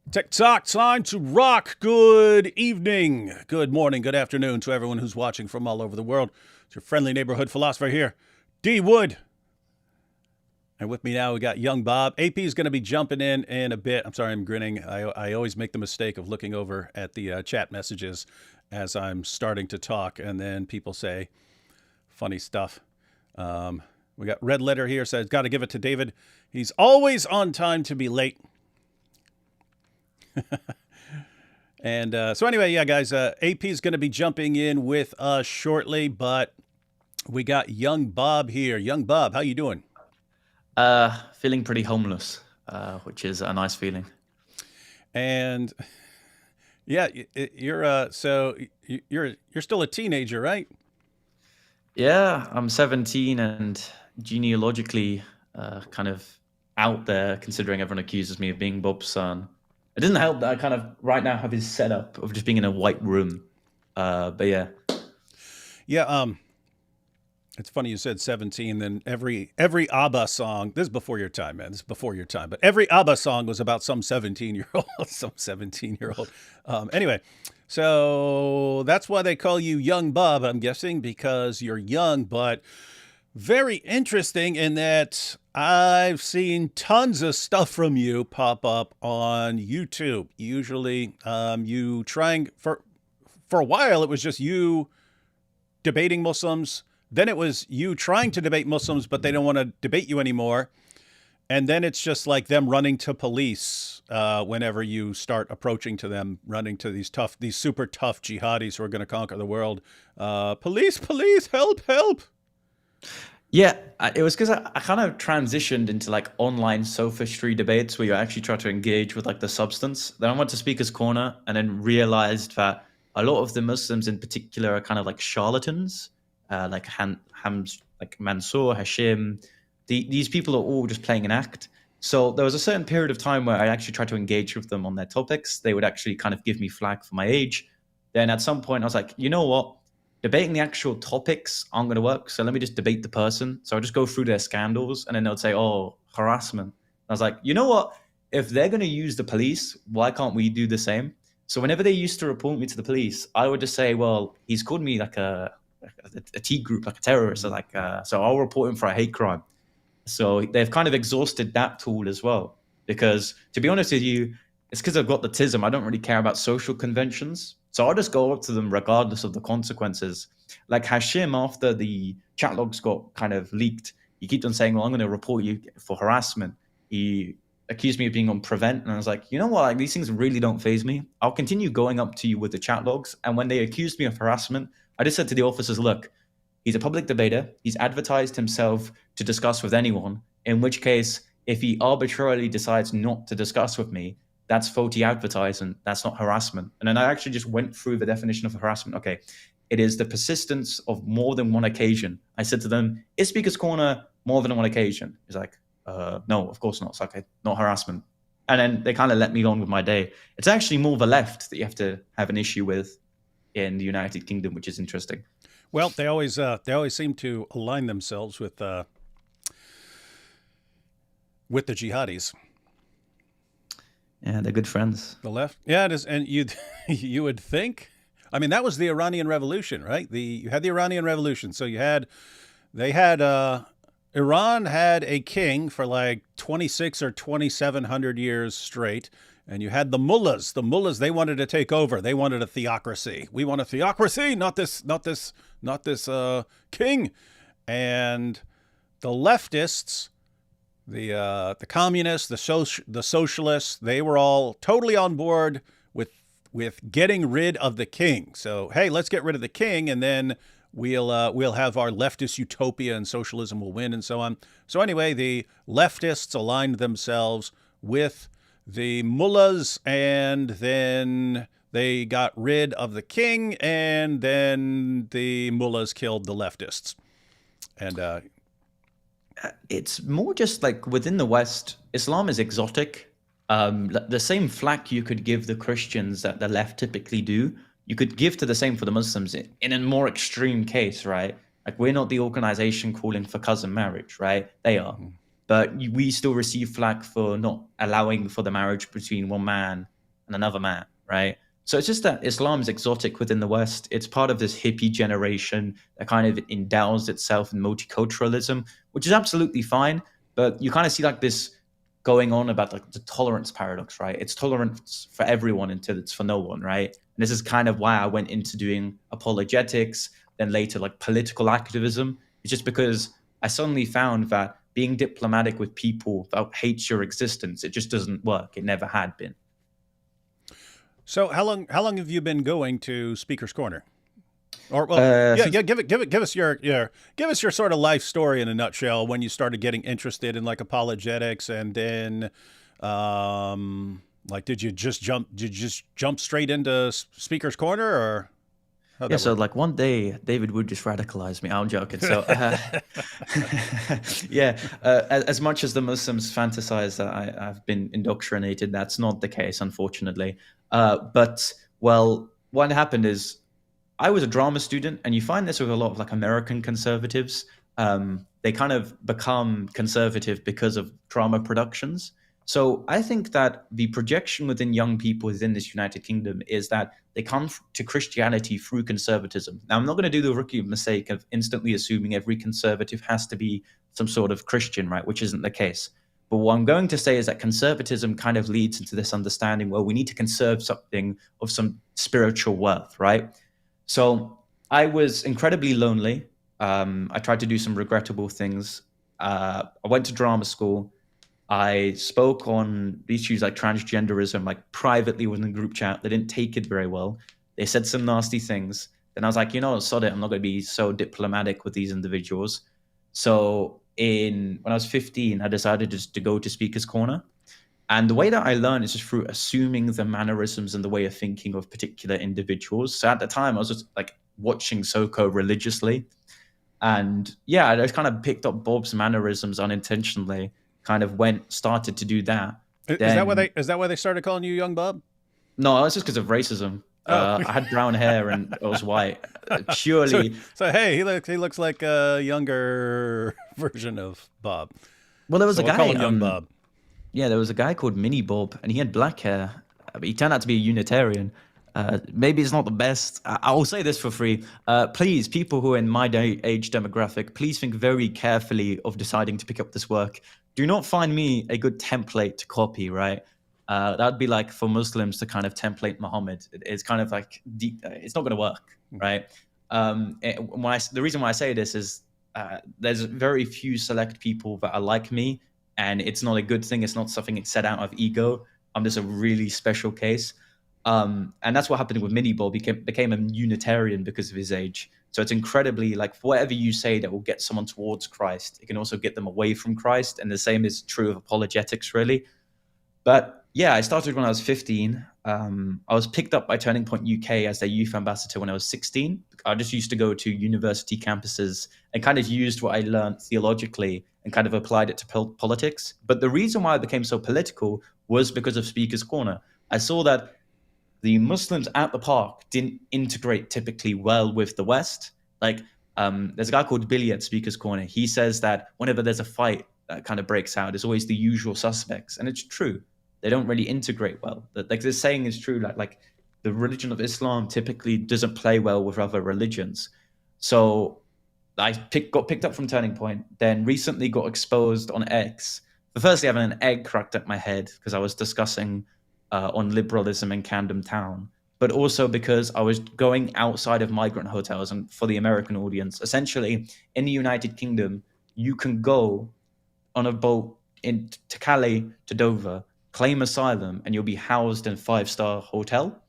TikTok, time to rock. Good evening, good morning, good afternoon to everyone who's watching from all over the world. It's your friendly neighborhood philosopher here, D Wood. And with me now, we got young Bob. AP is going to be jumping in a bit. I'm sorry, I'm grinning. I always make the mistake of looking over at the chat messages as I'm starting to talk, and then people say funny stuff. We got Red Letter here, says, got to give it to David. He's always on time to be late. And so anyway, yeah, guys, AP is going to be jumping in with us shortly, but we got young Bob here. Young Bob, how you doing? Feeling pretty homeless, which is a nice feeling. And yeah, you're you're still a teenager, right? Yeah, I'm 17 and genealogically kind of out there, considering everyone accuses me of being Bob's son. It doesn't help that I kind of right now have his setup of just being in a white room. But yeah. Yeah, it's funny you said 17. Then every ABBA song. This is before your time, man. This is before your time. But every ABBA song was about some 17-year-old, some 17-year-old. Anyway, so that's why they call you Young Bob. I'm guessing because you're young, but very interesting in that I've seen tons of stuff from you pop up on YouTube. Usually, you trying for a while. It was just you debating Muslims. Then it was you trying to debate Muslims, but they don't want to debate you anymore. And then it's just like them running to police whenever you start approaching to them, running to these super tough jihadis who are going to conquer the world. Police, police, help, help. Yeah, it was because I kind of transitioned into like online sophistry debates where you actually try to engage with like the substance. Then I went to Speaker's Corner and then realized that a lot of the Muslims in particular are kind of like charlatans, like like Mansour, Hashim. These people are all just playing an act. So there was a certain period of time where I actually tried to engage with them on their topics. They would actually kind of give me flack for my age. Then at some point I was like, you know what? Debating the actual topics aren't going to work. So let me just debate the person. So I'll just go through their scandals and then they'll say, oh, harassment. I was like, you know what? If they're going to use the police, why can't we do the same? So whenever they used to report me to the police, I would just say, well, he's called me like a T group, like a terrorist. So so I'll report him for a hate crime. So they've kind of exhausted that tool as well. Because to be honest with you, it's because I've got the tism. I don't really care about social conventions. So I'll just go up to them regardless of the consequences. Like Hashim, after the chat logs got kind of leaked, he kept on saying, well, I'm going to report you for harassment. He accused me of being on prevent. And I was like, you know what? Like, these things really don't faze me. I'll continue going up to you with the chat logs. And when they accused me of harassment, I just said to the officers, look, he's a public debater. He's advertised himself to discuss with anyone, in which case, if he arbitrarily decides not to discuss with me, that's faulty advertising. That's not harassment. And then I actually just went through the definition of harassment. Okay, it is the persistence of more than one occasion. I said to them, is Speaker's Corner more than one occasion? He's like, no, of course not. It's okay, not harassment. And then they kind of let me on with my day. It's actually more the left that you have to have an issue with in the United Kingdom, which is interesting. Well, they always seem to align themselves with the jihadis. Yeah, they're good friends. The left, yeah, it is, and you would think. I mean, that was the Iranian Revolution, right? You had the Iranian Revolution, so Iran had a king for like 26 or 2,700 years straight, and you had the mullahs. The mullahs, they wanted to take over. They wanted a theocracy. We want a theocracy, not this king. And the leftists, the communists, the socialists, they were all totally on board with getting rid of the king. So hey, let's get rid of the king, and then we'll have our leftist utopia, and socialism will win, and so on. So anyway, the leftists aligned themselves with the mullahs, and then they got rid of the king, and then the mullahs killed the leftists. And it's more just like within the West, Islam is exotic. The same flack you could give the Christians that the left typically do, you could give to the same for the Muslims in a more extreme case, right? Like, we're not the organization calling for cousin marriage, right? They are. But we still receive flack for not allowing for the marriage between one man and another man, right? So it's just that Islam is exotic within the West. It's part of this hippie generation that kind of endows itself in multiculturalism, which is absolutely fine. But you kind of see like this going on about like the tolerance paradox, right? It's tolerance for everyone until it's for no one, right? And this is kind of why I went into doing apologetics, then later like political activism. It's just because I suddenly found that being diplomatic with people that hates your existence, it just doesn't work. It never had been. So how long have you been going to Speaker's Corner? Or well, yeah, Since yeah. Give us give us your sort of life story in a nutshell. When you started getting interested in like apologetics, and then, like, did you just jump straight into Speaker's Corner, or how'd Yeah, that so work? like one day David would just radicalize me. I'm joking. So yeah, as much as the Muslims fantasize that I've been indoctrinated, that's not the case, unfortunately. But well, what happened is I was a drama student, and you find this with a lot of like American conservatives. They kind of become conservative because of drama productions. So I think that the projection within young people within this United Kingdom is that they come to Christianity through conservatism. Now, I'm not going to do the rookie mistake of instantly assuming every conservative has to be some sort of Christian, right? Which isn't the case. But what I'm going to say is that conservatism kind of leads into this understanding where we need to conserve something of some spiritual worth, right? So I was incredibly lonely. I tried to do some regrettable things. I went to drama school. I spoke on issues like transgenderism, like privately within the group chat. They didn't take it very well. They said some nasty things. Then I was like, sod it. I'm not going to be so diplomatic with these individuals. So when I was 15, I decided just to go to Speaker's Corner. And the way that I learn is just through assuming the mannerisms and the way of thinking of particular individuals. So at the time, I was just like watching Soko religiously. And yeah, I just kind of picked up Bob's mannerisms unintentionally, kind of started to do that. Then, Is that why they started calling you Young Bob? no, it's just because of racism. Oh, I had brown hair and I was white. so Purely, hey, he looks like a younger version of Bob. well, there was So a we'll call guy. him Young Bob. Yeah, there was a guy called Mini Bob, and he had black hair. But he turned out to be a Unitarian. Maybe it's not the best. I will say this for free. Please, people who are in my age demographic, please think very carefully of deciding to pick up this work. Do not find me a good template to copy, right? That would be like for Muslims to kind of template Muhammad. It's kind of like deep, it's not going to work, right? The reason why I say this is there's very few select people that are like me, and it's not a good thing. It's not something it's set out of ego. I'm just a really special case. And that's what happened with Mini Bob. He became a Unitarian because of his age. So it's incredibly like whatever you say that will get someone towards Christ, it can also get them away from Christ. And the same is true of apologetics, really. But yeah, I started when I was 15. I was picked up by Turning Point UK as their youth ambassador when I was 16. I just used to go to university campuses and kind of used what I learned theologically and kind of applied it to politics. But the reason why I became so political was because of Speaker's Corner. I saw that the Muslims at the park didn't integrate typically well with the West. Like, there's a guy called Billy at Speaker's Corner. He says that whenever there's a fight that kind of breaks out, it's always the usual suspects, and it's true. They don't really integrate well. Like this saying is true. Like the religion of Islam typically doesn't play well with other religions. So I got picked up from Turning Point, then recently got exposed on X for firstly having an egg cracked at my head because I was discussing on liberalism in Camden Town, but also because I was going outside of migrant hotels. And for the American audience, essentially in the United Kingdom, you can go on a boat to Calais to Dover, claim asylum, and you'll be housed in a 5-star hotel.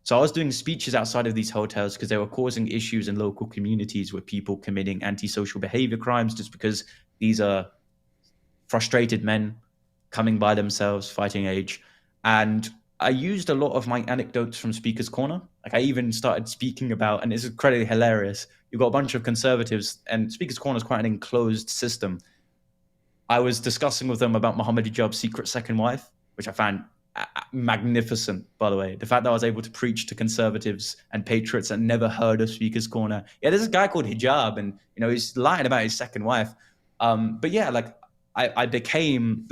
So I was doing speeches outside of these hotels because they were causing issues in local communities with people committing antisocial behavior crimes just because these are frustrated men coming by themselves, fighting age. And I used a lot of my anecdotes from Speaker's Corner. Like I even started speaking about, and this is incredibly hilarious, you've got a bunch of conservatives, and Speaker's Corner is quite an enclosed system. I was discussing with them about Muhammad Hijab's secret second wife, which I found magnificent, by the way. The fact that I was able to preach to conservatives and patriots that never heard of Speaker's Corner. Yeah, there's a guy called Hijab, and he's lying about his second wife. But yeah, like I became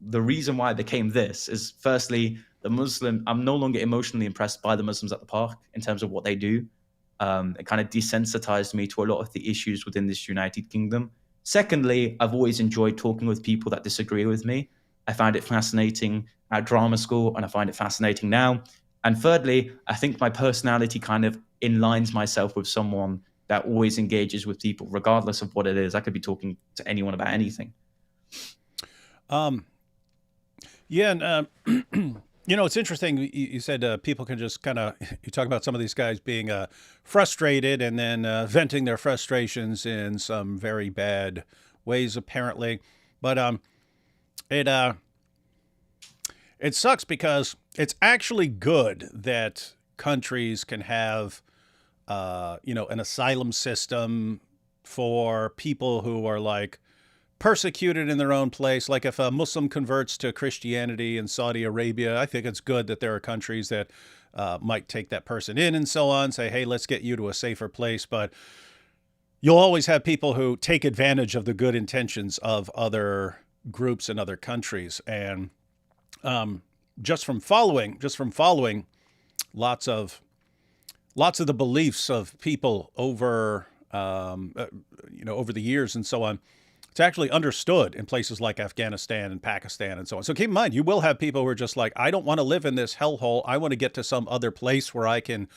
the reason why I became this is, firstly, I'm no longer emotionally impressed by the Muslims at the park in terms of what they do. It kind of desensitized me to a lot of the issues within this United Kingdom. Secondly, I've always enjoyed talking with people that disagree with me. I found it fascinating at drama school, and I find it fascinating now. And thirdly, I think my personality kind of inlines myself with someone that always engages with people, regardless of what it is. I could be talking to anyone about anything. Um, yeah, and it's interesting. You said people can just kind of. You talk about some of these guys being frustrated and then venting their frustrations in some very bad ways, apparently. But it it sucks because it's actually good that countries can have an asylum system for people who are like persecuted in their own place. Like if a Muslim converts to Christianity in Saudi Arabia, I think it's good that there are countries that might take that person in and so on, say, hey, let's get you to a safer place. But you'll always have people who take advantage of the good intentions of other groups in other countries. And just from following lots of the beliefs of people over over the years and so on, it's actually understood in places like Afghanistan and Pakistan and so on. So keep in mind, you will have people who are just like, I don't want to live in this hellhole. I want to get to some other place where I can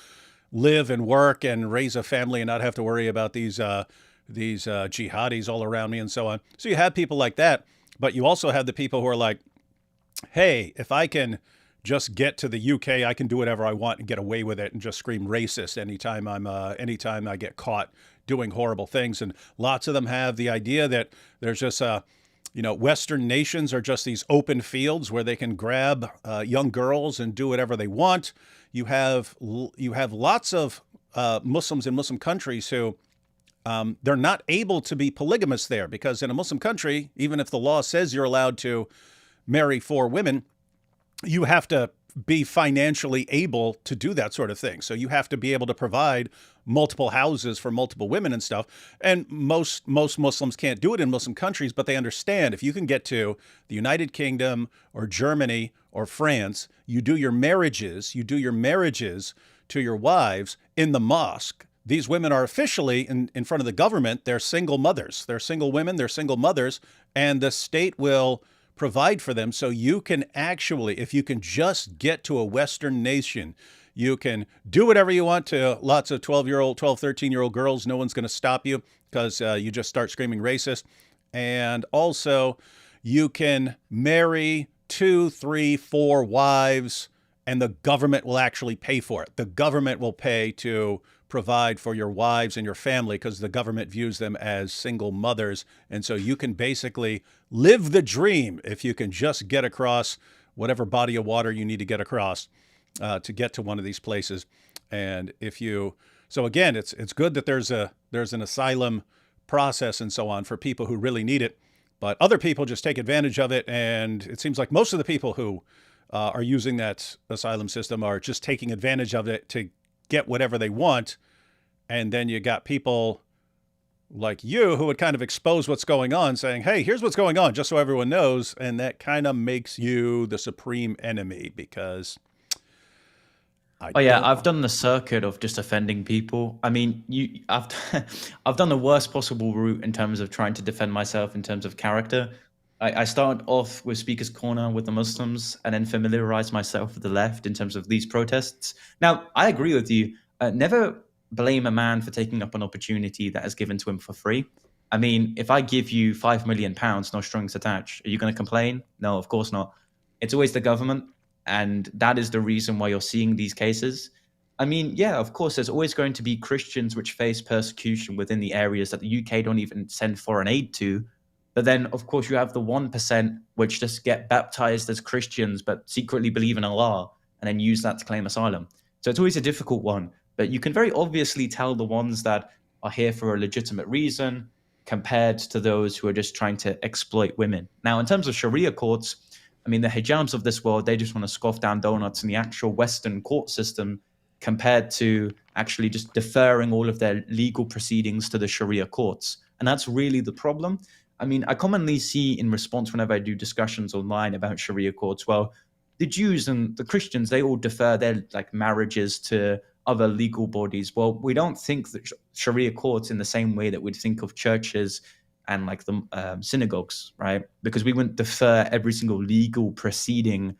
live and work and raise a family and not have to worry about these jihadis all around me and so on. So you have people like that, but you also have the people who are like, hey, if I can just get to the UK, I can do whatever I want and get away with it and just scream racist anytime anytime I get caught doing horrible things. And lots of them have the idea that there's just Western nations are just these open fields where they can grab young girls and do whatever they want. You have lots of Muslims in Muslim countries who they're not able to be polygamous there, because in a Muslim country, even if the law says you're allowed to marry 4 women, you have to be financially able to do that sort of thing. So you have to be able to provide multiple houses for multiple women and stuff. And most Muslims can't do it in Muslim countries, but they understand if you can get to the United Kingdom or Germany or France, you do your marriages to your wives in the mosque. These women are officially in front of the government. They're single mothers. They're single women. They're single mothers. And the state will provide for them. So you can actually, if you can just get to a Western nation, you can do whatever you want to lots of 12, 13-year-old girls. No one's going to stop you because you just start screaming racist. And also you can marry 2, 3, 4 wives, and the government will actually pay for it. The government will pay to provide for your wives and your family because the government views them as single mothers. And so you can basically live the dream if you can just get across whatever body of water you need to get across to get to one of these places. And so again, it's good that there's an asylum process and so on for people who really need it, but other people just take advantage of it. And it seems like most of the people who are using that asylum system are just taking advantage of it to get whatever they want. And then you got people like you who would kind of expose what's going on, saying, hey, here's what's going on, just so everyone knows. And that kind of makes you the supreme enemy because I've done the circuit of just offending people. I mean, I've done the worst possible route in terms of trying to defend myself in terms of character. I started off with Speaker's Corner with the Muslims and then familiarized myself with the left in terms of these protests. Now, I agree with you. Never blame a man for taking up an opportunity that is given to him for free. I mean, if I give you £5 million, no strings attached, are you going to complain? No, of course not. It's always the government. And that is the reason why you're seeing these cases. I mean, yeah, of course, there's always going to be Christians which face persecution within the areas that the UK don't even send foreign aid to. But then, of course, you have the 1% which just get baptized as Christians but secretly believe in Allah and then use that to claim asylum. So it's always a difficult one. But you can very obviously tell the ones that are here for a legitimate reason compared to those who are just trying to exploit women. Now, in terms of Sharia courts, I mean, the hijabs of this world, they just want to scoff down donuts in the actual Western court system compared to actually just deferring all of their legal proceedings to the Sharia courts. And that's really the problem. I mean, I commonly see in response whenever I do discussions online about Sharia courts, well, the Jews and the Christians, they all defer their like marriages to other legal bodies. Well, we don't think that Sharia courts in the same way that we'd think of churches and like the synagogues, right? Because we wouldn't defer every single legal proceeding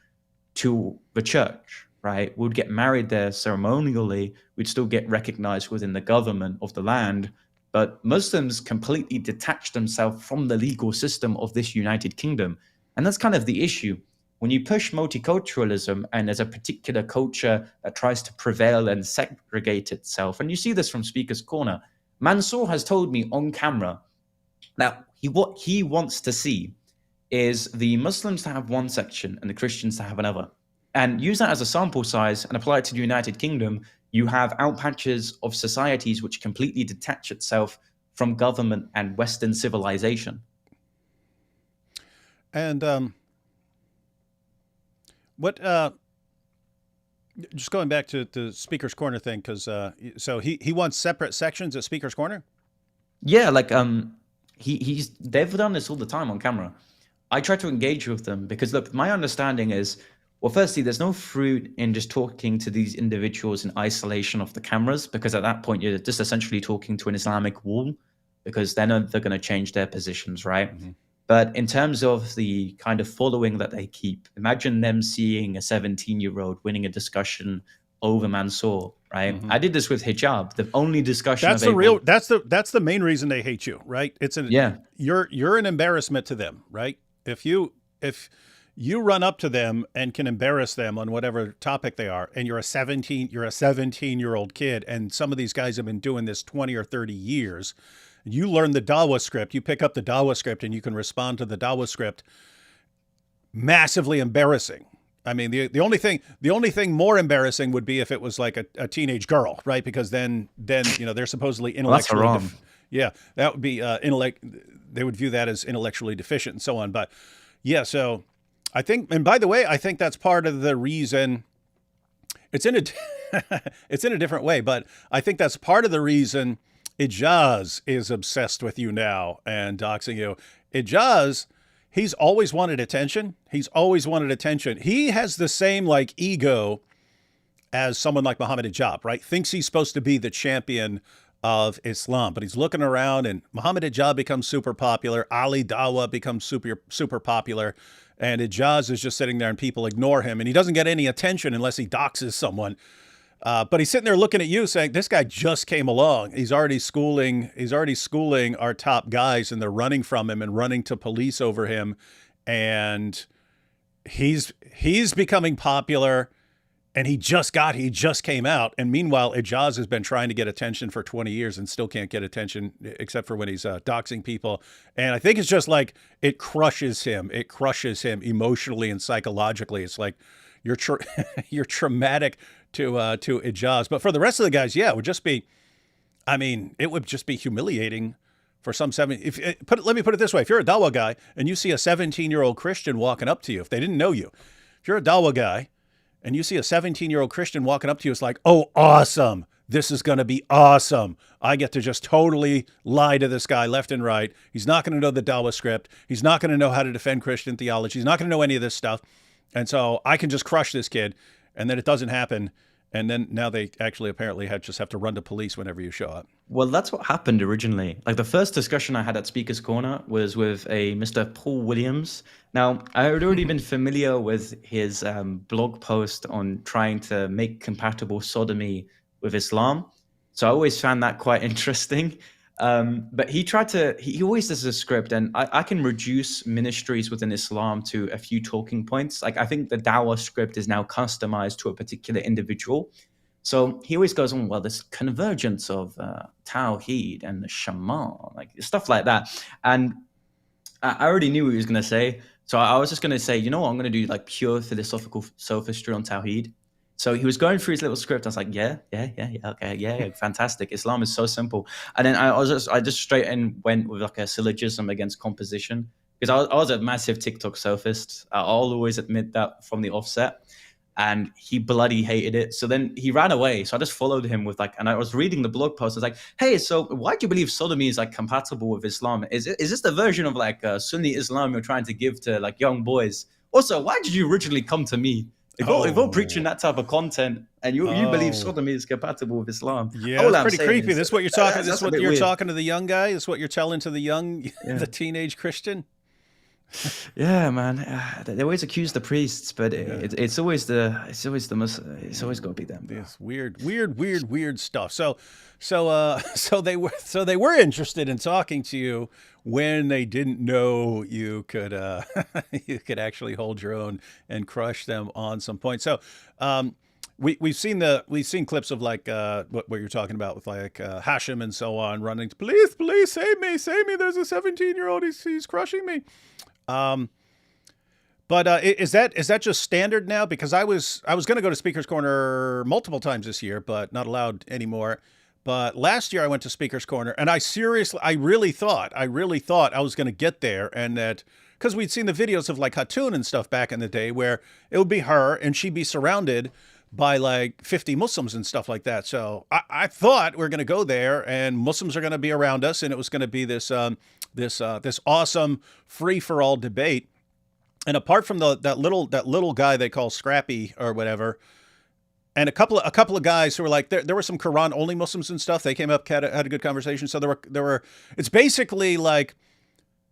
to the church, right? We'd get married there ceremonially. We'd still get recognized within the government of the land. But Muslims completely detach themselves from the legal system of this United Kingdom. And that's kind of the issue. When you push multiculturalism and there's a particular culture that tries to prevail and segregate itself, and you see this from Speaker's Corner, Mansour has told me on camera that what he wants to see is the Muslims to have one section and the Christians to have another. And use that as a sample size and apply it to the United Kingdom. You have outpatches of societies which completely detach itself from government and Western civilization. And what? Just going back to the Speaker's Corner thing, because so he wants separate sections at Speaker's Corner. Yeah, like they've done this all the time on camera. I try to engage with them because look, my understanding is, well, firstly, there's no fruit in just talking to these individuals in isolation of the cameras, because at that point you're just essentially talking to an Islamic wall, because then they're going to change their positions, right? Mm-hmm. But in terms of the kind of following that they keep, imagine them seeing a 17-year-old winning a discussion over Mansour, right? Mm-hmm. I did this with hijab. The only discussion that's the main reason they hate you, right? You're an embarrassment to them, right? If you run up to them and can embarrass them on whatever topic they are, and you're a 17-year-old kid, and some of these guys have been doing this 20 or 30 years, you learn the Dawah script, you pick up the Dawah script, and you can respond to the Dawah script. Massively embarrassing. I mean, the only thing more embarrassing would be if it was like a teenage girl, right? Because then they're supposedly intellectually that would be they would view that as intellectually deficient and so on. But yeah, so I think, and by the way, I think that's part of the reason. It's in a different way, but I think that's part of the reason Ijaz is obsessed with you now and doxing you. Ijaz, he's always wanted attention. He has the same like ego as someone like Muhammad Hijab, right? Thinks he's supposed to be the champion of Islam, but he's looking around and Muhammad Hijab becomes super popular. Ali Dawah becomes super popular. And Ijaz is just sitting there and people ignore him and he doesn't get any attention unless he doxes someone. But he's sitting there looking at you saying, this guy just came along. He's already schooling our top guys and they're running from him and running to police over him. And he's becoming popular and he just came out. And meanwhile, Ijaz has been trying to get attention for 20 years and still can't get attention except for when he's doxing people. And I think it's just like, it crushes him emotionally and psychologically. It's like, you're traumatic to Ijaz. But for the rest of the guys, yeah, it would just be humiliating for some let me put it this way. If you're a Dawah guy and you see a 17-year-old Christian walking up to you, if they didn't know you, if you're a Dawah guy and you see a 17-year-old Christian walking up to you, it's like, oh, awesome. This is going to be awesome. I get to just totally lie to this guy left and right. He's not going to know the Dawah script. He's not going to know how to defend Christian theology. He's not going to know any of this stuff. And so I can just crush this kid. And then it doesn't happen. And then now they actually apparently just have to run to police whenever you show up. Well, that's what happened originally. Like the first discussion I had at Speaker's Corner was with a Mr. Paul Williams. Now, I had already been familiar with his blog post on trying to make compatible sodomy with Islam. So I always found that quite interesting. But he always does a script, and I can reduce ministries within Islam to a few talking points. Like I think the Dawah script is now customized to a particular individual. So he always goes on, well, this convergence of Tawheed and the Shema, like stuff like that. And I already knew what he was going to say. So I was just going to say, you know what, I'm going to do like pure philosophical sophistry on Tawheed. So he was going through his little script. I was like, okay, fantastic. Islam is so simple. And then I just straight in went with like a syllogism against composition because I was a massive TikTok sophist. I'll always admit that from the offset. and he bloody hated it. So then he ran away. So I just followed him with like, and I was reading the blog post. I was like, hey, so why do you believe sodomy is like compatible with Islam? Is this the version of like Sunni Islam you're trying to give to like young boys? Also, why did you originally come to me? If you're preaching that type of content and you believe sodomy is compatible with Islam, Yeah, all that's I'm pretty saying creepy. is This is what you're talking. This that's is a what bit you're weird. talking to the young guy. This is what you're telling to the young, the teenage Christian. Yeah, man. They always accuse the priests, but it's always got to be them. Bro. This weird stuff. So they were interested in talking to you when they didn't know you could you could actually hold your own and crush them on some point. So we've seen clips of like what you're talking about with like Hashem and so on running, please save me, there's a 17-year-old, he's crushing me. But is that just standard now? Because I was going to go to Speaker's Corner multiple times this year, but not allowed anymore. But last year I went to Speaker's Corner, and I really thought I was going to get there, and that because we'd seen the videos of like Hatun and stuff back in the day, where it would be her and she'd be surrounded by like 50 Muslims and stuff like that. So I thought we were going to go there, and Muslims are going to be around us, and it was going to be this awesome free for all debate. And apart from that little guy they call Scrappy or whatever, and a couple of guys who were like, there were some Quran only Muslims and stuff. They came up, had a good conversation. So there were. It's basically like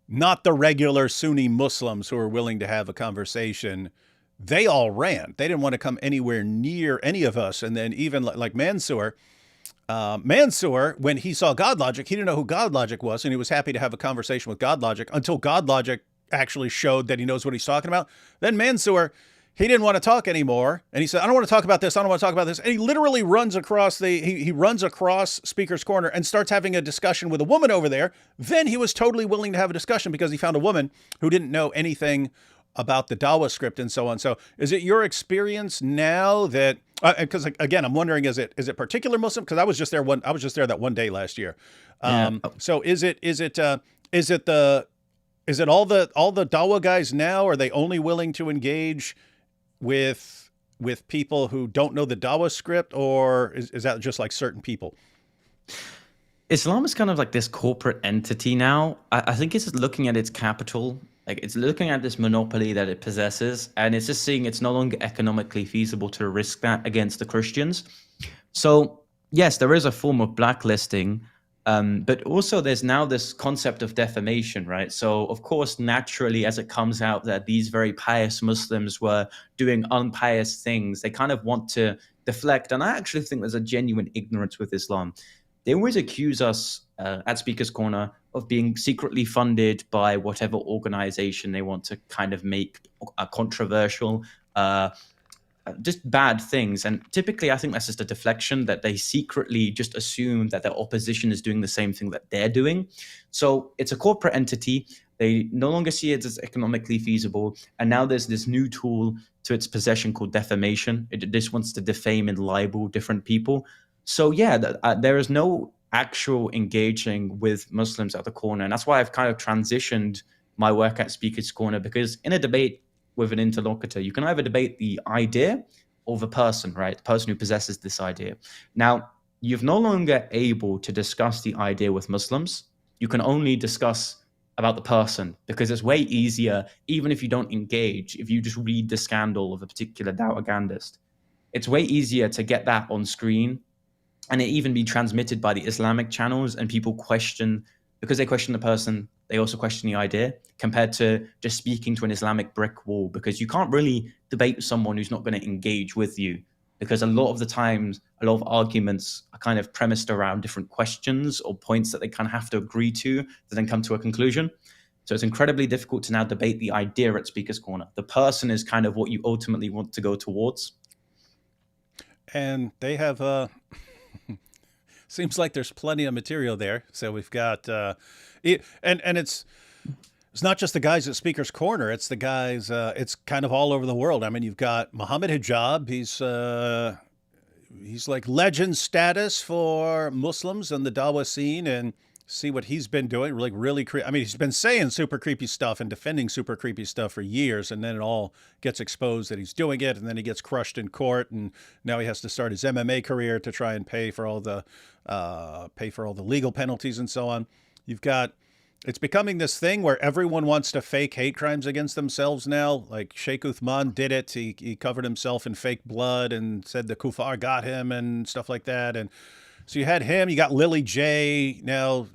not the regular Sunni Muslims who are willing to have a conversation. They all ran. They didn't want to come anywhere near any of us. And then even like Mansour, when he saw God Logic, he didn't know who God Logic was, and he was happy to have a conversation with God Logic until God Logic actually showed that he knows what he's talking about. Then Mansour, he didn't want to talk anymore, and he said, I don't want to talk about this, and he literally runs across he runs across Speaker's Corner and starts having a discussion with a woman over there. Then he was totally willing to have a discussion because he found a woman who didn't know anything about the Dawah script and so on. So is it your experience now that, because again, I'm wondering, is it particular Muslim? Because I was just there that one day last year. So is it all the Dawah guys now? Are they only willing to engage with people who don't know the Dawah script, or is that just like certain people? Islam is kind of like this corporate entity now. I think it's looking at its capital, like it's looking at this monopoly that it possesses, and it's just seeing it's no longer economically feasible to risk that against the Christians. So yes, there is a form of blacklisting, but also there's now this concept of defamation, right? So of course, naturally, as it comes out that these very pious Muslims were doing unpious things, they kind of want to deflect. And I actually think there's a genuine ignorance with Islam. They always accuse us at Speaker's Corner of being secretly funded by whatever organization they want to kind of make controversial, just bad things. And typically, I think that's just a deflection, that they secretly just assume that their opposition is doing the same thing that they're doing. So it's a corporate entity. They no longer see it as economically feasible. And now there's this new tool to its possession called defamation. It just wants to defame and libel different people. So yeah, there is no actual engaging with Muslims at the corner. And that's why I've kind of transitioned my work at Speaker's Corner, because in a debate with an interlocutor, you can either debate the idea or the person, right? The person who possesses this idea. Now, you're no longer able to discuss the idea with Muslims. You can only discuss about the person, because it's way easier, even if you don't engage, if you just read the scandal of a particular dawahgandist, it's way easier to get that on screen and it even be transmitted by the Islamic channels, and people question, because they question the person, they also question the idea, compared to just speaking to an Islamic brick wall, because you can't really debate someone who's not going to engage with you, because a lot of the times, a lot of arguments are kind of premised around different questions or points that they kind of have to agree to then come to a conclusion. So it's incredibly difficult to now debate the idea at Speaker's Corner. The person is kind of what you ultimately want to go towards. And they have seems like there's plenty of material there. So we've got and it's not just the guys at Speaker's Corner. It's the guys. It's kind of all over the world. I mean, you've got Muhammad Hijab. He's like legend status for Muslims in the Dawah scene, and see what he's been doing. Like really, I mean, he's been saying super creepy stuff and defending super creepy stuff for years, and then it all gets exposed that he's doing it, and then he gets crushed in court, and now he has to start his MMA career to try and pay for all the legal penalties and so on. You've got it's becoming this thing where everyone wants to fake hate crimes against themselves now. Like Sheikh Uthman did it. He covered himself in fake blood and said the kuffar got him and stuff like that. And so you had him. You got Lily J now,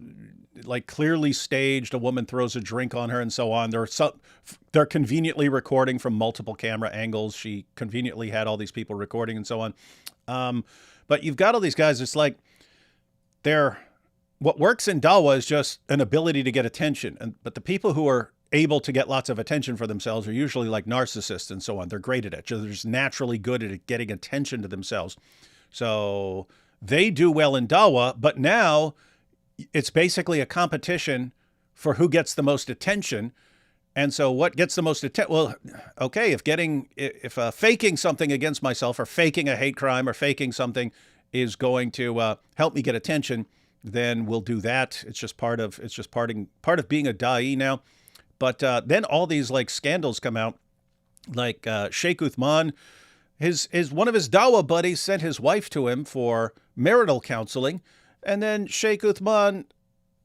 like clearly staged. A woman throws a drink on her and so on. They're conveniently recording from multiple camera angles. She conveniently had all these people recording and so on. But you've got all these guys. It's like what works in Dawa is just an ability to get attention. But the people who are able to get lots of attention for themselves are usually like narcissists and so on. They're great at it. They're just naturally good at getting attention to themselves. So they do well in Dawa, but now it's basically a competition for who gets the most attention. And so what gets the most attention? Well, okay, if faking something against myself or faking a hate crime or faking something is going to help me get attention, then we'll do that. It's just part of being a da'i now. But then all these like scandals come out, like Sheikh Uthman. One of his Dawa buddies sent his wife to him for marital counseling, and then Sheikh Uthman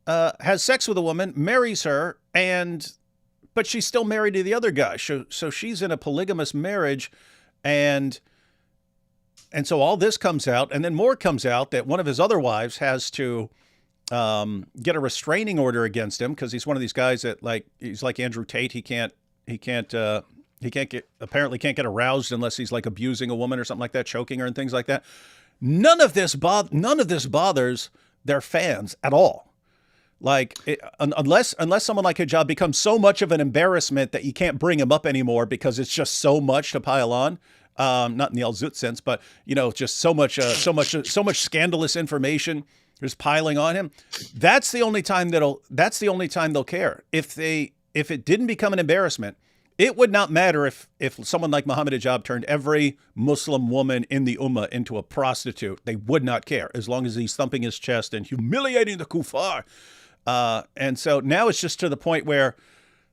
has sex with a woman, marries her, but she's still married to the other guy. So she's in a polygamous marriage, and so all this comes out, and then more comes out that one of his other wives has to get a restraining order against him because he's one of these guys that he's like Andrew Tate. He apparently can't get aroused unless he's like abusing a woman or something like that, choking her and things like that. None of this bothers their fans at all. Unless someone like Hijab becomes so much of an embarrassment that you can't bring him up anymore because it's just so much to pile on. Not in the Al Zut sense, but just so much scandalous information just piling on him. That's the only time they'll care. If it didn't become an embarrassment, it would not matter if someone like Muhammad Hijab turned every Muslim woman in the Ummah into a prostitute. They would not care as long as he's thumping his chest and humiliating the kuffar. And so now it's just to the point where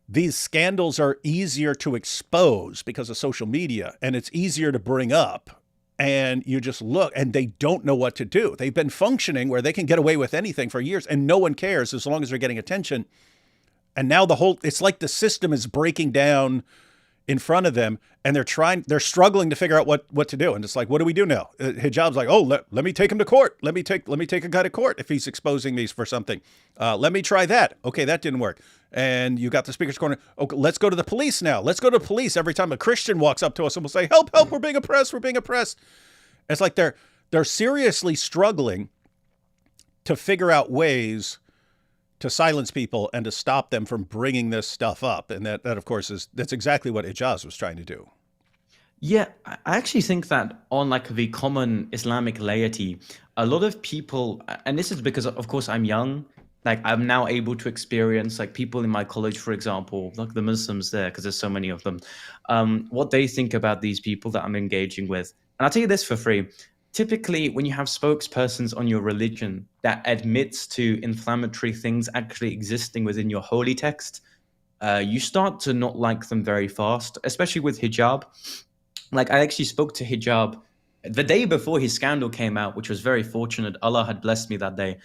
these scandals are easier to expose because of social media, and it's easier to bring up. And you just look, and they don't know what to do. They've been functioning where they can get away with anything for years, and no one cares as long as they're getting attention. And now it's like the system is breaking down in front of them, and they're struggling to figure out what to do. And it's like, what do we do now? Hijab's like, oh, let me take him to court. Let me take a guy to court if he's exposing me for something. Let me try that. Okay, that didn't work. And you got the speaker's corner. Okay, let's go to the police now. Let's go to the police every time a Christian walks up to us and will say, help, we're being oppressed, we're being oppressed. It's like they're seriously struggling to figure out ways to silence people and to stop them from bringing this stuff up. And that of course, that's exactly what Ijaz was trying to do. Yeah, I actually think that on like the common Islamic laity, a lot of people, and this is because of course I'm young, like I'm now able to experience like people in my college, for example, like the Muslims there, because there's so many of them, what they think about these people that I'm engaging with. And I'll tell you this for free. Typically, when you have spokespersons on your religion that admits to inflammatory things actually existing within your holy text, you start to not like them very fast, especially with Hijab. Like I actually spoke to Hijab the day before his scandal came out, which was very fortunate. Allah had blessed me that day.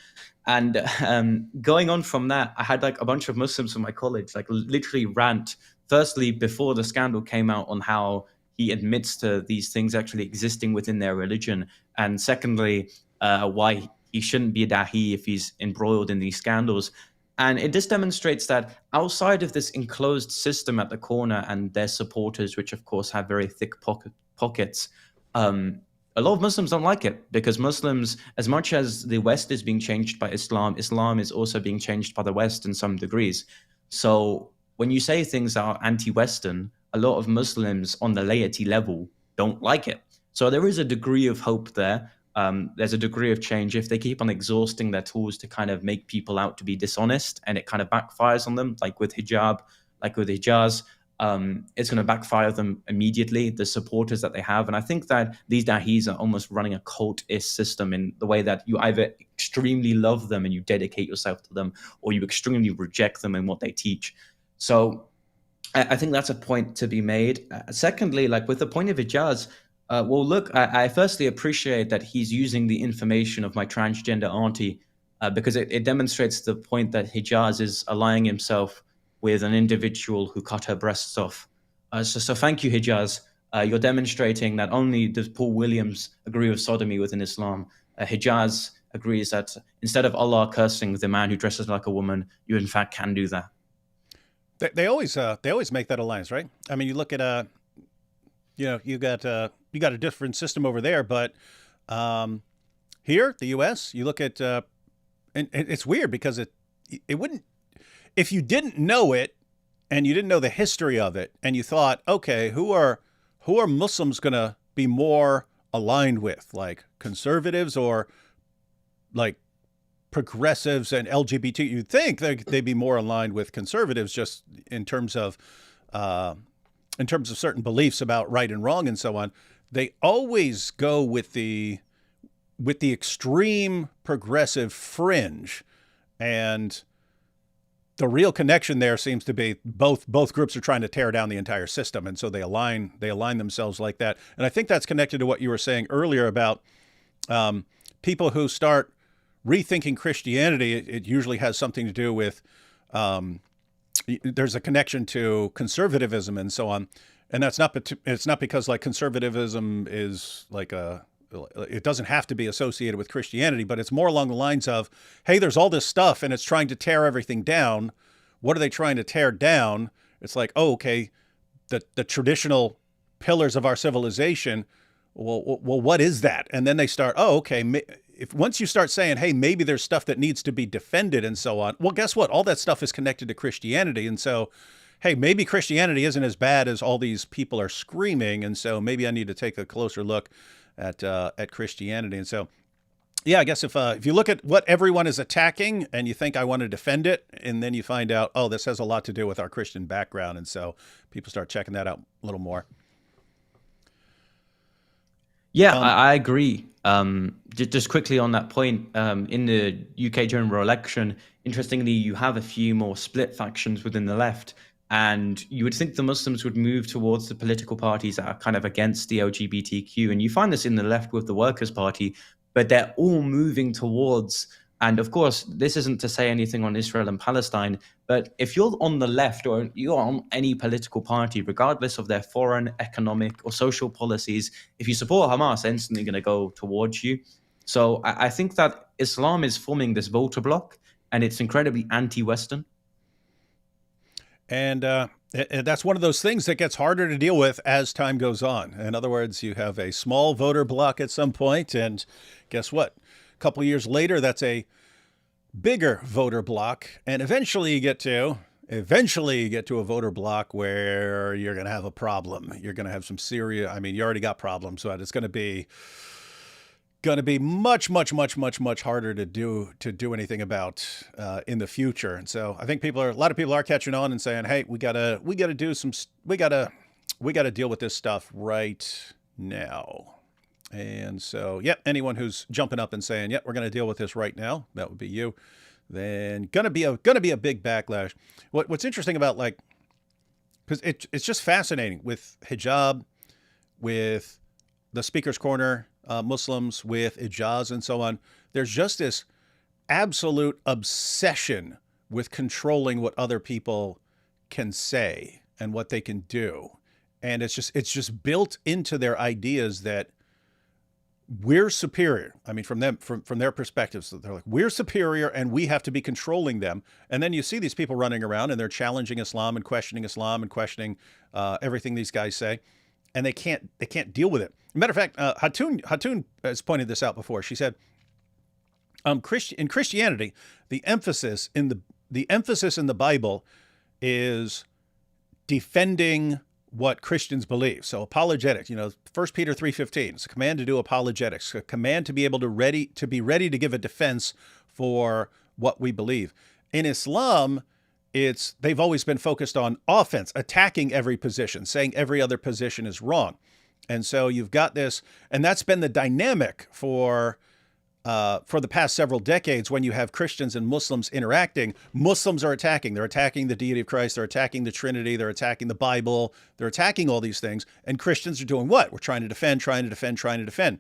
And going on from that, I had like a bunch of Muslims from my college, like literally rant, firstly, before the scandal came out on how he admits to these things actually existing within their religion. And secondly, why he shouldn't be a dahi if he's embroiled in these scandals. And it just demonstrates that outside of this enclosed system at the corner and their supporters, which of course have very thick pockets, a lot of Muslims don't like it because Muslims, as much as the West is being changed by Islam, Islam is also being changed by the West in some degrees. So when you say things that are anti-Western, a lot of Muslims on the laity level don't like it. So there is a degree of hope there. There's a degree of change if they keep on exhausting their tools to kind of make people out to be dishonest and it kind of backfires on them, like with Hijab, like with Ijaz. it's going to backfire them immediately, the supporters that they have. And I think that these dahis are almost running a cultist system in the way that you either extremely love them and you dedicate yourself to them, or you extremely reject them and what they teach. So I think that's a point to be made. Secondly, like with the point of Ijaz, well, look, I firstly appreciate that he's using the information of my transgender auntie because it demonstrates the point that Hijaz is allying himself with an individual who cut her breasts off. So thank you, Hijaz. You're demonstrating that only does Paul Williams agree with sodomy within Islam. Hijaz agrees that instead of Allah cursing the man who dresses like a woman, you in fact can do that. They always make that alliance, right? I mean, you look at you got a different system over there, but here, the U.S., you look at and it's weird because it wouldn't, if you didn't know it and you didn't know the history of it and you thought, okay, who are Muslims going to be more aligned with, like conservatives or like progressives and LGBT? You'd think they'd be more aligned with conservatives just in terms of certain beliefs about right and wrong and so on. They always go with the extreme progressive fringe, and the real connection there seems to be both groups are trying to tear down the entire system, and so they align themselves like that. And I think that's connected to what you were saying earlier about people who start rethinking Christianity. It usually has something to do with there's a connection to conservatism and so on, and it's not because like conservatism is like it doesn't have to be associated with Christianity, but it's more along the lines of, hey, there's all this stuff and it's trying to tear everything down. What are they trying to tear down? It's like, oh, okay, the traditional pillars of our civilization. Well, what is that? And then they start, oh, okay, if once you start saying, hey, maybe there's stuff that needs to be defended and so on, well, guess what? All that stuff is connected to Christianity. And so, hey, maybe Christianity isn't as bad as all these people are screaming. And so maybe I need to take a closer look at Christianity. And so, yeah, I guess if you look at what everyone is attacking and you think I want to defend it, and then you find out, oh, this has a lot to do with our Christian background. And so people start checking that out a little more. Yeah, I agree. Just quickly on that point, in the UK general election, interestingly, you have a few more split factions within the left. And you would think the Muslims would move towards the political parties that are kind of against the LGBTQ. And you find this in the left with the Workers' Party, but they're all moving towards, and of course, this isn't to say anything on Israel and Palestine, but if you're on the left or you're on any political party, regardless of their foreign, economic, or social policies, if you support Hamas, they're instantly going to go towards you. So I think that Islam is forming this voter bloc, and it's incredibly anti-Western. And that's one of those things that gets harder to deal with as time goes on. In other words, you have a small voter bloc at some point, and guess what? A couple of years later, that's a bigger voter bloc, and eventually you get to a voter bloc where you're going to have a problem. You're going to have some serious. I mean, you already got problems, but it's going to be much harder to do anything about in the future. And so I think a lot of people are catching on and saying, hey, we gotta deal with this stuff right now. And so, yeah, anyone who's jumping up and saying, yeah, we're going to deal with this right now, that would be you, then gonna be a big backlash. What's interesting about, like, because it's just fascinating with hijab, with the Speaker's Corner, Muslims, with Ijaz and so on. There's just this absolute obsession with controlling what other people can say and what they can do. And it's just built into their ideas that we're superior. I mean, from their perspectives, they're like, we're superior and we have to be controlling them. And then you see these people running around and they're challenging Islam and questioning everything these guys say, and they can't deal with it. Matter of fact, Hatun has pointed this out before. She said, in Christianity, the emphasis in the Bible is defending what Christians believe. So apologetics, 1 Peter 3:15, it's a command to do apologetics, a command to be able to be ready to give a defense for what we believe. In Islam, they've always been focused on offense, attacking every position, saying every other position is wrong. And so you've got this, and that's been the dynamic for the past several decades. When you have Christians and Muslims interacting, Muslims are attacking. They're attacking the deity of Christ. They're attacking the Trinity. They're attacking the Bible. They're attacking all these things. And Christians are doing what? We're trying to defend, trying to defend, trying to defend.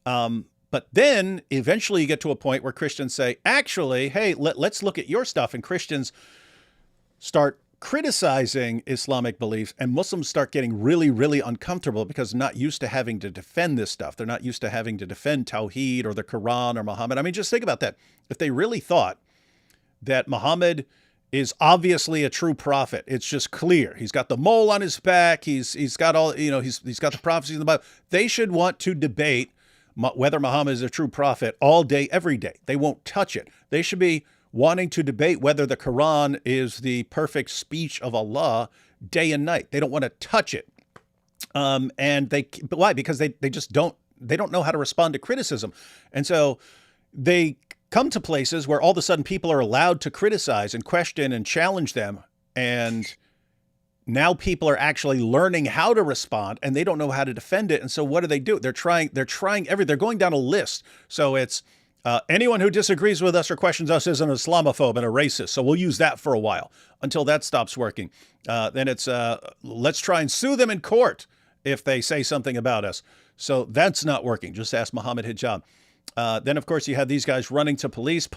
But then eventually you get to a point where Christians say, actually, hey, let's look at your stuff. And Christians start criticizing Islamic beliefs, and Muslims start getting really, really uncomfortable because they're not used to having to defend this stuff. They're not used to having to defend Tawheed or the Quran or Muhammad. I mean, just think about that. If they really thought that Muhammad is obviously a true prophet, it's just clear. He's got the mole on his back. He's got all, he's got the prophecies in the Bible. They should want to debate whether Muhammad is a true prophet all day, every day. They won't touch it. They should be wanting to debate whether the Quran is the perfect speech of Allah day and night. They don't want to touch it. But why? Because they just don't know how to respond to criticism. And so they come to places where all of a sudden people are allowed to criticize and question and challenge them. And now people are actually learning how to respond, and they don't know how to defend it. And so what do? They're trying they're going down a list. So it's, anyone who disagrees with us or questions us is an Islamophobe and a racist. So we'll use that for a while until that stops working. Then it's, let's try and sue them in court if they say something about us. So that's not working. Just ask Muhammad Hijab. Then, of course, you had these guys running to police,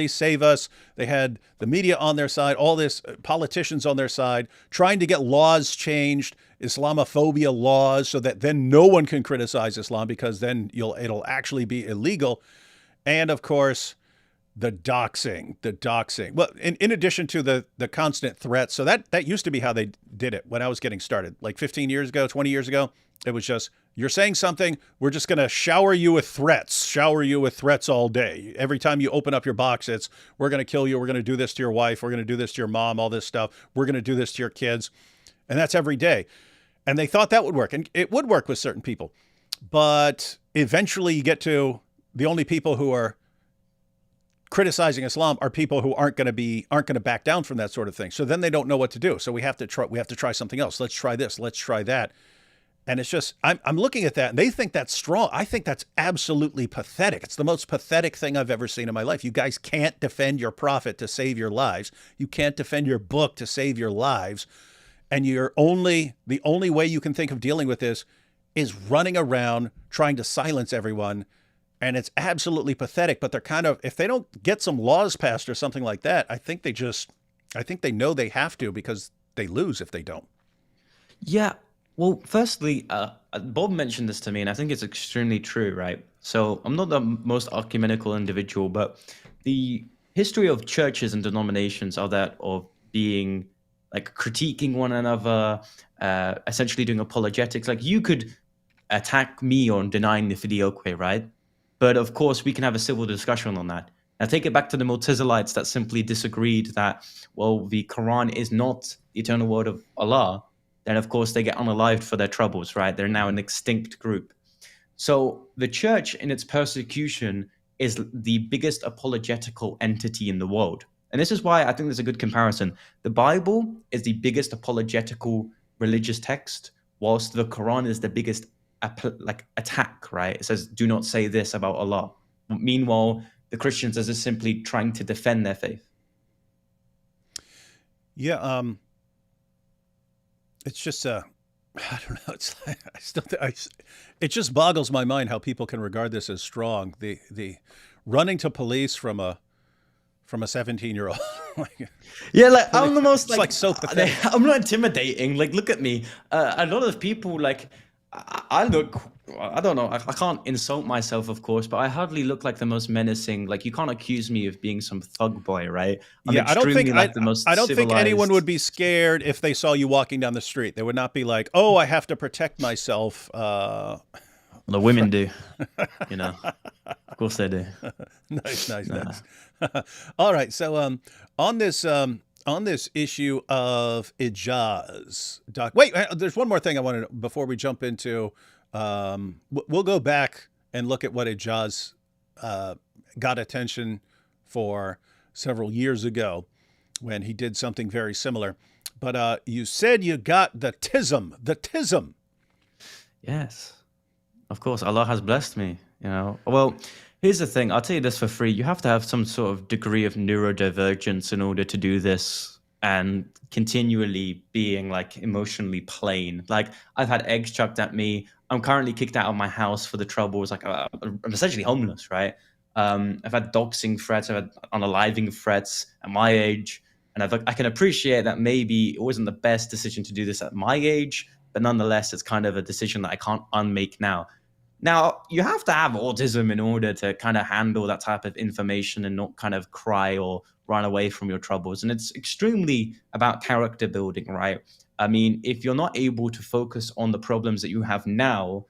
save us. They had the media on their side, all this politicians on their side, trying to get laws changed, Islamophobia laws, so that then no one can criticize Islam, because then it'll actually be illegal. And of course, the doxing. Well, in addition to the constant threats. So that used to be how they did it when I was getting started, like 15 years ago, 20 years ago. It was just, you're saying something, we're just going to shower you with threats all day. Every time you open up your box, it's, we're going to kill you. We're going to do this to your wife. We're going to do this to your mom, all this stuff. We're going to do this to your kids. And that's every day. And they thought that would work. And it would work with certain people. But eventually you get to the only people who are criticizing Islam are people who aren't going to back down from that sort of thing. So then they don't know what to do. So we have to try something else. Let's try this. Let's try that. And it's just, I'm looking at that and they think that's strong. I think that's absolutely pathetic. It's the most pathetic thing I've ever seen in my life. You guys can't defend your prophet to save your lives. You can't defend your book to save your lives. And the only way you can think of dealing with this is running around trying to silence everyone. And it's absolutely pathetic, but they're kind of, if they don't get some laws passed or something like that, I think they know they have to, because they lose if they don't. Yeah. Well, firstly, Bob mentioned this to me, and I think it's extremely true, right? So I'm not the most ecumenical individual, but the history of churches and denominations are that of being like critiquing one another, essentially doing apologetics. Like, you could attack me on denying the filioque, right? But of course, we can have a civil discussion on that. Now, take it back to the Mu'tazilites that simply disagreed that, well, the Quran is not the eternal word of Allah. Then, of course, they get unalived for their troubles, right? They're now an extinct group. So the church, in its persecution, is the biggest apologetical entity in the world. And this is why I think there's a good comparison. The Bible is the biggest apologetical religious text, whilst the Quran is the biggest attack, right? It says, do not say this about Allah. Meanwhile, the Christians are just simply trying to defend their faith. Yeah, it's just I don't know. It's it just boggles my mind how people can regard this as strong. The running to police from a 17-year-old. Yeah, like, I'm the most it's like so pathetic. I'm not intimidating. Like, look at me. A lot of people, like, I don't know. I can't insult myself, of course, but I hardly look like the most menacing. Like, you can't accuse me of being some thug boy, right? I don't think civilized. anyone would be scared if they saw you walking down the street. They would not be like, "Oh, I have to protect myself." The women do, you know. Of course they do. Nice. All right. So, on this issue of Ijaz, wait, there's one more thing I wanted to, before we jump into, we'll go back and look at what Ijaz got attention for several years ago. when he did something very similar. But you said you got the tism, the tism. Yes, of course, Allah has blessed me, Well, here's the thing. I'll tell you this for free. You have to have some sort of degree of neurodivergence in order to do this and continually being like emotionally plain. Like I've had eggs chucked at me. I'm currently kicked out of my house for the troubles. Like I'm essentially homeless, right? I've had doxing threats. I've had unaliving threats at my age. And I can appreciate that maybe it wasn't the best decision to do this at my age, but nonetheless, it's kind of a decision that I can't unmake now. Now, you have to have autism in order to kind of handle that type of information and not kind of cry or run away from your troubles. And it's extremely about character building, right? I mean, if you're not able to focus on the problems that you have now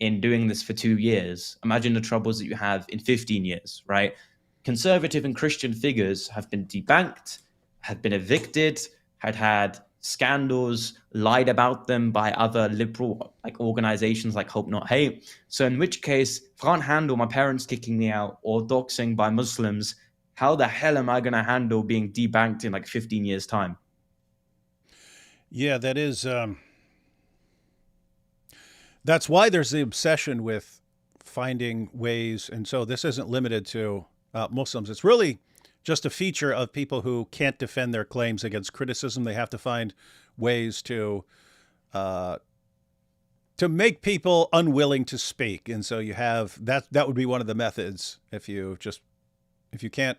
in doing this for 2 years, imagine the troubles that you have in 15 years, right? Conservative and Christian figures have been debanked, had been evicted, had scandals lied about them by other liberal like organizations like Hope Not Hate. So in which case, if I can't handle my parents kicking me out or doxing by Muslims, how the hell am I going to handle being debanked in like 15 years' time? Yeah, that is. That's why there's the obsession with finding ways. And so this isn't limited to Muslims. It's really just a feature of people who can't defend their claims against criticism. They have to find ways to make people unwilling to speak. And so you have that. That would be one of the methods. If you can't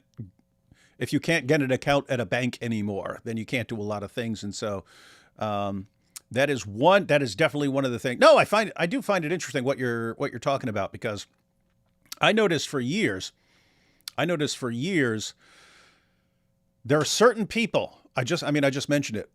get an account at a bank anymore, then you can't do a lot of things. And so that is definitely one of the things. No, I do find it interesting what you're talking about, because I noticed for years there are certain people, I just mentioned it.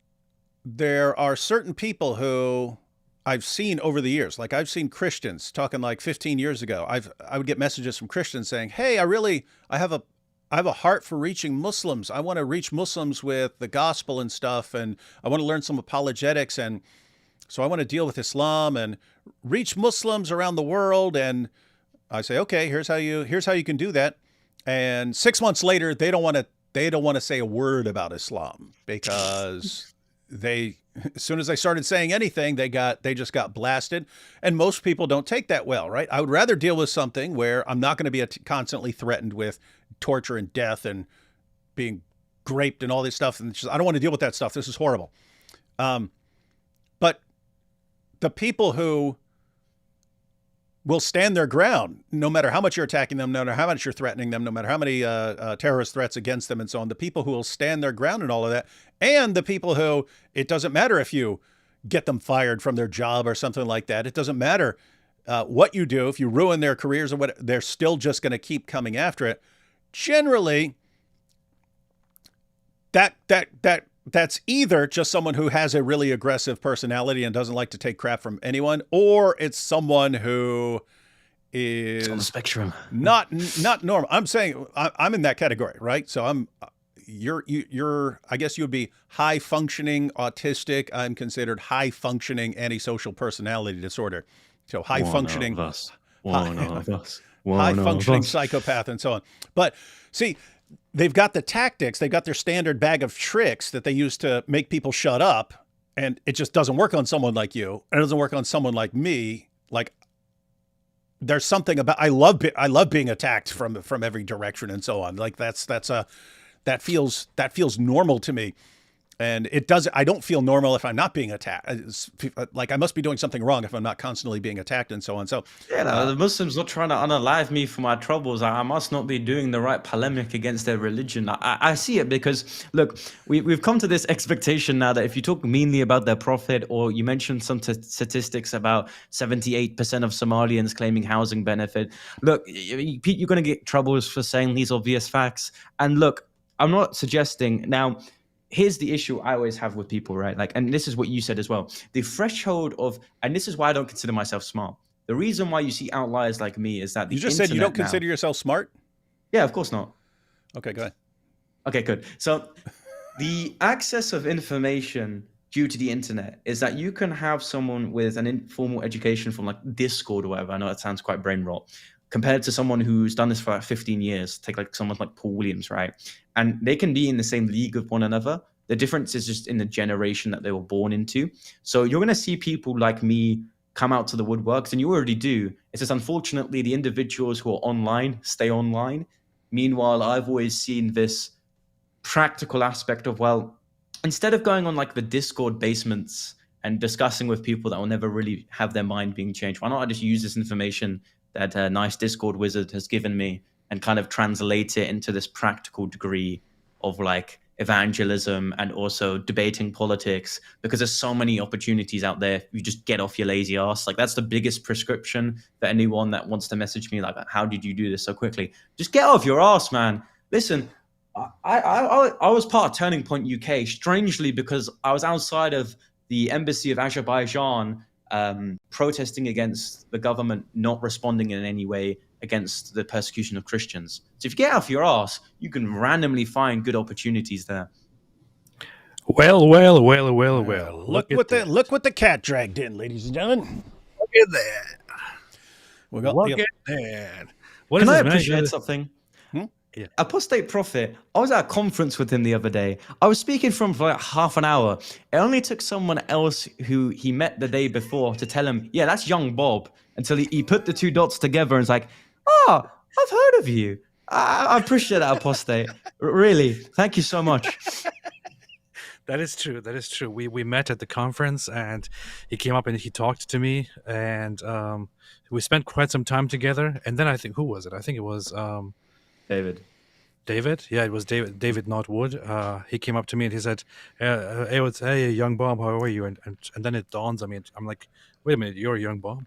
There are certain people who I've seen over the years. Like I've seen Christians talking like 15 years ago. I would get messages from Christians saying, "Hey, I have a heart for reaching Muslims. I want to reach Muslims with the gospel and stuff, and I want to learn some apologetics, and so I want to deal with Islam and reach Muslims around the world." And I say, "Okay, here's how you can do that." And 6 months later, they don't want to say a word about Islam, because as soon as they started saying anything, they just got blasted. And most people don't take that well, right? I would rather deal with something where I'm not going to be constantly threatened with torture and death and being raped and all this stuff. And I don't want to deal with that stuff. This is horrible. But the people who will stand their ground, no matter how much you're attacking them, no matter how much you're threatening them, no matter how many terrorist threats against them and so on, the people who will stand their ground and all of that, and the people who, it doesn't matter if you get them fired from their job or something like that. It doesn't matter what you do. If you ruin their careers or what, they're still just going to keep coming after it. Generally, that's either just someone who has a really aggressive personality and doesn't like to take crap from anyone, or it's someone who is on the spectrum, not normal. I'm saying I'm in that category, right? So you're I guess you would be high functioning autistic. I'm considered high functioning antisocial personality disorder. So high functioning psychopath and so on. But see, they've got the tactics, they've got their standard bag of tricks that they use to make people shut up. And it just doesn't work on someone like you. And it doesn't work on someone like me. Like there's something about, I love being attacked from every direction and so on. Like that feels normal to me. And I don't feel normal if I'm not being attacked. Like I must be doing something wrong if I'm not constantly being attacked and so on. So yeah, the Muslims not trying to unalive me for my troubles. I must not be doing the right polemic against their religion. I see it because look, we've come to this expectation now that if you talk meanly about their prophet, or you mentioned some statistics about 78% of Somalians claiming housing benefit, look, you're going to get troubles for saying these obvious facts. And look, I'm not suggesting now. Here's the issue I always have with people, right? Like, and this is what you said as well. The threshold of, and this is why I don't consider myself smart. The reason why you see outliers like me is that you just said you don't consider yourself smart? Yeah, of course not. Okay, go ahead. Okay, good. So the access of information due to the internet is that you can have someone with an informal education from like Discord or whatever. I know that sounds quite brain rot. compared to someone who's done this for like 15 years. Take like someone like Paul Williams, right? And they can be in the same league with one another. The difference is just in the generation that they were born into. So you're going to see people like me come out to the woodworks, and you already do. It's just unfortunately the individuals who are online stay online. Meanwhile, I've always seen this practical aspect of, well, instead of going on like the Discord basements and discussing with people that will never really have their mind being changed, why not I just use this information that a nice Discord wizard has given me and kind of translate it into this practical degree of like evangelism and also debating politics, because there's so many opportunities out there. You just get off your lazy ass. Like that's the biggest prescription for anyone that wants to message me like, how did you do this so quickly? Just get off your ass, man. Listen, I was part of Turning Point UK, strangely, because I was outside of the embassy of Azerbaijan protesting against the government not responding in any way against the persecution of Christians. So if you get off your ass, you can randomly find good opportunities there. Well. Look what the cat dragged in, ladies and gentlemen. Look at that. Look at that. What Can is I this, appreciate man? something? Yeah. Apostate Prophet, I was at a conference with him the other day. I was speaking for him for like half an hour. It only took someone else who he met the day before to tell him, yeah, that's young Bob, until he put the two dots together and was like, oh, I've heard of you. I appreciate that, Apostate. Really. Thank you so much. That is true. We met at the conference, and he came up and he talked to me, and we spent quite some time together. And then I think, who was it? I think it was David. Yeah, it was David Notwood. He came up to me and he said, hey, young Bob, how are you? And then it dawns on me. I'm like, wait a minute, you're a young Bob?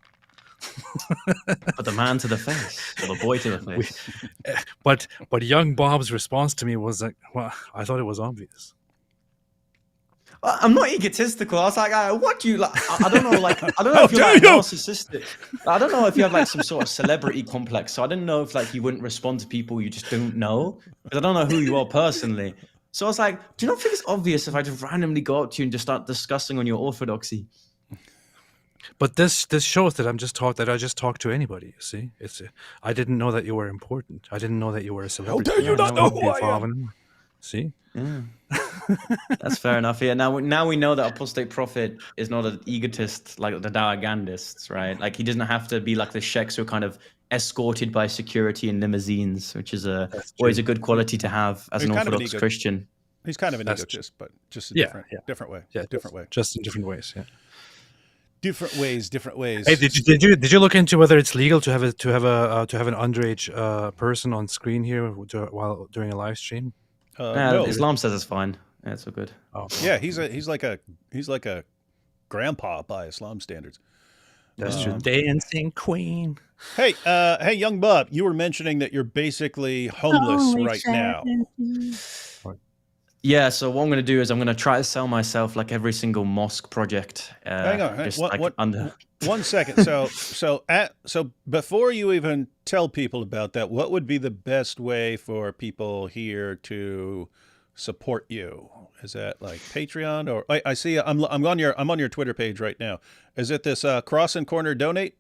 Put the man to the face, or the boy to the face. But young Bob's response to me was like, well, I thought it was obvious. I'm not egotistical. I was like, what do you like? I don't know, like, I don't know if you're like narcissistic. I don't know if you have like some sort of celebrity complex. So I didn't know if like you wouldn't respond to people you just don't know, because I don't know who you are personally. So I was like, do you not think it's obvious if I just randomly go up to you and just start discussing on your orthodoxy? But this shows that I just talk to anybody. You see, I didn't know that you were important. I didn't know that you were a celebrity. How dare you not know who I am? See. Yeah. That's fair enough. Yeah. Now we know that Apostate Prophet is not an egotist like the Dawagandists, right? Like he doesn't have to be like the sheikhs who are kind of escorted by security in limousines, which is always a good quality to have as an Orthodox Christian. He's kind of an egotist, but just a different way. Yeah, different way. Just in different ways. Yeah. Different ways. Hey, did you look into whether it's legal to have an underage person on screen here while doing a live stream? No, Islam says it's fine. Yeah, it's all good. Oh, yeah, he's like a grandpa by Islam standards. That's true. Dancing queen. Hey, young Bob, you were mentioning that you're basically homeless right now. Yeah, so what I'm going to do is I'm going to try to sell myself like every single mosque project. Hang on, one second. So before you even tell people about that, what would be the best way for people here to support you? Is that like Patreon, or I see I'm on your Twitter page right now. Is it this cross and corner donate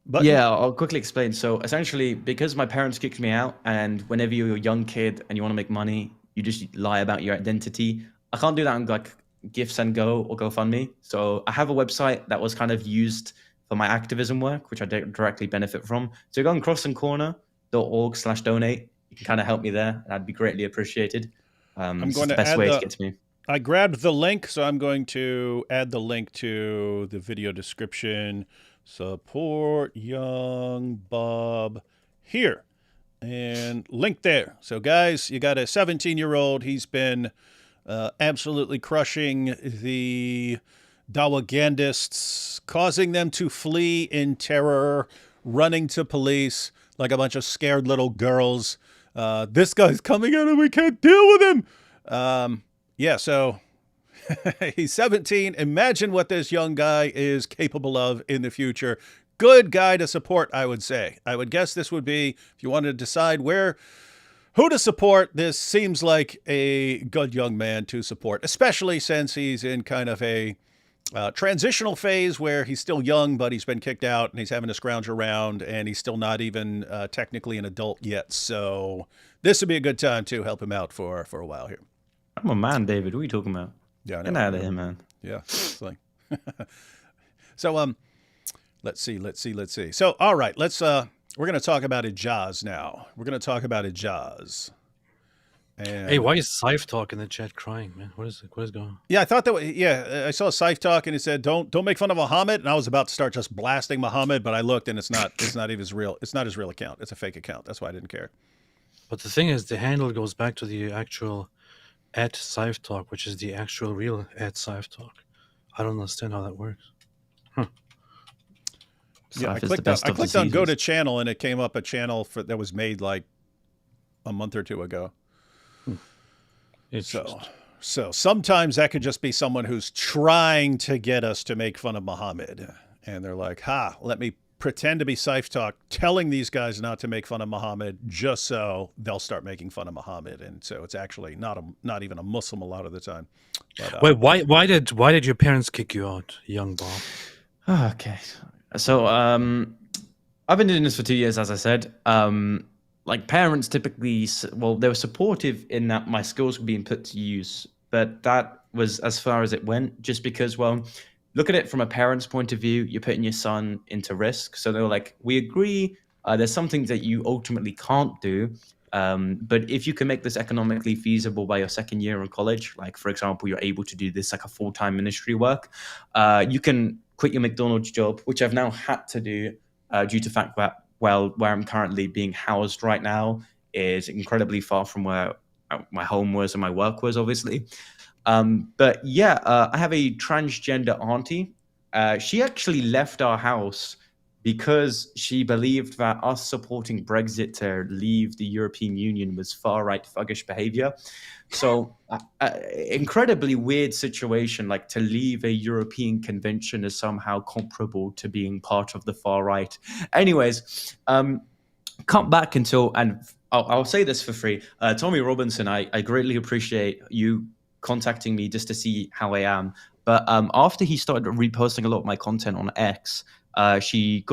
button? Yeah, I'll quickly explain. So essentially, because my parents kicked me out, and whenever you're a young kid and you want to make money, you just lie about your identity. I can't do that on like GiveSendGo or GoFundMe. So I have a website that was kind of used for my activism work, which I directly benefit from. So go on crossandcorner.org/donate. You can kind of help me there. That'd be greatly appreciated. I'm going the to best add way to get to me. I grabbed the link, so I'm going to add the link to the video description. Support young Bob here. And link there. So guys, you got a 17-year-old. He's been absolutely crushing the Dawagandists, causing them to flee in terror, running to police like a bunch of scared little girls. This guy's coming in and we can't deal with him. Yeah, so he's 17. Imagine what this young guy is capable of in the future. Good guy to support, I would say. I would guess this would be, if you wanted to decide who to support, this seems like a good young man to support, especially since he's in kind of a transitional phase where he's still young, but he's been kicked out and he's having to scrounge around, and he's still not even technically an adult yet. So this would be a good time to help him out for a while here. I'm a man, David. What are you talking about? Yeah, I Get know. out of here, man. Yeah. It's like so let's see. So all right, we're going to talk about Ijaz now. We're going to talk about Ijaz. And Hey, why is Saif talk in the chat crying, man? What is going on? yeah, I thought that. I saw Saif talk, and he said, "Don't make fun of Muhammad." And I was about to start just blasting Muhammad, but I looked, and it's not even his real. It's not his real account. It's a fake account. That's why I didn't care. But the thing is, the handle goes back to the actual @Saif talk, which is the actual real @Saif talk. I don't understand how that works. Yeah, I Saif is the clicked best on, I of clicked on go to diseases. channel, and it came up a channel that was made like a month or two ago. It's So sometimes that could just be someone who's trying to get us to make fun of Muhammad. And they're like, let me pretend to be Saif Talk, telling these guys not to make fun of Muhammad just so they'll start making fun of Muhammad. And so it's actually not even a Muslim a lot of the time. But, Wait, why did your parents kick you out, young Bob? Okay. So I've been doing this for 2 years, as I said. Like parents typically, they were supportive in that my skills were being put to use, but that was as far as it went, just because, look at it from a parent's point of view, you're putting your son into risk. So they were like, we agree, there's some things that you ultimately can't do, but if you can make this economically feasible by your second year in college, like for example, you're able to do this like a full-time ministry work, you can quit your McDonald's job, which I've now had to do due to the fact that, where I'm currently being housed right now is incredibly far from where my home was and my work was, obviously. But yeah, I have a transgender auntie. She actually left our house because she believed that us supporting Brexit to leave the European Union was far-right thuggish behavior. So incredibly weird situation, like to leave a European convention is somehow comparable to being part of the far right. Anyways, cut back until, and I'll say this for free. Tommy Robinson, I greatly appreciate you contacting me just to see how I am. But after he started reposting a lot of my content on X, she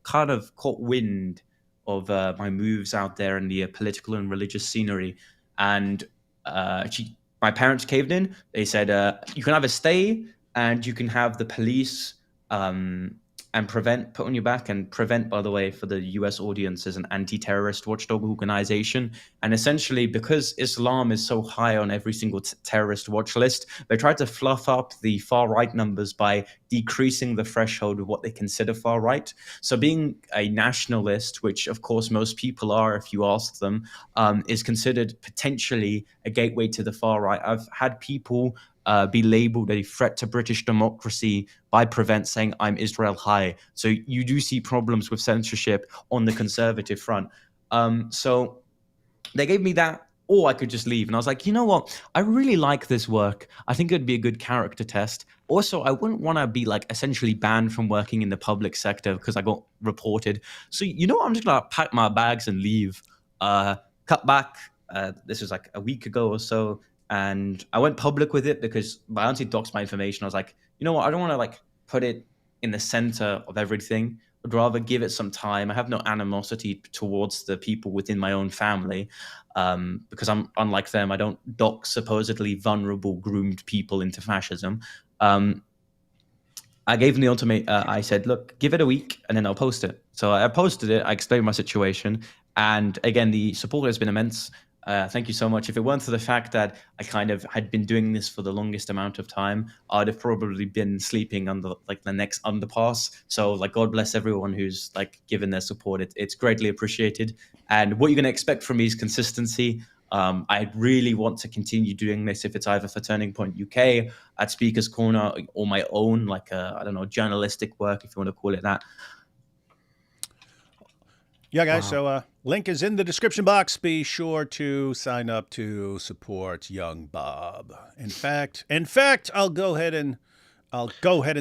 kind of caught wind of my moves out there in the political and religious scenery. And my parents caved in. They said, you can either stay and you can have the police and Prevent put on your back. And Prevent, by the way, for the US audience, is an anti-terrorist watchdog organization. And essentially, because Islam is so high on every single terrorist watch list, they tried to fluff up the far-right numbers by decreasing the threshold of what they consider far-right. So being a nationalist, which of course most people are if you ask them, is considered potentially a gateway to the far-right. I've had people be labeled a threat to British democracy by Prevent, saying I'm Israel high. So you do see problems with censorship on the conservative front. So they gave me that, or I could just leave. And I was like, you know what? I really like this work. I think it'd be a good character test. Also, I wouldn't want to be like essentially banned from working in the public sector because I got reported. So, you know, I'm just going to pack my bags and leave. Cut back. This was like a week ago or so. And I went public with it because my auntie doxed my information. I was like, you know what? I don't want to like put it in the center of everything. I'd rather give it some time. I have no animosity towards the people within my own family because I'm unlike them. I don't dox supposedly vulnerable, groomed people into fascism. I gave them the ultimate. I said, look, give it a week and then I'll post it. So I posted it. I explained my situation. And again, the support has been immense. Thank you so much. If it weren't for the fact that I kind of had been doing this for the longest amount of time, I'd have probably been sleeping on the next underpass. So like, God bless everyone who's like given their support. It's greatly appreciated. And what you're going to expect from me is consistency. I really want to continue doing this if it's either for Turning Point UK, at Speaker's Corner, or my own, like, I don't know, journalistic work, if you want to call it that. Yeah, guys. Wow. So link is in the description box. Be sure to sign up to support young Bob. In fact, I'll go ahead and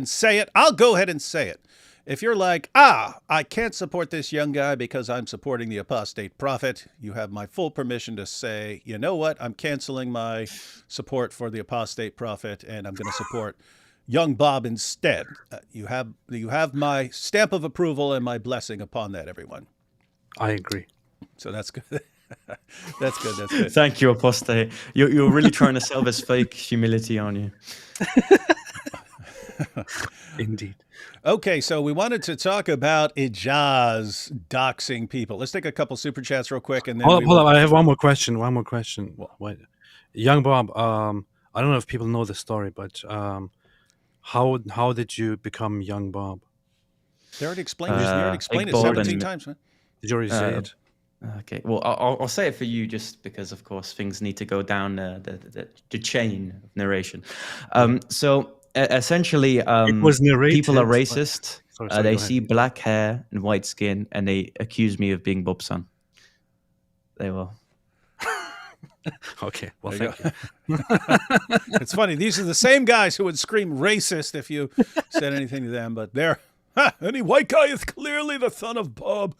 say it. If you're like, I can't support this young guy because I'm supporting the apostate prophet, you have my full permission to say, you know what? I'm canceling my support for the apostate prophet, and I'm going to support Young Bob instead. You have my stamp of approval and my blessing upon that, everyone. I agree. So that's good. That's good. That's good. Thank you, apostate. You're really trying to sell this fake humility on you. Indeed. Okay, so we wanted to talk about Ijaz doxing people. Let's take a couple super chats real quick, and then Hold up. I have one more question. Wait. Young Bob, I don't know if people know the story, but how did you become Young Bob? They already explained it. We already explained it Bob 17 and- times, man. Did you already say it? Okay, well, I'll say it for you just because, of course, things need to go down the chain of narration. So essentially, It was narrated. people are racist. Sorry, They go see ahead. black hair and white skin, and they accuse me of being Bob's son. They will. Okay, well, There you thank you. It's funny. These are the same guys who would scream racist if you said anything to them, but they're, any white guy is clearly the son of Bob.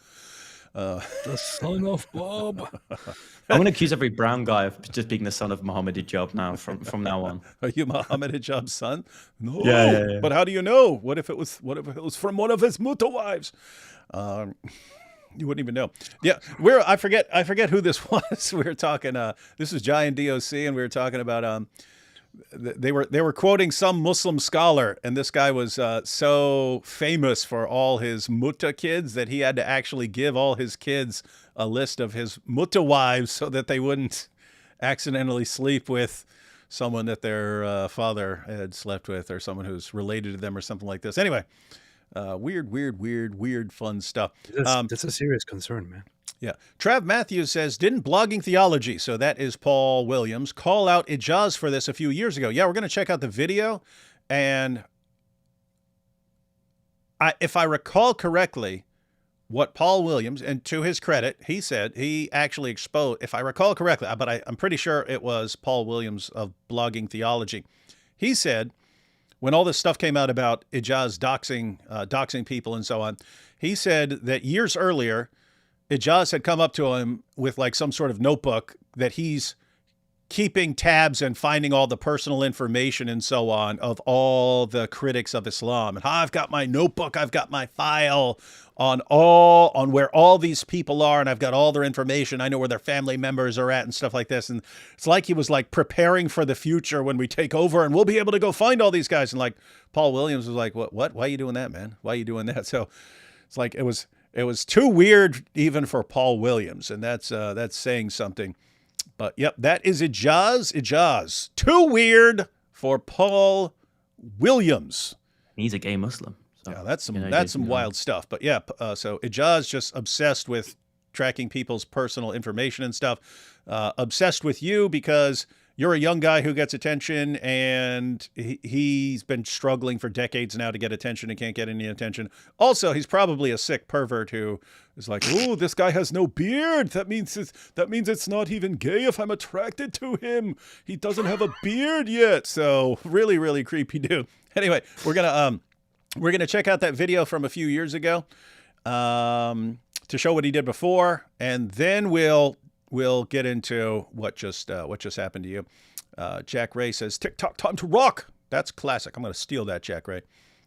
The son of Bob. I'm going to accuse every brown guy of just being the son of Muhammad Ijab now from now on. Are you Muhammad Ijab's son? No. Yeah. But how do you know? What if it was from one of his muta wives? You wouldn't even know. Yeah, I forget who this was. We were talking. This is Giant DOC, and we were talking about. They were quoting some Muslim scholar, and this guy was so famous for all his muta kids that he had to actually give all his kids a list of his muta wives so that they wouldn't accidentally sleep with someone that their father had slept with, or someone who's related to them, or something like this. Anyway, weird, fun stuff. That's a serious concern, man. Yeah. Trav Matthews says, didn't Blogging Theology, so that is Paul Williams, call out Ijaz for this a few years ago? Yeah, we're going to check out the video. And if I recall correctly, what Paul Williams, and to his credit, he said he actually exposed, if I recall correctly, but I'm pretty sure it was Paul Williams of Blogging Theology. He said, when all this stuff came out about Ijaz doxing people and so on, he said that years earlier, Ijaz had come up to him with like some sort of notebook that he's keeping tabs and finding all the personal information and so on of all the critics of Islam. And I've got my notebook, I've got my file on where all these people are, and I've got all their information. I know where their family members are at and stuff like this. And it's like he was like preparing for the future when we take over, and we'll be able to go find all these guys. And like Paul Williams was like, what? Why are you doing that, man? Why are you doing that? So it's like it was too weird even for Paul Williams, and that's saying something. But yep, that is Ijaz. Too weird for Paul Williams. He's a gay Muslim. So, Yeah, that's some wild stuff. But yeah, so Ijaz just obsessed with tracking people's personal information and stuff. Obsessed with you because you're a young guy who gets attention, and he's been struggling for decades now to get attention and can't get any attention. Also, he's probably a sick pervert who is like, "Oh, this guy has no beard. That means it's not even gay if I'm attracted to him. He doesn't have a beard yet." So really, really creepy dude. Anyway, we're gonna check out that video from a few years ago to show what he did before, and then we'll get into what just happened to you. Jack Ray says, TikTok time to rock. That's classic. I'm going to steal that, Jack Ray.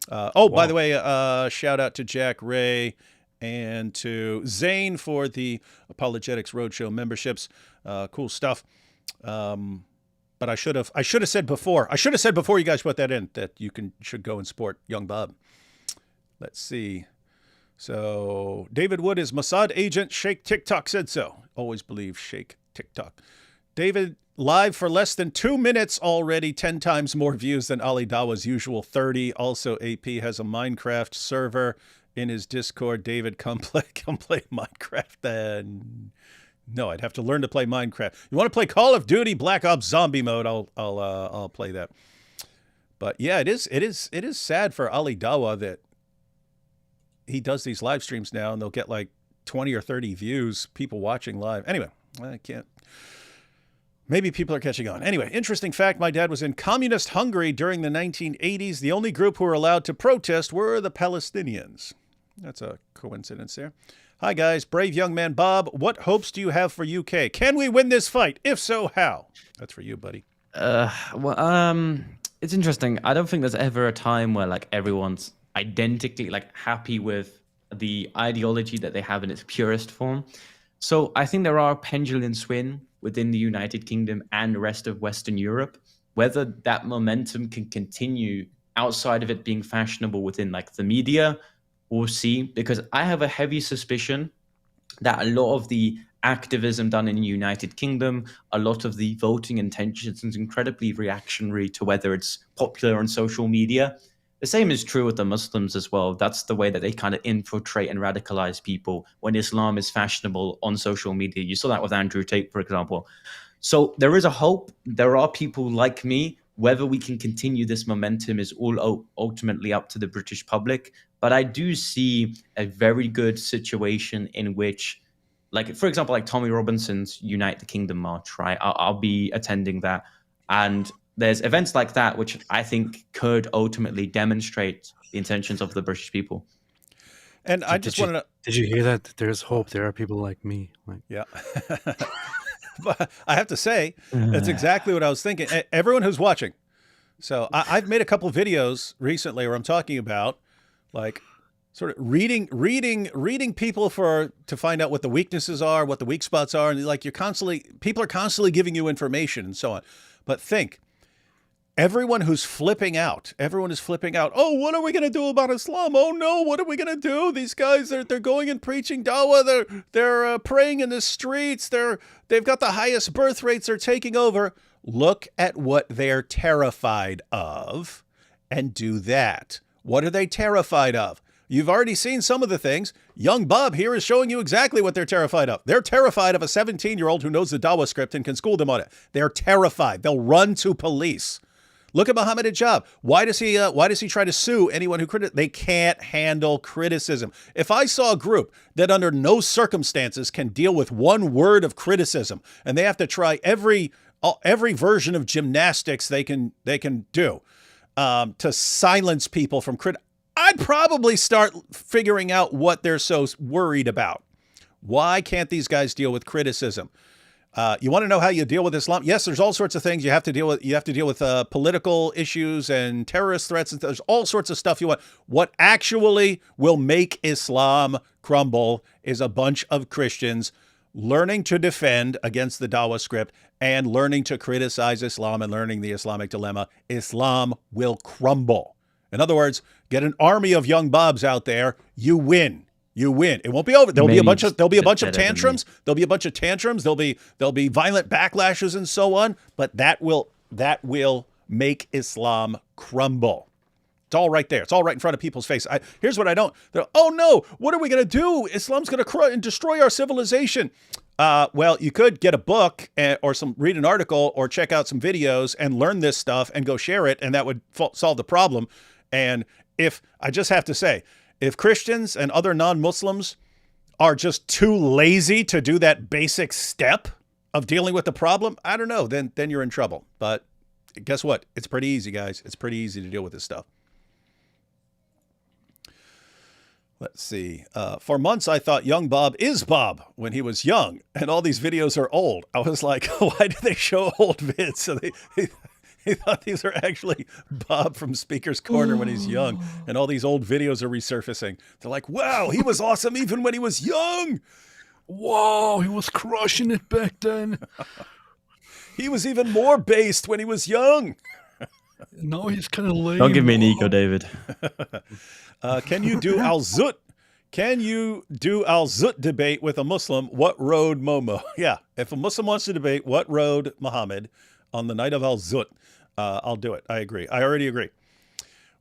By the way, shout out to Jack Ray and to Zane for the Apologetics Roadshow memberships. Cool stuff. But I should have said before. I should have said before you guys put that in that you should go and support Young Bob. Let's see. So David Wood is Mossad agent. Sheikh TikTok said so. Always believe Sheikh TikTok. David, live for less than 2 minutes already, 10 times more views than Ali Dawa's usual 30. Also, AP has a Minecraft server in his Discord. David, come play Minecraft then. No, I'd have to learn to play Minecraft. You want to play Call of Duty Black Ops Zombie mode? I'll play that. But yeah, it is sad for Ali Dawa that he does these live streams now, and they'll get like 20 or 30 views, people watching live. Anyway, I can't. Maybe people are catching on. Anyway, interesting fact, my dad was in communist Hungary during the 1980s. The only group who were allowed to protest were the Palestinians. That's a coincidence there. Hi, guys. Brave young man Bob. What hopes do you have for UK? Can we win this fight? If so, how? That's for you, buddy. it's interesting. I don't think there's ever a time where like everyone's identically like happy with the ideology that they have in its purest form. So I think there are pendulum swing within the United Kingdom and the rest of Western Europe. Whether that momentum can continue outside of it being fashionable within like the media, we'll see. Because I have a heavy suspicion that a lot of the activism done in the United Kingdom, a lot of the voting intentions is incredibly reactionary to whether it's popular on social media. The same is true with the Muslims as well. That's the way that they kind of infiltrate and radicalize people when Islam is fashionable on social media. You saw that with Andrew Tate, for example. So there is a hope. There are people like me. Whether we can continue this momentum is all ultimately up to the British public. But I do see a very good situation in which, like, for example, like Tommy Robinson's Unite the Kingdom March, right? I'll be attending that. And there's events like that, which I think could ultimately demonstrate the intentions of the British people. And I just want to know. Did you hear that? There's hope. There are people like me. Like, Yeah. But I have to say, that's exactly what I was thinking. Everyone who's watching. So I've made a couple of videos recently where I'm talking about like sort of reading people to find out what the weaknesses are, what the weak spots are. And like people are constantly giving you information and so on. But think, everyone is flipping out. Oh, what are we going to do about Islam? Oh no, what are we going to do? These guys, they're going and preaching dawah. They're praying in the streets. They've got the highest birth rates. They're taking over. Look at what they're terrified of and do that. What are they terrified of? You've already seen some of the things. Young Bob here is showing you exactly what they're terrified of. They're terrified of a 17-year-old who knows the dawah script and can school them on it. They're terrified. They'll run to police. Look at Muhammad Ijaz. Why does he try to sue anyone who they can't handle criticism? If I saw a group that under no circumstances can deal with one word of criticism and they have to try every version of gymnastics they can do to silence people from I'd probably start figuring out what they're so worried about. Why can't these guys deal with criticism? You want to know how you deal with Islam? Yes, there's all sorts of things you have to deal with. You have to deal with political issues and terrorist threats. And there's all sorts of stuff you want. What actually will make Islam crumble is a bunch of Christians learning to defend against the dawah script and learning to criticize Islam and learning the Islamic dilemma. Islam will crumble. In other words, get an army of young Bobs out there. You win. You win. It won't be over. There'll be a bunch of tantrums. There'll be violent backlashes and so on. But that will make Islam crumble. It's all right there. It's all right in front of people's face. Here's what I don't. Oh no! What are we going to do? Islam's going to destroy our civilization. Well, you could get a book or read an article or check out some videos and learn this stuff and go share it, and that would solve the problem. And I just have to say, if Christians and other non-Muslims are just too lazy to do that basic step of dealing with the problem, I don't know, then you're in trouble. But guess what? It's pretty easy, guys. It's pretty easy to deal with this stuff. Let's see. For months, I thought young Bob is Bob when he was young, and all these videos are old. I was like, why do they show old vids? So he thought these are actually Bob from Speaker's Corner when he's young, and all these old videos are resurfacing. They're like, wow, he was awesome even when he was young. Whoa, he was crushing it back then. He was even more based when he was young. No, he's kind of lame. Don't give me an ego, David. Can you do al-Zut? Can you do al-Zut debate with a Muslim? What road Momo? Yeah, if a Muslim wants to debate what road Muhammad on the night of al-Zut, I'll do it. I agree. I already agree.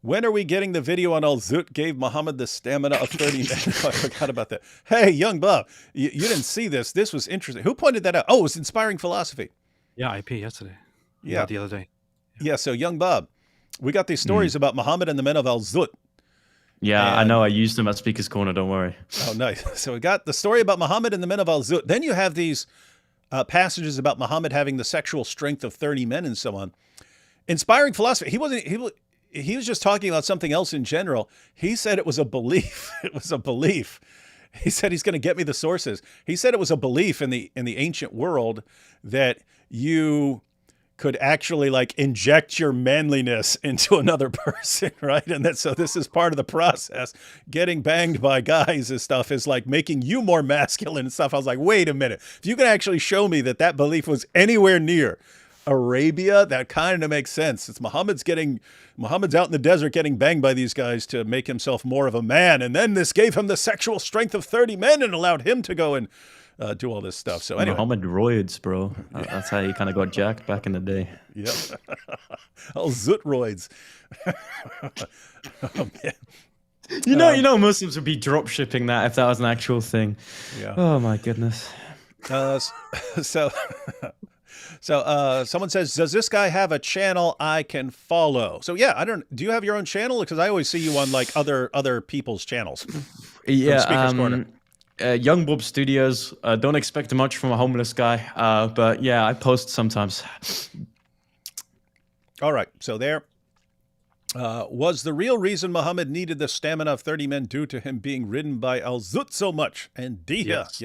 When are we getting the video on al-Zut gave Muhammad the stamina of 30 men? I forgot about that. Hey, young Bob, you didn't see this. This was interesting. Who pointed that out? Oh, it was Inspiring Philosophy. Yeah, IP yesterday. Yeah. The other day. Yeah, so young Bob, we got these stories about Muhammad and the men of al-Zut. Yeah, I know. I used them at Speaker's Corner. Don't worry. Oh, nice. So we got the story about Muhammad and the men of al-Zut. Then you have these passages about Muhammad having the sexual strength of 30 men and so on. Inspiring Philosophy. He was just talking about something else in general. He said it was a belief. It was a belief. He said he's going to get me the sources. He said it was a belief in the ancient world that you could actually like inject your manliness into another person, right? And so this is part of the process. Getting banged by guys and stuff is like making you more masculine and stuff. I was like, wait a minute. If you can actually show me that belief was anywhere near Arabia, that kind of makes sense. It's Muhammad's out in the desert getting banged by these guys to make himself more of a man. And then this gave him the sexual strength of 30 men and allowed him to go and do all this stuff. So anyway. Muhammad roids, bro. That's how you kind of got jacked back in the day. Yeah. Oh, Zutroids. Oh, man. You know, Muslims would be drop shipping that if that was an actual thing. Yeah. Oh my goodness. So someone says, does this guy have a channel I can follow? So yeah, do you have your own channel? Because I always see you on like other people's channels. Yeah. Speaker's Corner. Young Bob Studios. Don't expect much from a homeless guy. But yeah, I post sometimes. All right. So there. Was the real reason Muhammad needed the stamina of 30 men due to him being ridden by Al-Zut so much? And yes.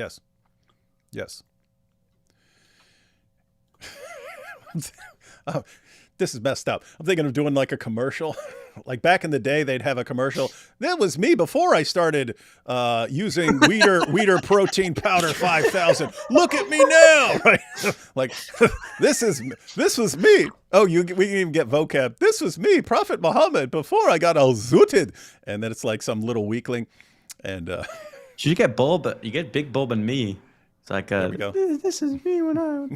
This is messed up. I'm thinking of doing like a commercial. Like back in the day, they'd have a commercial. That was me before I started using Weider Protein Powder 5000. Look at me now, right? Like this was me. Oh, we can even get vocab. This was me, Prophet Muhammad, before I got al-zuted. And then it's like some little weakling. And should you get Bob? You get Big Bob and me. It's like there we go. This is me when I.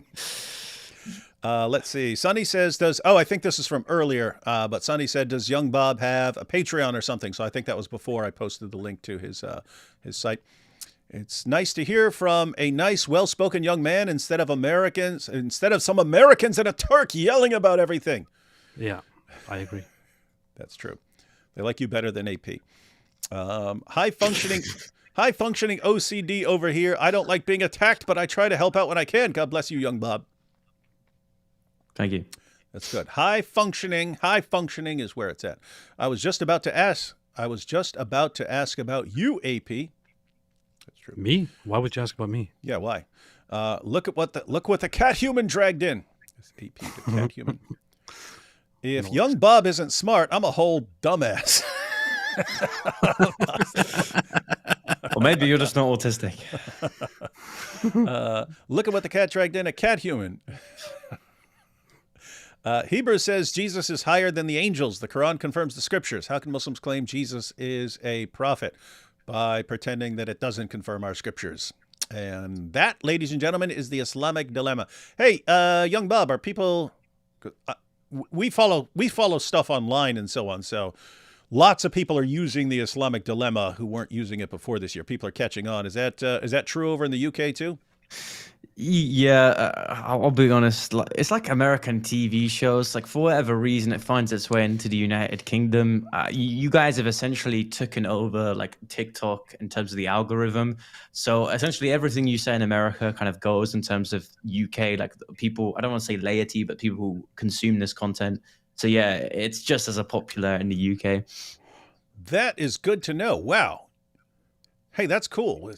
Let's see. Sonny says, I think this is from earlier, but Sonny said, does Young Bob have a Patreon or something? So I think that was before I posted the link to his site. It's nice to hear from a nice, well-spoken young man instead of some Americans and a Turk yelling about everything. Yeah, I agree. That's true. They like you better than AP. High-functioning OCD over here. I don't like being attacked, but I try to help out when I can. God bless you, Young Bob. Thank you. That's good. High functioning is where it's at. I was just about to ask about you, AP. That's true. Me? Why would you ask about me? Yeah, why? Look what the cat human dragged in. This AP, the cat human. If Young Bob isn't smart, I'm a whole dumbass. Or maybe you're just not autistic. Look at what the cat dragged in, a cat human. Hebrews says Jesus is higher than the angels. The Quran confirms the scriptures. How can Muslims claim Jesus is a prophet? By pretending that it doesn't confirm our scriptures. And that, ladies and gentlemen, is the Islamic dilemma. Hey, Young Bob, are people... we follow stuff online and so on, so lots of people are using the Islamic dilemma who weren't using it before this year. People are catching on. Is that true over in the UK too? Yeah, I'll be honest. It's like American TV shows. Like for whatever reason, it finds its way into the United Kingdom. You guys have essentially taken over like TikTok in terms of the algorithm. So essentially, everything you say in America kind of goes in terms of UK. Like people, I don't want to say laity, but people who consume this content. So yeah, it's just as popular in the UK. That is good to know. Wow. Hey, that's cool.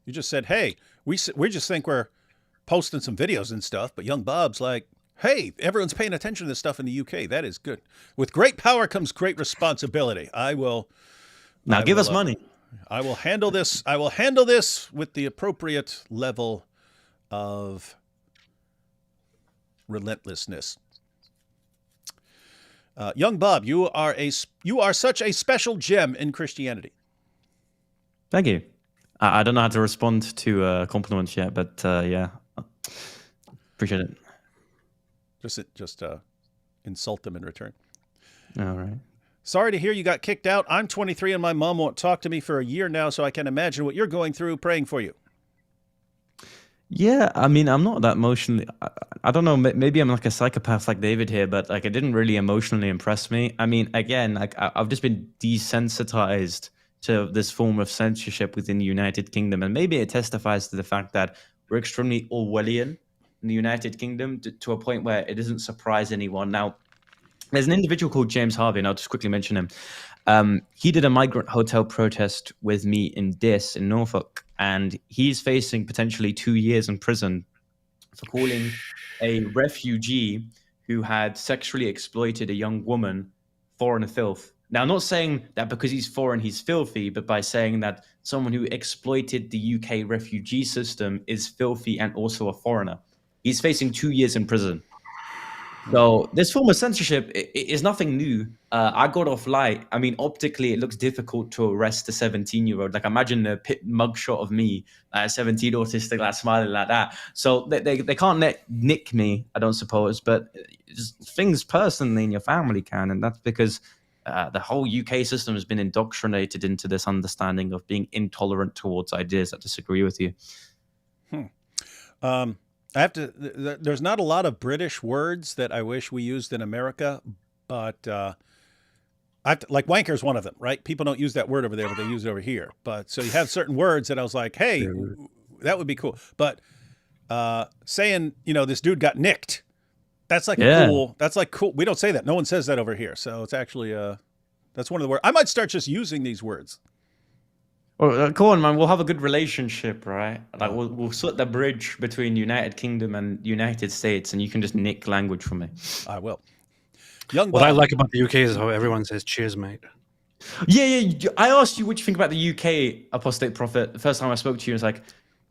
You just said, hey, we just think we're posting some videos and stuff, but Young Bob's like, hey, everyone's paying attention to this stuff in the UK. That is good. With great power comes great responsibility. Give us money. I will handle this. I will handle this with the appropriate level of relentlessness. Young Bob, you are such a special gem in Christianity. Thank you. I don't know how to respond to compliments yet, but yeah, appreciate it. Just insult them in return. All right. Sorry to hear you got kicked out. I'm 23 and my mom won't talk to me for a year now, so I can imagine what you're going through. Praying for you. Yeah, I mean, I'm not that emotionally. I don't know. Maybe I'm like a psychopath like David here, but like it didn't really emotionally impress me. I mean, again, like I've just been desensitized to this form of censorship within the United Kingdom. And maybe it testifies to the fact that we're extremely Orwellian in the United Kingdom to a point where it doesn't surprise anyone. Now, there's an individual called James Harvey, and I'll just quickly mention him. He did a migrant hotel protest with me in Diss in Norfolk, and he's facing potentially 2 years in prison for calling a refugee who had sexually exploited a young woman, foreign filth. Now, I'm not saying that because he's foreign, he's filthy, but by saying that someone who exploited the UK refugee system is filthy and also a foreigner. He's facing 2 years in prison. So this form of censorship is nothing new. I got off light. I mean, optically, it looks difficult to arrest a 17-year-old. Like, imagine a mugshot of me, 17, autistic, like smiling like that. So they can't nick me, I don't suppose. But things personally in your family can, and that's because the whole UK system has been indoctrinated into this understanding of being intolerant towards ideas that disagree with you. I have to. There's not a lot of British words that I wish we used in America, but I have to, like wanker is one of them, right? People don't use that word over there, but they use it over here. But so you have certain words that I was like, hey, that would be cool. But saying, this dude got nicked, that's like cool. That's like cool. We don't say that. No one says that over here. So it's actually that's one of the words. I might start just using these words. Well, go on, man. We'll have a good relationship, right? Like we'll sort the bridge between United Kingdom and United States, and you can just nick language from me. I will. What I like about the UK is how everyone says "cheers, mate." Yeah. I asked you what you think about the UK, Apostate Prophet. The first time I spoke to you, I was like,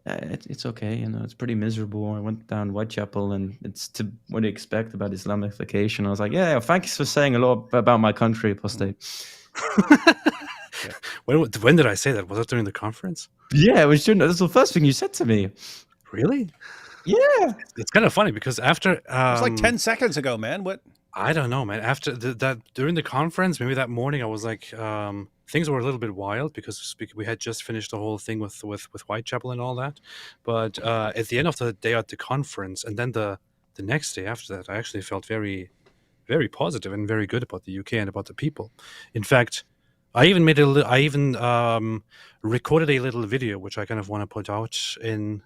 it's okay. It's pretty miserable. I went down Whitechapel, and it's to what do you expect about Islamification. I was like, yeah, thanks for saying a lot about my country, Apostate. When did I say that? Was that during the conference? Yeah, it was during. That's the first thing you said to me. Really? Yeah. It's kind of funny because after it was like 10 seconds ago, man. What? I don't know, man. After that, during the conference, maybe that morning, I was like, things were a little bit wild because we had just finished the whole thing with Whitechapel and all that. But at the end of the day at the conference, and then the next day after that, I actually felt very, very positive and very good about the UK and about the people. In fact, I even recorded a little video which I kind of want to put out in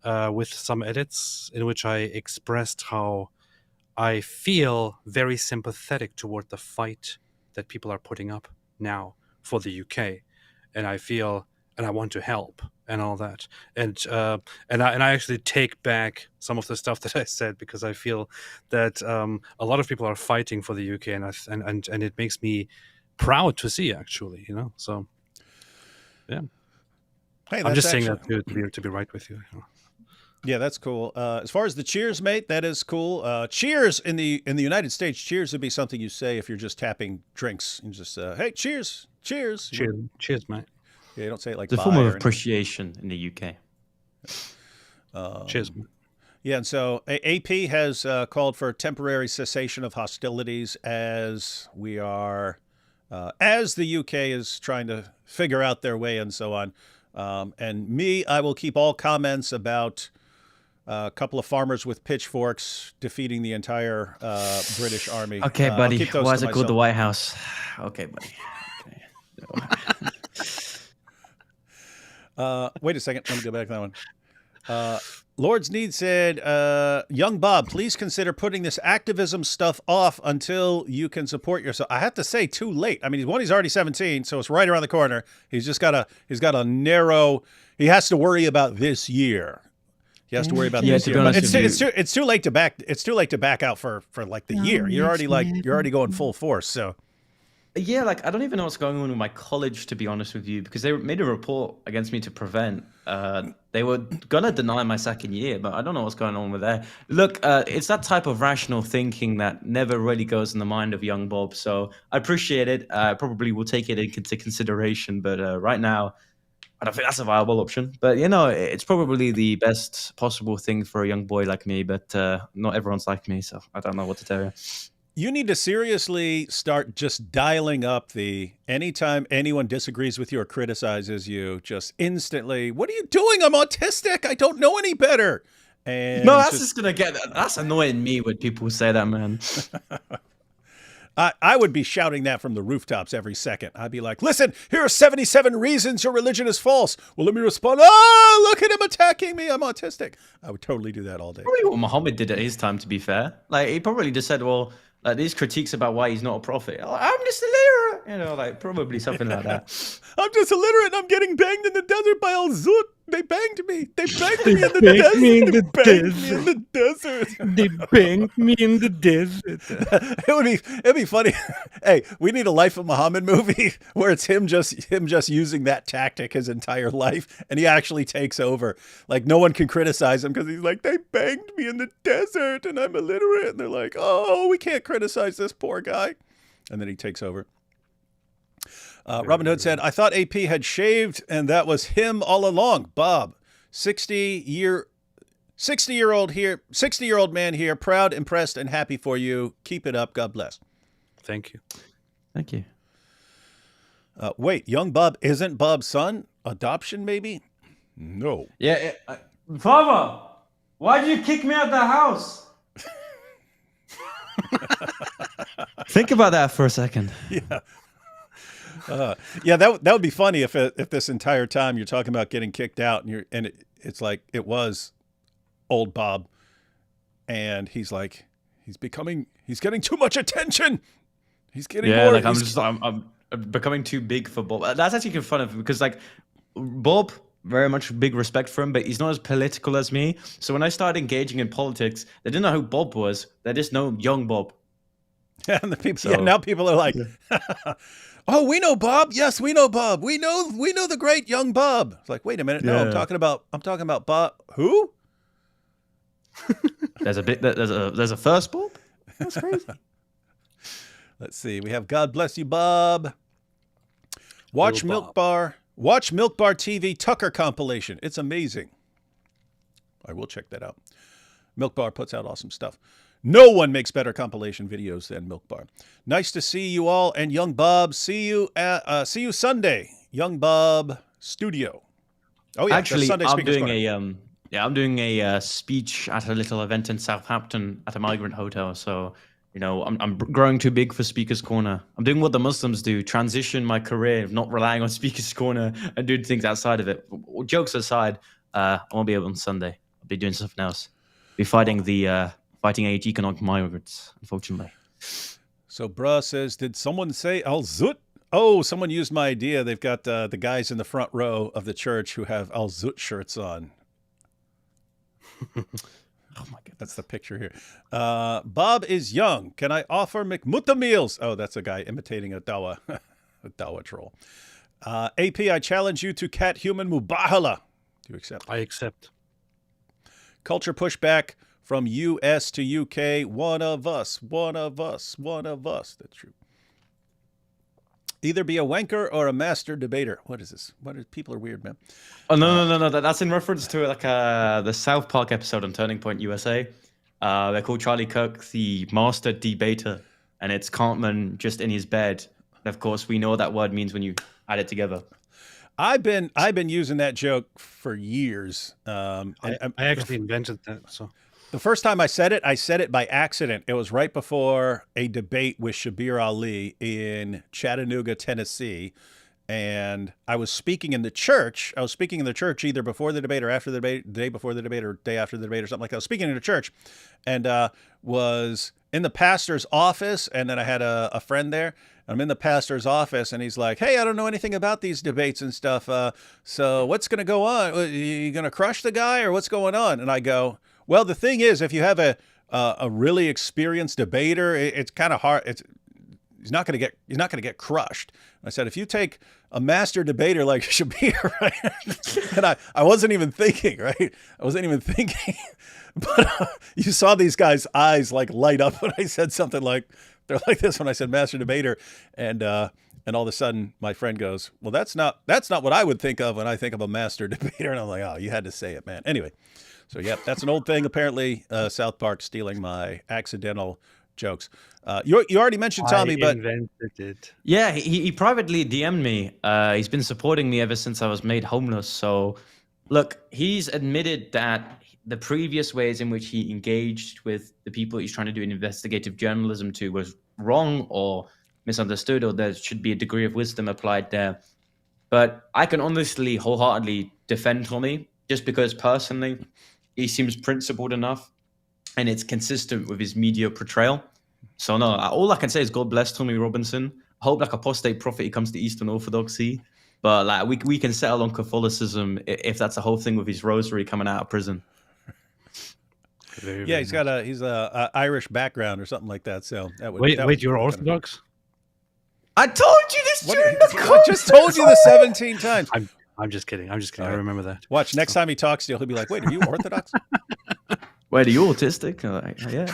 with some edits in which I expressed how I feel very sympathetic toward the fight that people are putting up now for the UK, and I want to help and all that, and I actually take back some of the stuff that I said because I feel that a lot of people are fighting for the UK, and it makes me proud to see, actually, so yeah. Hey, I'm just saying that to be right with you. Yeah, that's cool. As far as the cheers, mate, that is cool. Cheers in the United States, cheers would be something you say if you're just tapping drinks. You just hey, cheers, cheers, cheers, mate. Yeah, you don't say it like the form of appreciation in the UK. Cheers, mate. Yeah, and so AP has called for temporary cessation of hostilities as we are. As the UK is trying to figure out their way and so on. And I will keep all comments about a couple of farmers with pitchforks defeating the entire British army. Okay, buddy. Why is it called the White House? Okay, buddy. Okay. Wait a second. Let me go back to that one. Lord's Need said, young Bob, please consider putting this activism stuff off until you can support yourself. I have to say, too late. I mean, he's already 17, so it's right around the corner. He's got a narrow, he has to worry about this year. He has to worry about this year. But it's too late to back out for like the year. You're already going full force. So yeah, like I don't even know what's going on with my college, to be honest with you, because they made a report against me to prevent. They were gonna deny my second year, but I don't know what's going on with that. Look, it's that type of rational thinking that never really goes in the mind of young Bob. So I appreciate it. I probably will take it into consideration, but right now, I don't think that's a viable option. But it's probably the best possible thing for a young boy like me. But not everyone's like me, so I don't know what to tell you. You need to seriously start just dialing up anytime anyone disagrees with you or criticizes you, just instantly, what are you doing? I'm autistic. I don't know any better. And no, that's annoying me when people say that, man. I would be shouting that from the rooftops every second. I'd be like, listen, here are 77 reasons your religion is false. Well, let me respond. Oh, look at him attacking me. I'm autistic. I would totally do that all day. Probably what Muhammad did at his time, to be fair. Like, he probably just said, well, like these critiques about why he's not a prophet. I'm just illiterate, like probably something like that. I'm just illiterate and I'm getting banged in the desert by Al-Zut. They banged me. They banged They me in the banged desert. me in They the banged me in desert. the desert. They banged me in the desert. It'd be funny. Hey, we need a Life of Muhammad movie where it's him just using that tactic his entire life, and he actually takes over. Like no one can criticize him because he's like, they banged me in the desert, and I'm illiterate, and they're like, oh, we can't criticize this poor guy, and then he takes over. Robin Hood said, I thought AP had shaved, and that was him all along. Bob, 60-year-old man here, proud, impressed, and happy for you. Keep it up. God bless. Thank you. Thank you. Wait, young Bob isn't Bob's son? Adoption, maybe? No. Yeah. Father, why did you kick me out of the house? Think about that for a second. Yeah. Yeah, that would be funny if this entire time you're talking about getting kicked out and it's like it was old Bob, and he's like he's getting too much attention. He's getting more. Like I'm becoming too big for Bob. That's actually kind of fun because like Bob, very much big respect for him, but he's not as political as me. So when I started engaging in politics, they didn't know who Bob was. They just know young Bob. And the people, now people are like, oh, we know Bob. Yes, we know Bob. We know the great young Bob. It's like, wait a minute. No, I'm talking about Bob. Who? There's a first Bob. That's crazy. Let's see. We have God Bless You, Bob. Watch Little Milk Bar. Watch Milk Bar TV Tucker compilation. It's amazing. I will check that out. Milk Bar puts out awesome stuff. No one makes better compilation videos than Milk Bar. Nice to see you all, and Young Bob. See you Sunday, Young Bob Studio. Oh yeah, Actually, Sunday I'm Speakers doing Corner. I'm doing a speech at a little event in Southampton at a migrant hotel. So I'm growing too big for Speakers Corner. I'm doing what the Muslims do: transition my career, not relying on Speakers Corner and doing things outside of it. Jokes aside, I won't be able on Sunday. I'll be doing something else. Be fighting age economic migrants, unfortunately. So Bruh says, did someone say Al Zut? Oh, someone used my idea. They've got the guys in the front row of the church who have Al Zut shirts on. Oh my goodness. That's the picture here. Bob is young. Can I offer McMutta meals? Oh, that's a guy imitating a Dawa, a Dawa troll. AP, I challenge you to cat human mubahala. Do you accept? I accept. Culture pushback from US to UK. One of us, one of us, one of us. That's true. Either be a wanker or a master debater. What is this? People are weird, man. Oh no! That's in reference to like the South Park episode on Turning Point USA. They call Charlie Kirk the master debater, and it's Cartman just in his bed. And of course, we know what that word means when you add it together. I've been using that joke for years. I actually invented that. So the first time I said it by accident. It was right before a debate with Shabir Ali in Chattanooga, Tennessee. And I was speaking in the church. I was speaking in the church either before the debate or after the debate, the day before the debate or day after the debate or something like that. I was speaking in the church and was in the pastor's office. And then I had a friend there. I'm in the pastor's office and he's like, hey, I don't know anything about these debates and stuff. So what's going to go on? Are you going to crush the guy or what's going on? And I go, well, the thing is, if you have a really experienced debater, it's kind of hard. He's not going to get crushed. I said, if you take a master debater like Shabir, right? And I wasn't even thinking, right? I wasn't even thinking, but you saw these guys' eyes like light up when I said something like, they're like this when I said master debater. And all of a sudden my friend goes, well, that's not what I would think of when I think of a master debater. And I'm like, oh, you had to say it, man. Anyway. So, yeah, that's an old thing. Apparently, South Park stealing my accidental jokes. You already mentioned Tommy, but invented it. Yeah, he privately DM'd me. He's been supporting me ever since I was made homeless. So, look, he's admitted that the previous ways in which he engaged with the people he's trying to do investigative journalism to was wrong or misunderstood, or there should be a degree of wisdom applied there. But I can honestly, wholeheartedly defend Tommy just because personally, he seems principled enough and it's consistent with his media portrayal. So no, all I can say is God bless Tommy Robinson. I hope like apostate prophet he comes to Eastern Orthodoxy. But like we can settle on Catholicism if that's the whole thing with his rosary coming out of prison. Very, Yeah, very he's nice. a Irish background or something like that. So that would Wait, you're kinda- Orthodox? I told you this What, during the I just told you the 17 times. I'm just kidding. I'm just kidding. All I right. remember that. Watch, next time he talks to you, he'll be like, wait, are you Orthodox? Wait, are you autistic? I'm like, yeah.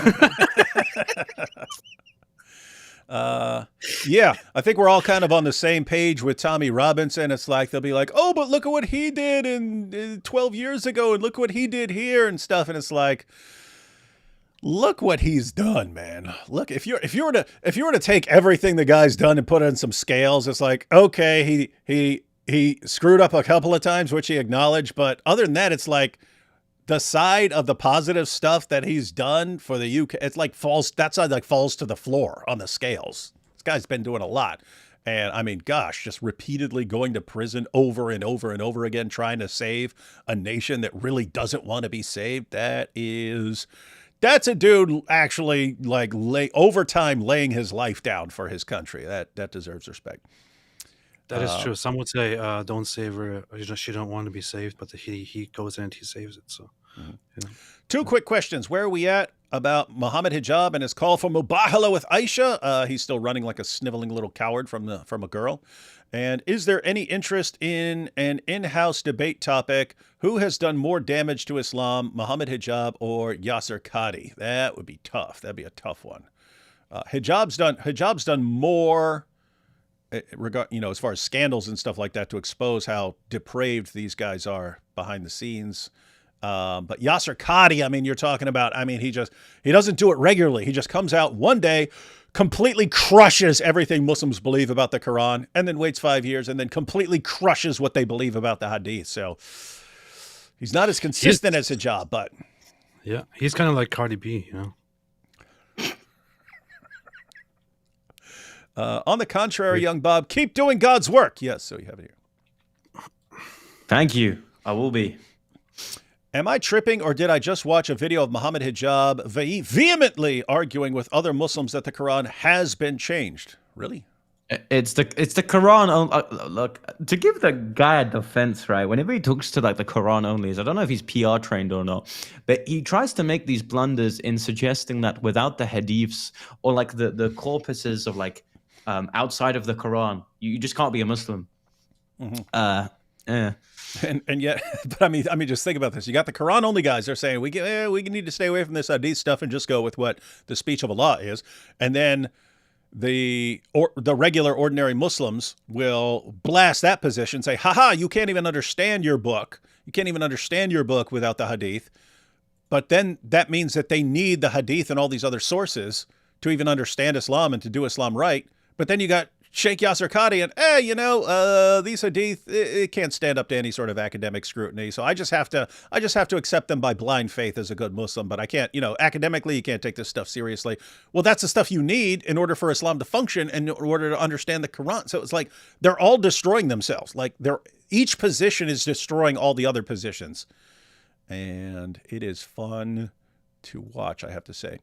Yeah, I think we're all kind of on the same page with Tommy Robinson. It's like they'll be like, "Oh, but look at what he did in 12 years ago, and look what he did here and stuff." And it's like, look what he's done, man. Look, if you were to take everything the guy's done and put it in some scales, it's like, okay, he screwed up a couple of times, which he acknowledged, but other than that, it's like the side of the positive stuff that he's done for the UK, it's like that side like falls to the floor on the scales. This guy's been doing a lot. And I mean, gosh, just repeatedly going to prison over and over and over again, trying to save a nation that really doesn't want to be saved. That's a dude actually like over time laying his life down for his country. That deserves respect. That is true. Some would say, "Don't save her. She don't want to be saved," but he goes in and he saves it. So, you know. Two quick questions. Where are we at about Mohammed Hijab and his call for mubahala with Aisha? He's still running like a sniveling little coward from a girl. And is there any interest in an in-house debate topic? Who has done more damage to Islam, Mohammed Hijab or Yasser Qadi? That would be tough. That'd be a tough one. Hijab's done more. As far as scandals and stuff like that, to expose how depraved these guys are behind the scenes. But Yasser Qadi, I mean, you're talking about, I mean, he doesn't do it regularly. He just comes out one day, completely crushes everything Muslims believe about the Quran, and then waits 5 years and then completely crushes what they believe about the Hadith. So he's not as consistent as Hijab, but yeah, he's kind of like Cardi B, you know. On the contrary, young Bob, keep doing God's work. Yes, so you have it here. Thank you. I will be. Am I tripping, or did I just watch a video of Mohammed Hijab vehemently arguing with other Muslims that the Quran has been changed? Really? It's the Quran. Look, to give the guy a defense, right? Whenever he talks to like the Quran onlys, I don't know if he's PR trained or not, but he tries to make these blunders in suggesting that without the hadiths or like the corpuses of like outside of the Quran, you just can't be a Muslim. Mm-hmm. And yet, but I mean, just think about this. You got the Quran only guys. They're saying we need to stay away from this hadith stuff and just go with what the speech of Allah is. And then the regular ordinary Muslims will blast that position, say, haha, you can't even understand your book. You can't even understand your book without the hadith. But then that means that they need the hadith and all these other sources to even understand Islam and to do Islam right. But then you got Sheikh Yasser Qadi and, these hadith, it can't stand up to any sort of academic scrutiny. So I just have to accept them by blind faith as a good Muslim. But I can't, academically, you can't take this stuff seriously. Well, that's the stuff you need in order for Islam to function and in order to understand the Quran. So it's like they're all destroying themselves. Like each position is destroying all the other positions. And it is fun to watch, I have to say.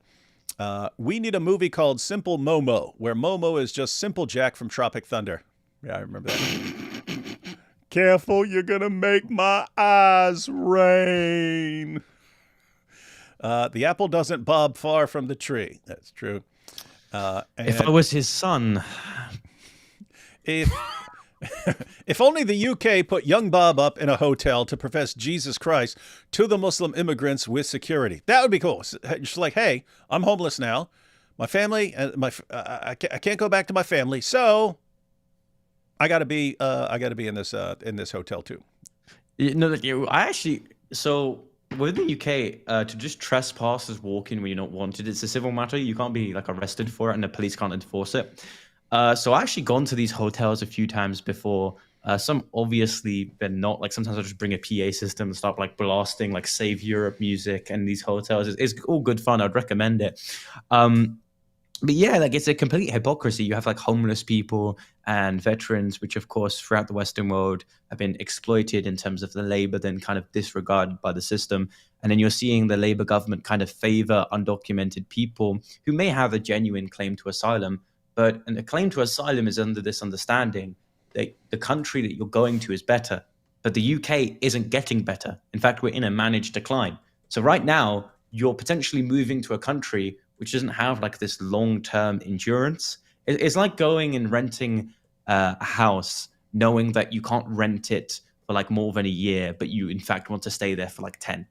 We need a movie called Simple Momo, where Momo is just Simple Jack from Tropic Thunder. Yeah, I remember that. Careful, you're going to make my eyes rain. The apple doesn't bob far from the tree. That's true. If I was his son. If only the UK put young Bob up in a hotel to profess Jesus Christ to the Muslim immigrants with security. That would be cool. Just like, hey, I'm homeless now. My family, I can't go back to my family, so I got to be in this hotel too. So with the UK, to just trespass is walking when you're not wanted. It's a civil matter. You can't be like arrested for it, and the police can't enforce it. So I actually gone to these hotels a few times before. Some obviously they're not. Like sometimes I just bring a PA system and start like blasting like Save Europe music, and these hotels it's all good fun. I'd recommend it. But yeah, like it's a complete hypocrisy. You have like homeless people and veterans, which of course throughout the Western world have been exploited in terms of the labor, then kind of disregarded by the system. And then you're seeing the Labour government kind of favor undocumented people who may have a genuine claim to asylum. But a claim to asylum is under this understanding the country that you're going to is better. But the UK isn't getting better. In fact, we're in a managed decline. So right now, you're potentially moving to a country which doesn't have like this long-term endurance. It's like going and renting a house, knowing that you can't rent it for like more than a year, but you in fact want to stay there for like 10.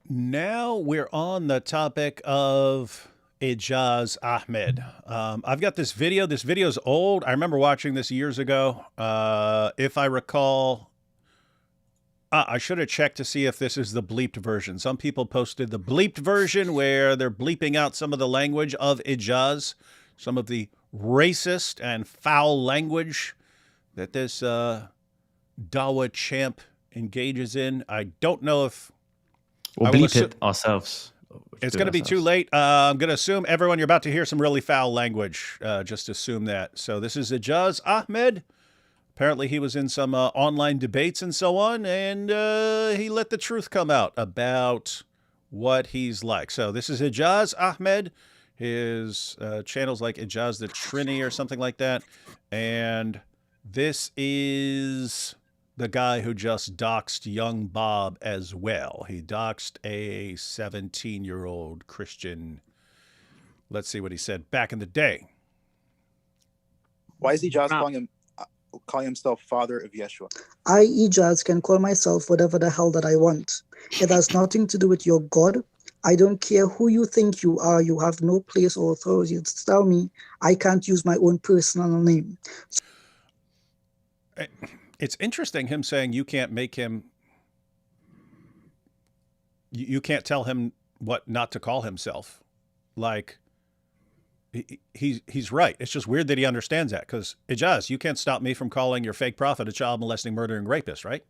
Now we're on the topic of Ijaz Ahmad. I've got this video. This video's old. I remember watching this years ago. If I recall, I should have checked to see if this is the bleeped version. Some people posted the bleeped version where they're bleeping out some of the language of Ijaz, some of the racist and foul language that this Dawa champ engages in. I don't know if We'll bleep it ourselves. It's going to be too late. I'm going to assume, everyone, you're about to hear some really foul language. Just assume that. So this is Ijaz Ahmad. Apparently he was in some online debates and so on, and he let the truth come out about what he's like. So this is Ijaz Ahmad. His channel's like Ijaz the Trini or something like that. And this is the guy who just doxed young Bob as well. He doxed a 17-year-old Christian. Let's see what he said back in the day. Why is Ijaz calling himself father of Yeshua? I, Ijaz, can call myself whatever the hell that I want. It has nothing to do with your God. I don't care who you think you are. You have no place or authority to tell me I can't use my own personal name. It's interesting him saying you can't make him, you can't tell him what not to call himself. Like, he's right. It's just weird that he understands that, because Ijaz, you can't stop me from calling your fake prophet a child molesting, murdering rapist, right?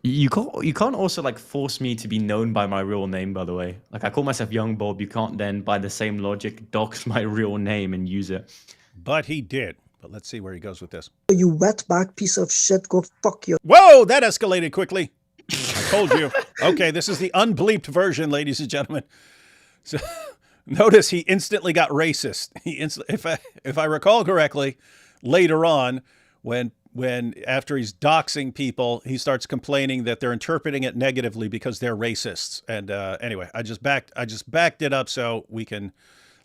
You can't also like force me to be known by my real name, by the way. Like, I call myself Young Bob. You can't then, by the same logic, dox my real name and use it. But he did. But let's see where he goes with this. You wetback piece of shit, go fuck your... Whoa, that escalated quickly. I told you. Okay, this is the unbleeped version, ladies and gentlemen. So notice he instantly got racist. If I recall correctly, later on, when after he's doxing people, he starts complaining that they're interpreting it negatively because they're racists. And anyway, I just backed it up so we can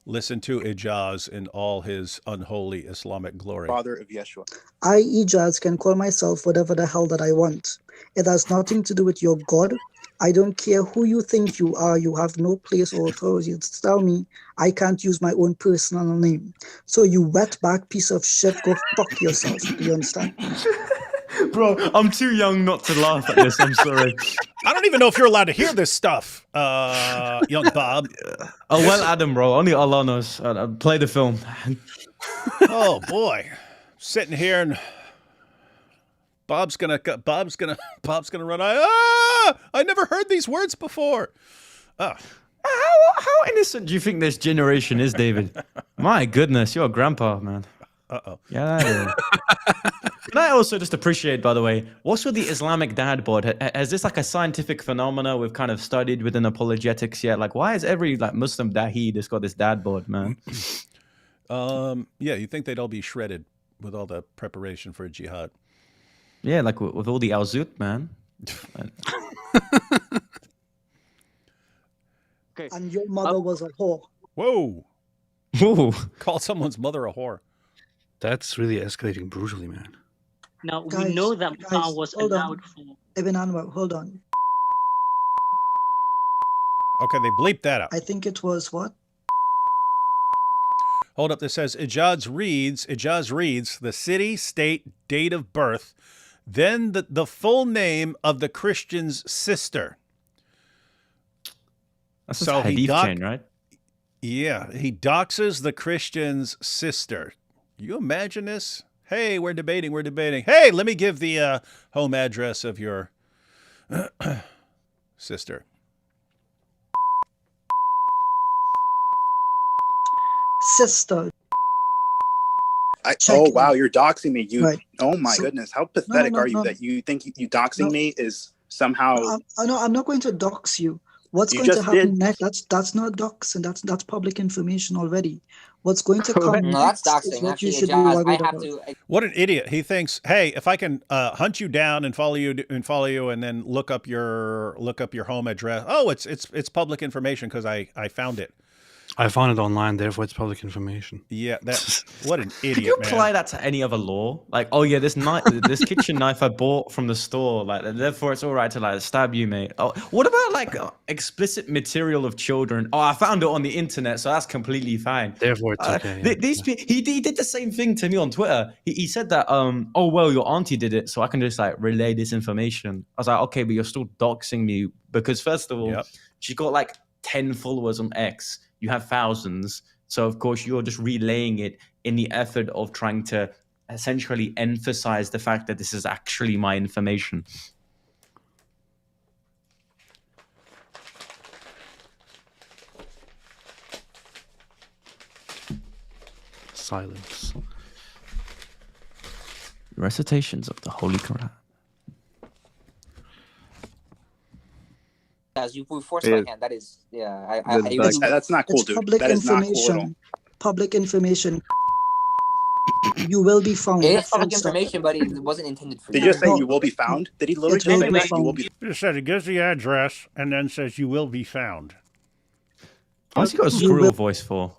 listen to Ijaz in all his unholy Islamic glory. Father of Yeshua. I, Ijaz, can call myself whatever the hell that I want. It has nothing to do with your God. I don't care who you think you are. You have no place or authority to tell me I can't use my own personal name. So you wetback piece of shit, go fuck yourself. Do you understand? Bro, I'm too young not to laugh at this. I'm sorry. I don't even know if you're allowed to hear this stuff, young Bob. Oh, well, Adam, bro. Only Allah knows. Play the film. Oh boy, sitting here and Bob's gonna run. I never heard these words before. How innocent do you think this generation is, David? My goodness, you're a grandpa, man. Uh-oh. Yeah. Can I also just appreciate, by the way, what's with the Islamic dad bod? Is this like a scientific phenomena we've kind of studied within apologetics yet? Like, why is every like Muslim dahi just got this dad bod, man? Yeah, you think they'd all be shredded with all the preparation for a jihad? Yeah, like with all the al-zut, man. Okay. And your mother was a whore. Whoa. Whoa. Call someone's mother a whore. That's really escalating brutally, man. Now, Guys, we know that Muhammad was hold allowed on. for... Ibn Anwar, hold on. Okay, they bleeped that out. I think it was what? Hold up, this says Ijaz reads the city, state, date of birth, then the full name of the Christian's sister. That's a hadith chain, right? Yeah, he doxes the Christian's sister. You imagine this? Hey, we're debating. Hey, let me give the home address of your sister. Sister. Oh, wow, you're doxing me. Right. Oh, my goodness. How pathetic are you no. that you think you doxing me is somehow... No, I'm not going to dox you. What's You going to just happen did. next? That's not docs, and that's public information already. What's going to come No, that's next is doxing. what you Actually, should be Ijaz, I worried have about. to. What an idiot! He thinks, hey, if I can hunt you down and follow you, and then look up your home address. Oh, it's public information because I found it. I found it online, therefore it's public information. Yeah, that. What an idiot, Could you man. apply that to any other law? Like, oh yeah, this kitchen knife I bought from the store, like, therefore it's all right to like stab you, mate. Oh, what about like explicit material of children? Oh, I found it on the internet, so that's completely fine. Therefore it's okay. Yeah. He did the same thing to me on Twitter. He said that, oh well, your auntie did it, so I can just like relay this information. I was like, okay, but you're still doxing me because first of all, Yep. she's got like 10 followers on X. You have thousands. So, of course, you're just relaying it in the effort of trying to essentially emphasize the fact that this is actually my information. Silence. Recitations of the Holy Quran. As you forced my hand, that is, yeah. That's not cool, It's dude. public That is not cool at all. information. Public information. You will be found. It is public Full stop. information, but it wasn't intended for Did you. you just say No. you will be found? Did he literally It will say be that? You will found. be. He just said it gives the address and then says you will be found. What's he got a You squirrel will- voice for?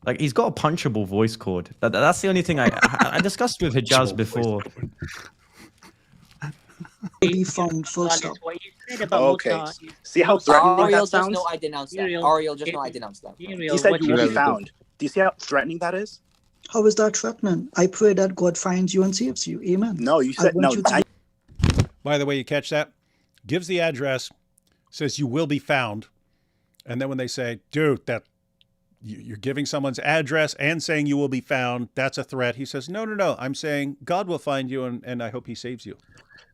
Like, he's got a punchable voice cord. That's the only thing I discussed with Ijaz before. Be found. Full That's stop. what you said about Okay. Mota. See how threatening Ariel that just sounds? know I denounced that. Ariel, Ariel just know I denounced that. Ariel, He said what you will be do? found. Do you see how threatening that is? How is that threatening? I pray that God finds you and saves you. Amen. No, you I said want no. you to By the way, you catch that? Gives the address, says you will be found, and then when they say, dude, that you're giving someone's address and saying you will be found, that's a threat. He says, no, I'm saying God will find you and I hope he saves you.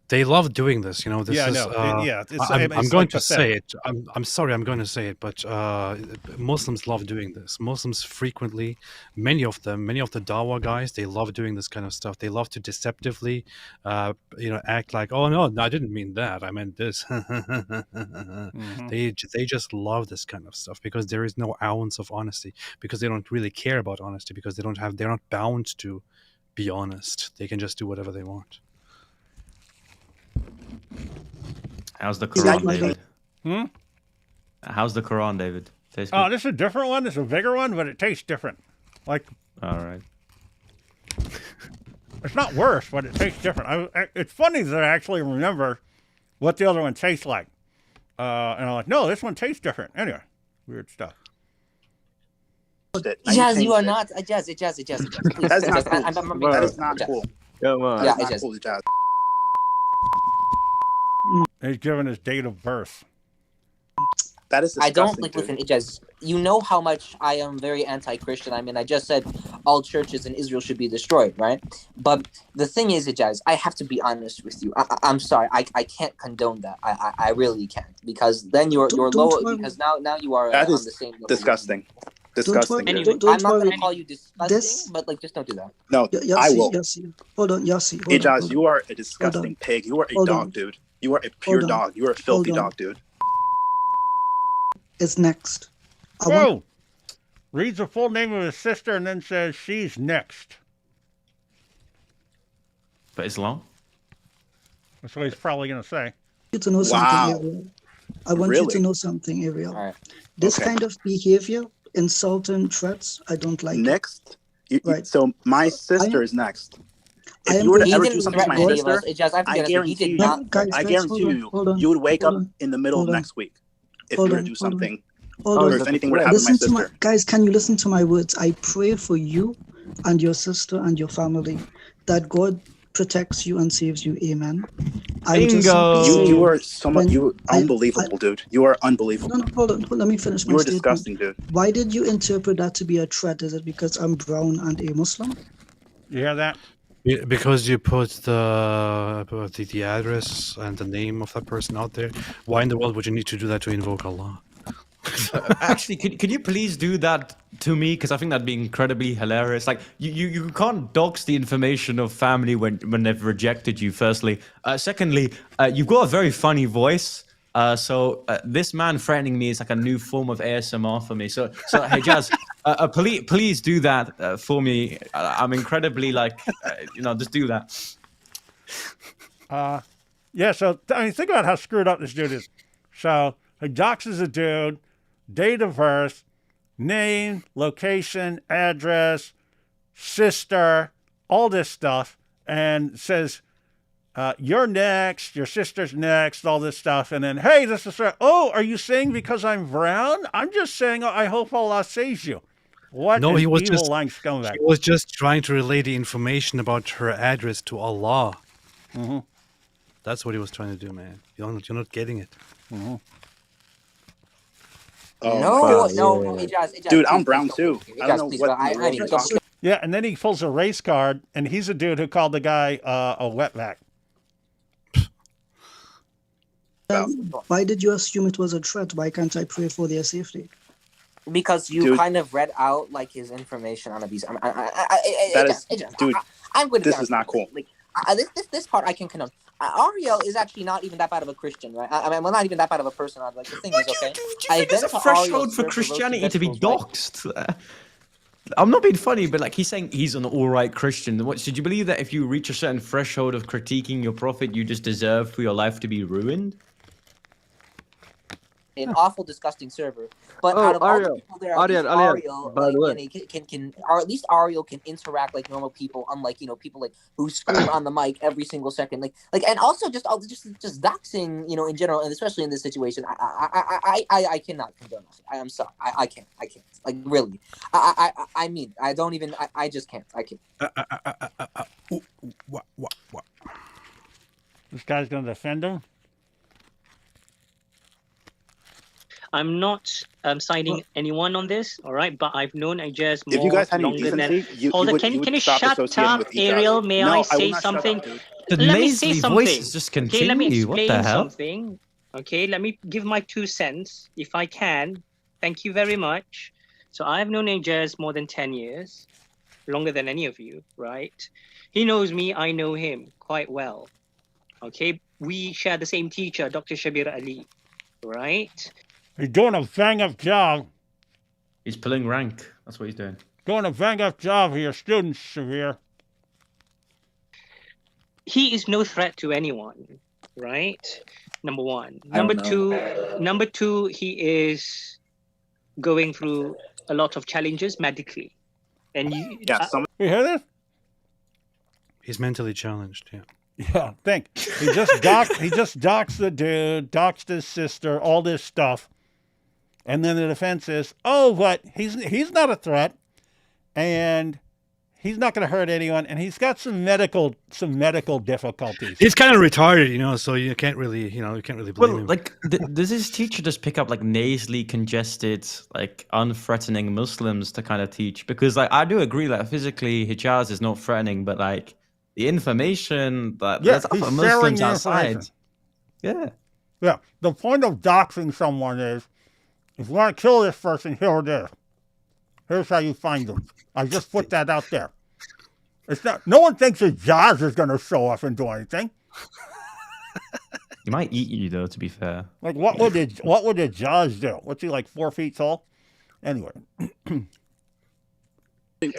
They love doing this, you know. This Yeah, I is, know. Yeah, it's- I'm it's going like to say pathetic. it. I'm sorry, I'm going to say it, but Muslims love doing this. Muslims frequently, many of them, many of the Dawa guys, they love doing this kind of stuff. They love to deceptively, act like, oh no, I didn't mean that. I meant this. Mhm. They just love this kind of stuff because there is no ounce of honesty. Because they don't really care about honesty. Because they're not bound to be honest. They can just do whatever they want. How's the Is that Quran, like David? Hmm? How's the Quran, David? Tastes Oh, good? this is a different one. This is a bigger one, but it tastes different. Like, All right. it's not worse, but it tastes different. It's funny that I actually remember what the other one tastes like. And I'm like, no, this one tastes different. Anyway, weird stuff. Ijaz, you are not. Ijaz. Please, That's not Ijaz, cool. I'm being That is Ijaz. not cool. Come on. Yeah, That's not Ijaz. cool, Ijaz. He's given his date of birth. That is I disgusting, don't like. dude. Listen, Ijaz. You know how much I am very anti-Christian. I mean, I just said all churches in Israel should be destroyed, right? But the thing is, Ijaz, I have to be honest with you. I'm sorry. I can't condone that. I really can't, because then you're Don't low. worry. Because now you are That on is the same level. Disgusting. Disgusting. worry. dude. Anyway, Don't I'm not worry. gonna call you disgusting, This- but like, just don't do that. No, Yassi, I will. Yassi. Hold on, Yassi. Hold on, Ijaz, hold you are a Hold disgusting on. pig. You are a Hold dog, on. dude. You are a pure Hold on. dog. You are a filthy Hold on. dog, dude. It's next. I want Whoa! Reads the full name of his sister and then says she's next. But Islam? That's what he's probably going to say. you to know something, Wow. Ariel. I want you Really? to know something, Ariel. All right. This Okay. kind of behavior, insulting threats, I don't like it. Next. Right. So my sister is next. I If am you were to going He ever to do didn't something to my threaten any of sister, us. Ijaz, I have to I be honest with you. He guarantee did you, not. guys, I guys, guarantee hold on, you, hold on, you would wake hold up on, in the middle of hold on. next week if Hold you were on, to do hold on. something, Hold or on. if anything were to happen to my Listen to my sister. guys. Can you listen to my words? I pray for you and your sister and your family that God protects you and saves you. Amen. I'm just Bingo! simply You saying- you are someone when you I- unbelievable, dude. You are unbelievable. No, hold on. Let me finish my You are statement. disgusting, dude. Why did you interpret that to be a threat? Is it because I'm brown and a Muslim? You hear that? Yeah, because you put the address and the name of that person out there. Why in the world would you need to do that to invoke Allah? Actually, could you please do that to me? Because I think that'd be incredibly hilarious. Like, you can't dox the information of family when they've rejected you, firstly. Secondly, you've got a very funny voice. So this man threatening me is like a new form of ASMR for me. So hey, Jazz, please do that for me. I'm incredibly just do that. Yeah, so I mean, think about how screwed up this dude is. So he doxes a dude, date of birth, name, location, address, sister, all this stuff, and says, you're next, your sister's next, all this stuff. And then, hey, this is, are you saying because I'm brown? I'm just saying, I hope Allah saves you. What No, an he was evil just lying scumbag. he was just trying to relay the information about her address to Allah. Mm-hmm. That's what he was trying to do, man. You're not getting it. Mm-hmm. Oh, no, Ijaz, dude, please, I'm brown please too. Ijaz, I don't know please, what I in the world mean, you're don't- talking Yeah, and then he pulls a race card, and he's a dude who called the guy a wetback. about. Why did you assume it was a threat? Why can't I pray for their safety? because you Dude. kind of read out like his information on a piece. That is- dude, I'm going to this is not cool. Like this part I can condone. Ariel is actually not even that bad of a Christian, right? I mean, well, not even that bad of a person. Like the thing is, okay. Do you I've think there's been a to Ariel's threshold for serve roasted Christianity to be vegetables, right? doxed? I'm not being funny, but like he's saying he's an all right Christian. What should you believe that if you reach a certain threshold of critiquing your prophet, you just deserve for your life to be ruined? An awful, disgusting server. But Oh, out of all the Ariel. people there, at least Ariel, Ariel, by the way. can or at least Ariel can interact like normal people, unlike people like who scream on the mic every single second, like, and also just doxing, in general, and especially in this situation, I cannot condone it. I'm sorry, I can't, like really, I mean, I don't even, I just can't, I can't. What? This guy's gonna defend him. I'm not citing anyone on this, all right? But I've known Ijaz more If you guys had any longer than. decency, Hold on, would, can you stop shut associating up, with Ijaz. Ariel? May No, I will say not shut something? up, dude. The Let me say nasally something. voices just Okay, continue. let me What the explain hell? something. Okay, let me give my 2 cents, if I can. Thank you very much. So I've known Ijaz more than 10 years, longer than any of you, right? He knows me, I know him quite well. Okay, we share the same teacher, Dr. Shabir Ali, right? He's doing a bang-up job. He's pulling rank. That's what he's doing. Doing a bang-up job here, students, Shabir. He is no threat to anyone, right? Number one. I don't Number two, he is going through a lot of challenges medically. And you, Yeah, some You hear this? He's mentally challenged. Yeah. Yeah, think. He just doxed the dude, doxed his sister, all this stuff. And then the defense is, but he's not a threat, and he's not going to hurt anyone, and he's got some medical difficulties. He's kind of retarded, so you can't really blame Well, him. like, does his teacher just pick up like nasally congested, like unthreatening Muslims to kind of teach? Because like I do agree that physically Hijaz is not threatening, but like the information that Yeah, there's he's other sharing Muslims the outside. information. Yeah. Yeah, the point of doxing someone is, if you want to kill this person, here it is. Here's how you find them. I just put that out there. It's not. No one thinks Ijaz is going to show up and do anything. He might eat you though, to be fair. Like, what would Ijaz do? What's he, like 4 feet tall? Anyway. in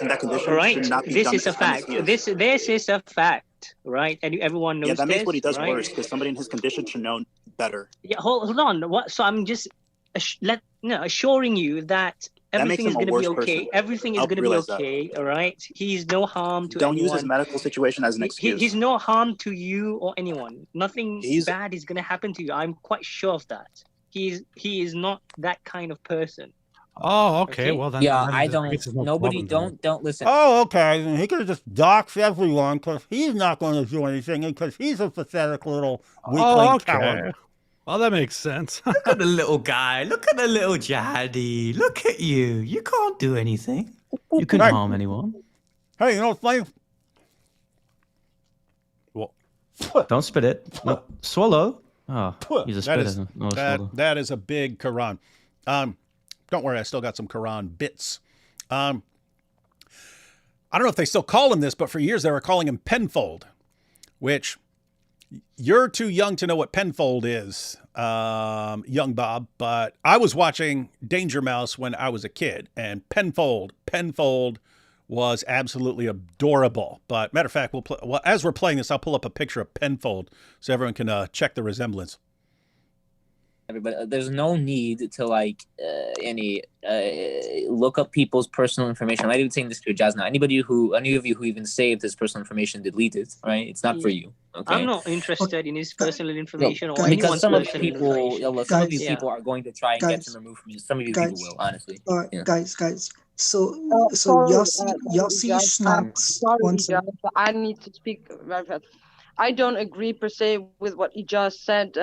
that condition all right, should not be this done is a as dumb as fact. he is. This is a fact, right? And everyone knows Yeah, that this, makes what he does right? worse, because somebody in his condition should know better. Yeah, hold on. What? So I'm just assuring you that That makes everything is him a going to be worse okay. person. Everything is I'll going to be realize that. okay. All right. He's no harm to Don't anyone. use his medical situation as an excuse. He's no harm to you or anyone. Nothing He's- bad is going to happen to you. I'm quite sure of that. He is not that kind of person. Oh, okay. Okay. Well, then. Yeah, then I this don't. is no Nobody, problem, then. don't listen. Oh, okay. He could have just doxed everyone because he's not going to do anything because he's a pathetic little weakling Oh, coward. okay. Well, that makes sense. Look at the little guy. Look at the little jihadi. Look at you. You can't do anything. You couldn't Right. harm anyone. Hey, you know what's funny? Don't spit it. No, swallow. Oh, he's a That spitter. is, No, swallow. that is a big Quran. Don't worry, I still got some Quran bits. I don't know if they still call him this, but for years they were calling him Penfold, which You're too young to know what penfold is, young Bob, but I was watching Danger Mouse when I was a kid, and penfold was absolutely adorable. But matter of fact, as we're playing this, I'll pull up a picture of penfold so everyone can check the resemblance. But there's no need to like look up people's personal information. I'm not even saying this to Ijaz now. Any of you who even saved his personal information, delete it. Right? It's not for you. Okay. I'm not interested in his personal information or guys, anyone's because some of personal these people, information. some of these Guys, people are going to try and get guys, him removed from you. Some of these guys, people will, honestly. All right, Yeah. guys. So Sorry, Yossi Ijaz, Snacks. sorry, One second. Ijaz, I need to speak very fast. I don't agree per se with what Ijaz said,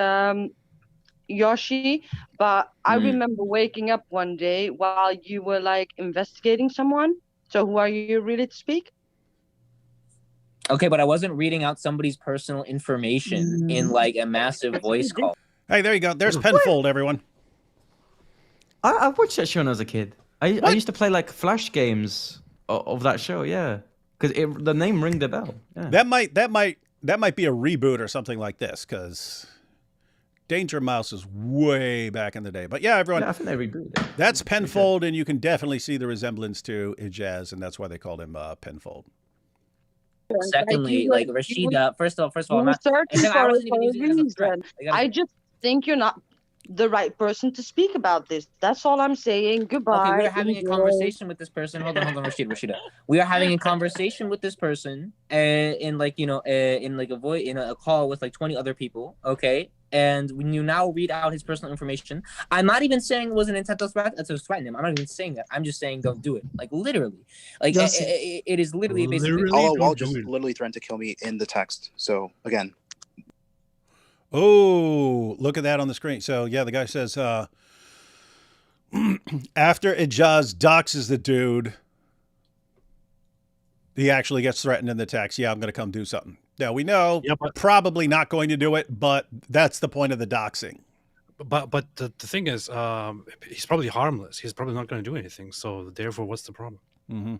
Yoshi, but I remember waking up one day while you were like investigating someone. So who are you really to speak? Okay, but I wasn't reading out somebody's personal information in like a massive voice call. Hey, there you go. There's penfold, everyone. I watched that show when I was a kid. I used to play like flash games of that show, yeah, because the name ringed a bell. Yeah. That might be a reboot or something like this, because Danger Mouse is way back in the day. But yeah, everyone, Yeah, I think they rebooted it. that's penfold, and you can definitely see the resemblance to Ijaz, and that's why they called him penfold. Secondly, like Rashida, first of all, I'm not, searching I for wasn't it even for a using it as a threat. reason. I just think you're not the right person to speak about this. That's all I'm saying. Goodbye. Okay, we are having a Enjoy. conversation with this person. Hold on, Rashida. We are having a conversation with this person, in like in like a call with like 20 other people. Okay, and when you now read out his personal information, I'm not even saying it was an intent to threaten him. I'm not even saying that. I'm just saying don't do it. Like literally, like it is literally basically. Allah Wall just literally threatened to kill me in the text. So again. Oh, look at that on the screen. So yeah, the guy says, after Ijaz doxes the dude, he actually gets threatened in the text. Yeah, I'm going to come do something. Now we know probably not going to do it, but that's the point of the doxing. But the thing is, he's probably harmless. He's probably not going to do anything. So therefore, what's the problem? Mm-hmm.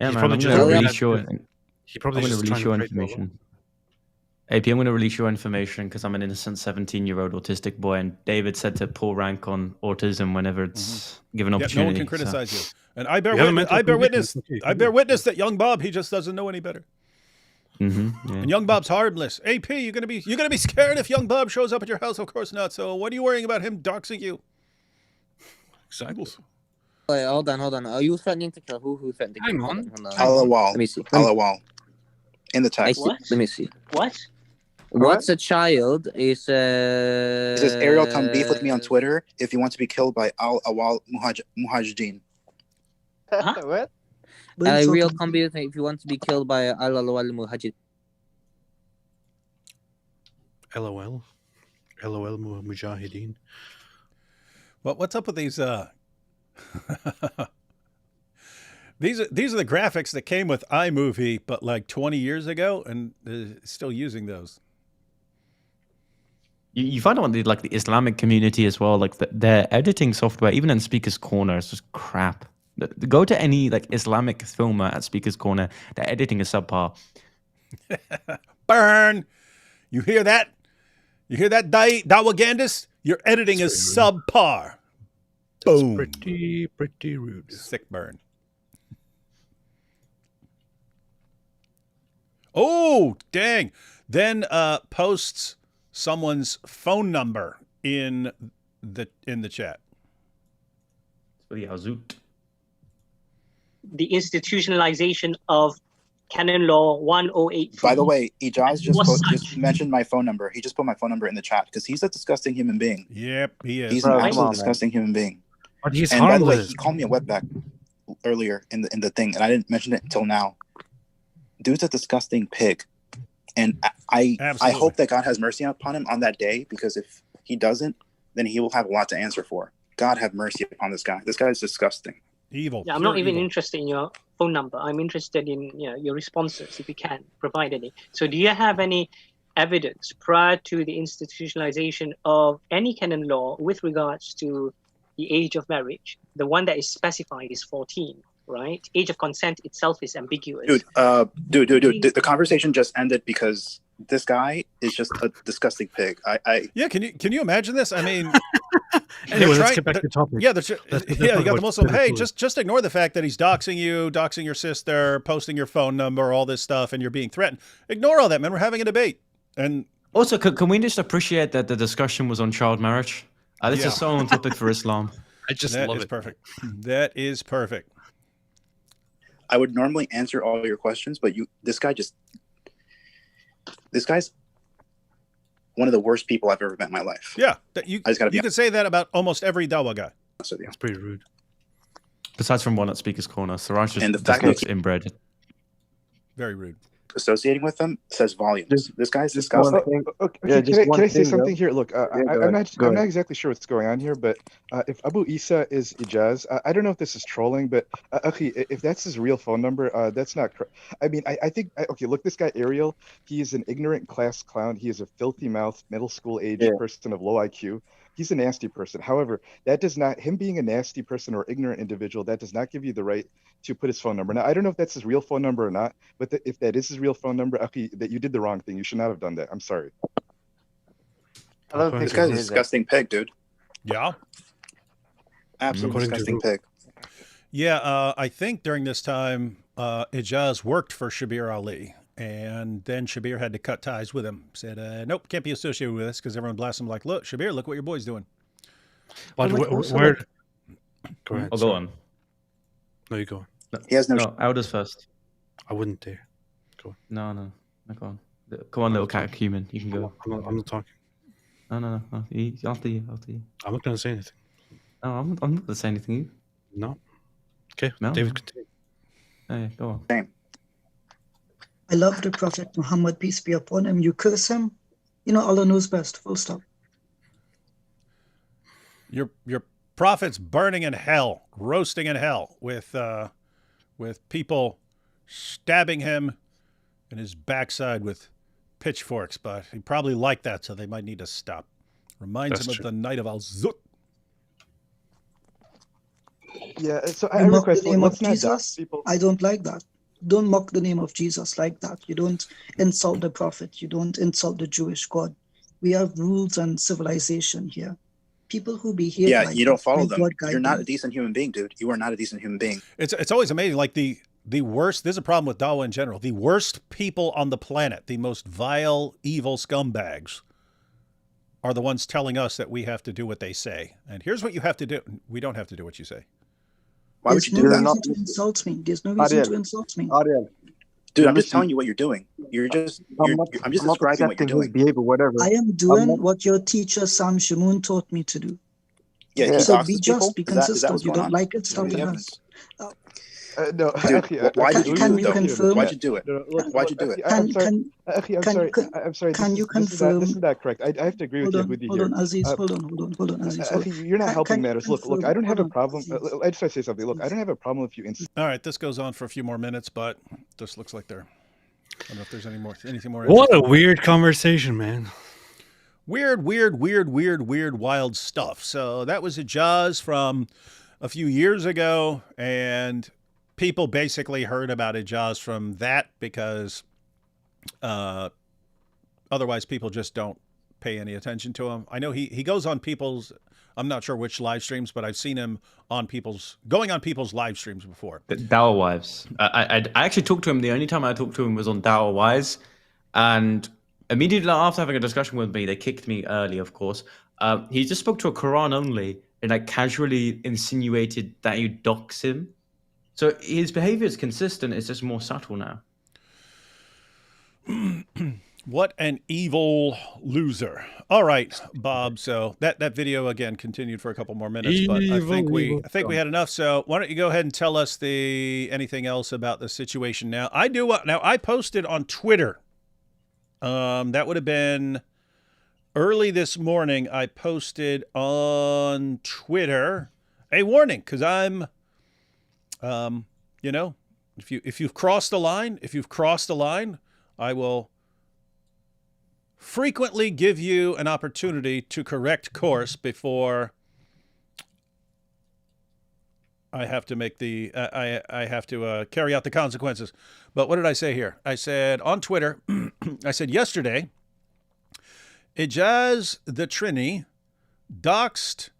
Yeah, He's man, probably I'm just going to trying release to- your. He probably I'm going just to trying release your to create information. AP, I'm going to release your information because I'm an innocent 17-year-old autistic boy, and David said to pull rank on autism whenever it's given Yep, opportunity. no one can criticize you. And I bear You have a witness. mental I bear condition, witness. it's okay. I bear witness that young Bob, he just doesn't know any better. Yeah. And young Bob's harmless. AP, you're gonna be scared if young Bob shows up at your house. Of course not. So what are you worrying about him doxing you? Exactly. Wait, hold on. Are you threatening to kill? Who threatened to kill? Hang on. Allah Wall. Let me see. Allah Wall. In the text. What? Let me see. What? What's a child is It says Ariel, come beef with me on Twitter if you want to be killed by Al Awal Muhajideen. Huh? What? What are you Ariel, talking come beef with me if you want to be killed by Al Awal Muhajid. LOL Mujahideen. Well, what's up with these? These are the graphics that came with iMovie, but like 20 years ago, and they're still using those. You find out the Islamic community as well, like their editing software, even in Speaker's Corner, is just crap. Go to any like Islamic filmer at Speaker's Corner, their editing is subpar. Burn! You hear that? You hear that, Dawagandis? Your editing is subpar. Boom. Pretty rude. Sick burn. Oh, dang. Then posts someone's phone number in the chat. Really Hazoot. The institutionalization of Canon Law 1083. By the way, Ijaz Was such. just mentioned my phone number. He just put my phone number in the chat because he's a disgusting human being. Yep, he is. He's Bro, an come absolute on, disgusting human being. But he's And by the way, harmless. he called me a wetback earlier in the thing, and I didn't mention it until now. Dude's a disgusting pig, and I Absolutely. hope that God has mercy upon him on that day, because if he doesn't, then he will have a lot to answer for. God have mercy upon this guy. This guy is disgusting. Evil. Yeah, I'm pure not even evil. interested in your phone number. I'm interested in your responses, if you can provide any. So, do you have any evidence prior to the institutionalization of any canon law with regards to the age of marriage? The one that is specified is 14, right? Age of consent itself is ambiguous. Dude, the conversation just ended because this guy is just a disgusting pig. Yeah, can you imagine this? I mean, Anyway, let's get back to the topic. yeah, Let's you talk got the about Muslim. Hey, pedophilia. just ignore the fact that he's doxing you, doxing your sister, posting your phone number, all this stuff, and you're being threatened. Ignore all that, man. We're having a debate. And Also, can we just appreciate that the discussion was on child marriage? This is so on topic for Islam. I just that love is it. perfect. That is perfect. I would normally answer all your questions, but this guy's one of the worst people I've ever met in my life. Yeah, I just gotta be you could say that about almost every Dawa guy. honest with you. It's pretty rude. Besides from one at Speaker's Corner, Siraj And the just fact looks that- inbred. Very rude. Associating with them says volumes. This guy's Just disgusting. one thing. Okay, Yeah, just can one I say thing, something though. here? Look, Yeah, go I'm ahead. Go not ahead. exactly sure what's going on here, but if Abu Isa is Ijaz, I don't know if this is trolling, but Akhi, if that's his real phone number, that's not correct. I mean, I think okay. Look, this guy Ariel, he is an ignorant class clown. He is a filthy mouth, middle school age person of low IQ. He's a nasty person. However, that does not, him being a nasty person or ignorant individual, that does not give you the right to put his phone number. Now, I don't know if that's his real phone number or not, but if that is his real phone number, Akhi, that you did the wrong thing. You should not have done that. I'm sorry. I don't think This guy's a it is disgusting pig, dude. Yeah. Absolute According to disgusting who? pig. Yeah, I think during this time, Ijaz worked for Shabir Ali, and then Shabir had to cut ties with him. Said, nope, can't be associated with us because everyone blasts him like, look, Shabir, look what your boy's doing. But like also where? like- Go ahead. I'll go on. No, you go on. He has no. No, Elders first. I wouldn't dare. No, go on. Come on, little catechumen. You can go. I'm not talking. No. After you. I'm not going to say anything. No, I'm not going to say anything. You. No. Okay, No? David, continue. Oh, yeah, go on. I love the Prophet Muhammad, peace be upon him. You curse him, Allah knows best. Full stop. Your prophet's burning in hell, roasting in hell with people stabbing him in his backside with pitchforks, but he probably liked that, so they might need to stop. Reminds That's him true. of the night of Al-Zut. Yeah, so I You mock request, the name let's of not dox Jesus. people. I don't like that. Don't mock the name of Jesus like that. You don't insult the Prophet. You don't insult the Jewish God. We have rules and civilization here. People who behave Yeah, like you don't that, follow may them. God guide You're not a them. decent human being, dude. You are not a decent human being. It's always amazing. Like the worst. There's a problem with Dawa in general. The worst people on the planet, the most vile, evil scumbags, are the ones telling us that we have to do what they say. And here's what you have to do. We don't have to do what you say. Why would There's you no do reason that? to insult me. There's no reason to insult me. Ariel, Dude, I'm just telling you what you're doing. I'm just I'm not describing what you're accepting his doing. behavior, whatever. I am doing not- what your teacher Sam Shamoon taught me to do. Yeah, he So doxes be just, people? be Is that consistent. what's You going don't on? like it, Show start me the with evidence. us. No, Dude, Akhi, why did Can- you can do it, you though? confirm- Why'd you do it? Look, Why'd you do it? Akhi, I'm sorry. Can Akhi, I'm can- sorry. can- I'm sorry. can you This is confirm- not correct. I have to agree with hold you on, here. Aziz, hold on, Aziz. Hold on. Akhi, you're not Can- helping can you matters. Look, confirm- I don't have a hold on, problem. Aziz. I just want to say something. Look, I don't have a problem if you insist. All right, this goes on for a few more minutes, but this looks like I don't know if there's anything more. What a interesting. weird conversation, man. Weird, wild stuff. So that was Ijaz from a few years ago, and people basically heard about Ijaz from that because otherwise people just don't pay any attention to him. I know he goes on people's, I'm not sure which live streams, but I've seen him going on people's live streams before. The Dower Wives. I actually talked to him. The only time I talked to him was on Dower Wives, and immediately after having a discussion with me, they kicked me early, of course. He just spoke to a Quran only and like casually insinuated that you dox him. So his behavior is consistent. It's just more subtle now. What an evil loser. All right, Bob. So that video again continued for a couple more minutes, but I think we had enough. So why don't you go ahead and tell us anything else about the situation now? I posted on Twitter. That would have been early this morning. I posted on Twitter a warning because I'm if you've crossed the line, I will frequently give you an opportunity to correct course before I have to make I have to carry out the consequences. But what did I say here? I said on Twitter, I said, yesterday, Ijaz the Trini doxed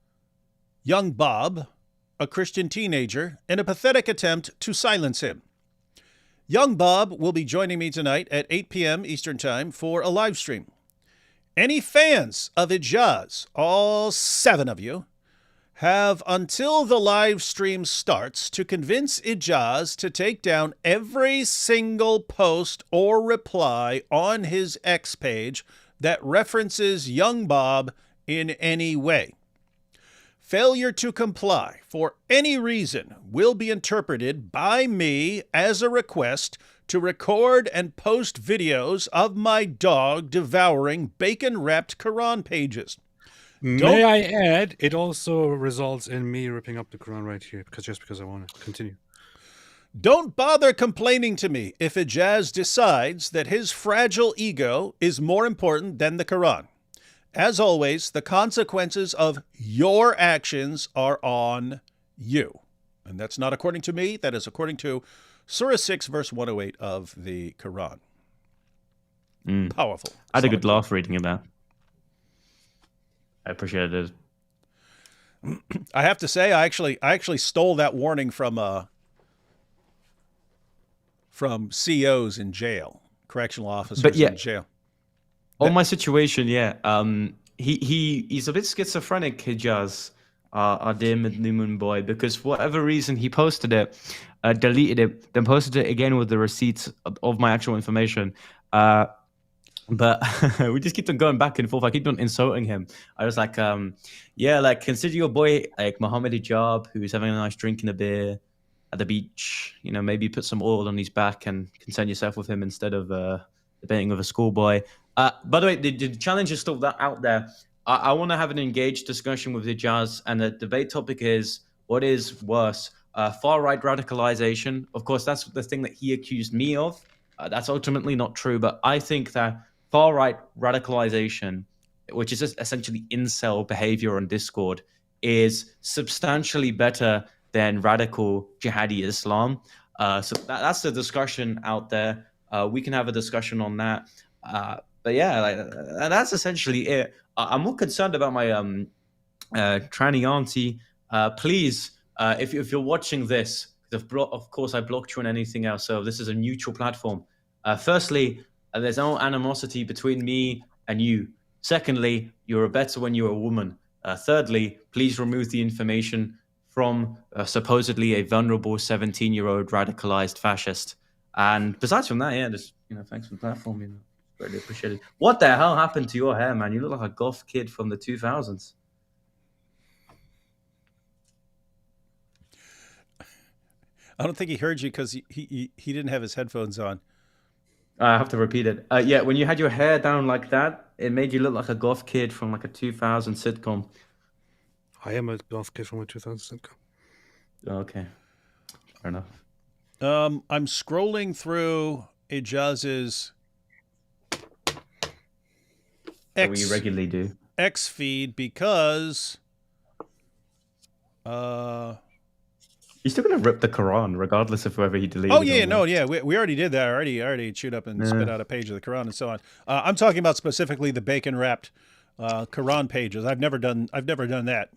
young Bob, a Christian teenager, in a pathetic attempt to silence him. Young Bob will be joining me tonight at 8 p.m. Eastern Time for a live stream. Any fans of Ijaz, all 7 of you, have until the live stream starts to convince Ijaz to take down every single post or reply on his X page that references young Bob in any way. Failure to comply for any reason will be interpreted by me as a request to record and post videos of my dog devouring bacon-wrapped Quran pages. May I add, it also results in me ripping up the Quran right here, because I want to continue. Don't bother complaining to me if Ijaz decides that his fragile ego is more important than the Quran. As always, the consequences of your actions are on you. And that's not according to me. That is according to Surah 6, verse 108 of the Quran. Powerful. I had a good laugh reading it that. I appreciate it. I have to say, I actually stole that warning from COs in jail, correctional officers in jail. On my situation, he's a bit schizophrenic, Hijaz, our dear Midnimun boy, because for whatever reason he posted it, deleted it, then posted it again with the receipts of my actual information. But we just keep on going back and forth. I keep on insulting him. I was like, consider your boy like Muhammad Hijab, who's having a nice drink and a beer at the beach. You know, maybe put some oil on his back and concern yourself with him instead of debating with a schoolboy. By the way, the challenge is still out there. I want to have an engaged discussion with Ijaz, and the debate topic is, what is worse, far-right radicalization? Of course, that's the thing that he accused me of. That's ultimately not true, but I think that far-right radicalization, which is just essentially incel behavior on Discord, is substantially better than radical jihadi Islam. So that's the discussion out there. We can have a discussion on that. But yeah, that's essentially it. I'm more concerned about my tranny auntie. Please, if you're watching this, of course I blocked you on anything else, so this is a neutral platform. Firstly, there's no animosity between me and you. Secondly, you're better when you're a woman. Thirdly, please remove the information from supposedly a vulnerable 17-year-old radicalized fascist. And besides from that, just thanks for the platform. Greatly appreciated. What the hell happened to your hair, man? You look like a goth kid from the 2000s. I don't think he heard you because he didn't have his headphones on. I have to repeat it. When you had your hair down like that, it made you look like a goth kid from like a 2000 sitcom. I am a goth kid from a 2000 sitcom. Okay. Fair enough. I'm scrolling through Ijaz's we regularly do X feed because he's still gonna rip the Quran regardless of whether he deleted it. We already did that. I already chewed up and spit out a page of the Quran and so on. I'm talking about specifically the bacon wrapped Quran pages. I've never done that.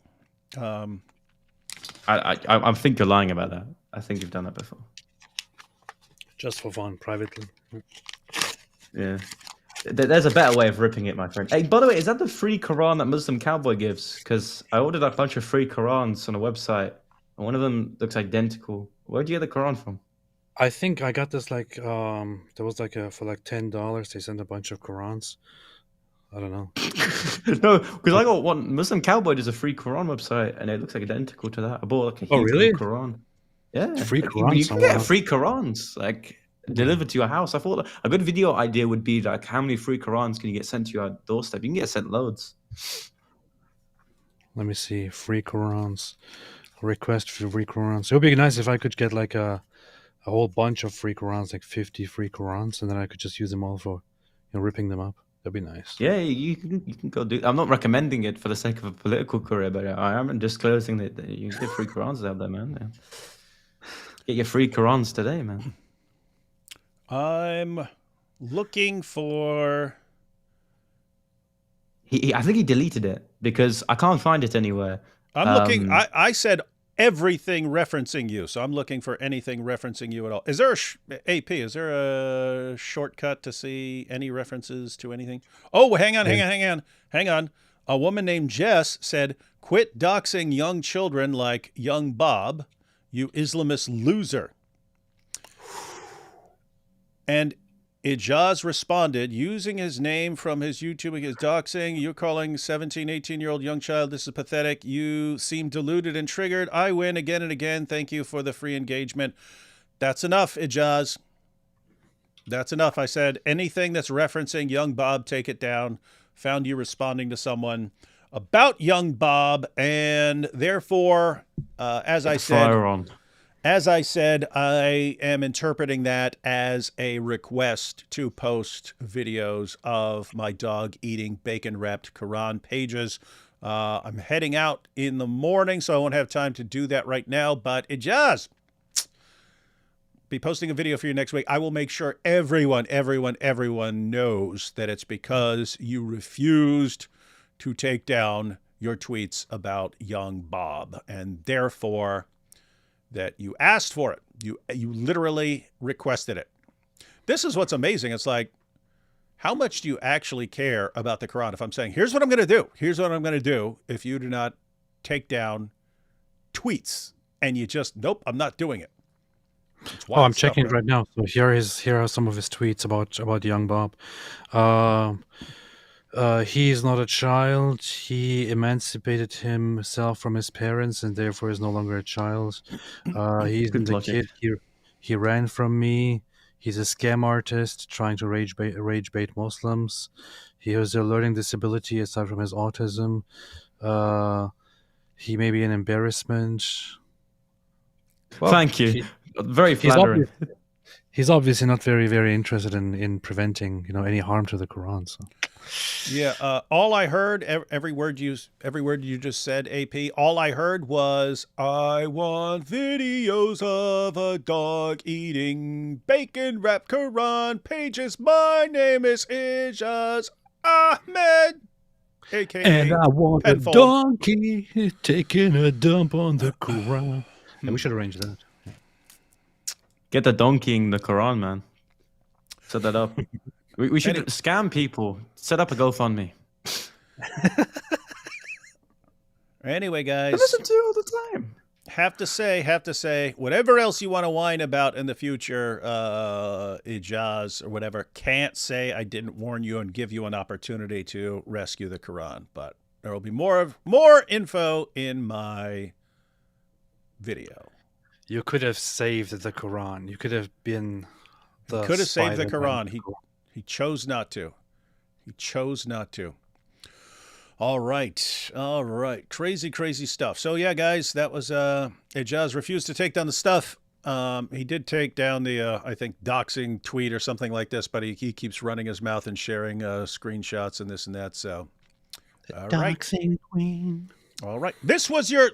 I think you're lying about that. I think you've done that before. Just for fun, privately. Yeah. There's a better way of ripping it, my friend. Hey, by the way, is that the free Quran that Muslim Cowboy gives? Because I ordered a bunch of free Qurans on a website, and one of them looks identical. Where'd you get the Quran from? I think I got this there was for like $10. They sent a bunch of Qurans. I don't know. No, because I got one. Muslim Cowboy does a free Quran website, and it looks like identical to that. I bought like a huge Quran. Yeah, free Qurans. You can get free Qurans delivered to your house. I thought a good video idea would be like, how many free Qurans can you get sent to your doorstep? You can get sent loads. Let me see. Free Qurans. Request for free Qurans. It would be nice if I could get like a whole bunch of free Qurans, like 50 free Qurans, and then I could just use them all for ripping them up. That'd be nice. Yeah, you can go do. I'm not recommending it for the sake of a political career, but I am disclosing that you can get free Qurans out there, man. Yeah. Get your free Qurans today, man. I'm looking for. I think he deleted it because I can't find it anywhere. I'm looking. I said everything referencing you, so I'm looking for anything referencing you at all. Is there a AP? Is there a shortcut to see any references to anything? Oh, hang on. A woman named Jess said, "Quit doxing young children like young Bob, you Islamist loser." And Ijaz responded, using his name from his YouTube, his doxing, you're calling 17, 18-year-old young child, this is pathetic. You seem deluded and triggered. I win again and again. Thank you for the free engagement. That's enough, Ijaz. That's enough. I said, anything that's referencing young Bob, take it down. Found you responding to someone about young Bob, and therefore, as I said, I am interpreting that as a request to post videos of my dog eating bacon-wrapped Quran pages. I'm heading out in the morning, so I won't have time to do that right now, but Ijaz, be posting a video for you next week. I will make sure everyone knows that it's because you refused to take down your tweets about young Bob, and therefore that you asked for it. You literally requested it. This is what's amazing. It's like, how much do you actually care about the Quran? If I'm saying, here's what I'm going to do. Here's what I'm going to do if you do not take down tweets. And you just, nope, I'm not doing it. I'm checking right now. So here are some of his tweets about young Bob. He is not a child. He emancipated himself from his parents and therefore is no longer a child. He isn't a kid. He ran from me. He's a scam artist trying to rage bait Muslims. He has a learning disability aside from his autism. He may be an embarrassment. Well, thank you. Very flattering. He's obviously not very, very interested in preventing, any harm to the Quran. So. Yeah, all I heard, every word you just said, AP, all I heard was, I want videos of a dog eating bacon-wrapped Quran pages. My name is Ijaz Ahmad, a.k.a. And I want Penfold. a donkey taking a dump on the Quran. And we should arrange that. Get the donkeying the Quran, man. Set that up. We should scam people. Set up a GoFundMe. Anyway, guys. I listen to you all the time. Have to say, whatever else you want to whine about in the future, Ijaz or whatever, can't say I didn't warn you and give you an opportunity to rescue the Quran. But there will be more info in my video. You could have saved the Quran. You could have been the He could have saved the spy that Quran. ran He chose not to. He chose not to. All right. Crazy stuff. So yeah, guys, that was Ijaz refused to take down the stuff. He did take down the I think doxing tweet or something like this, but he keeps running his mouth and sharing screenshots and this and that. So all right. Doxing queen. All right. This was your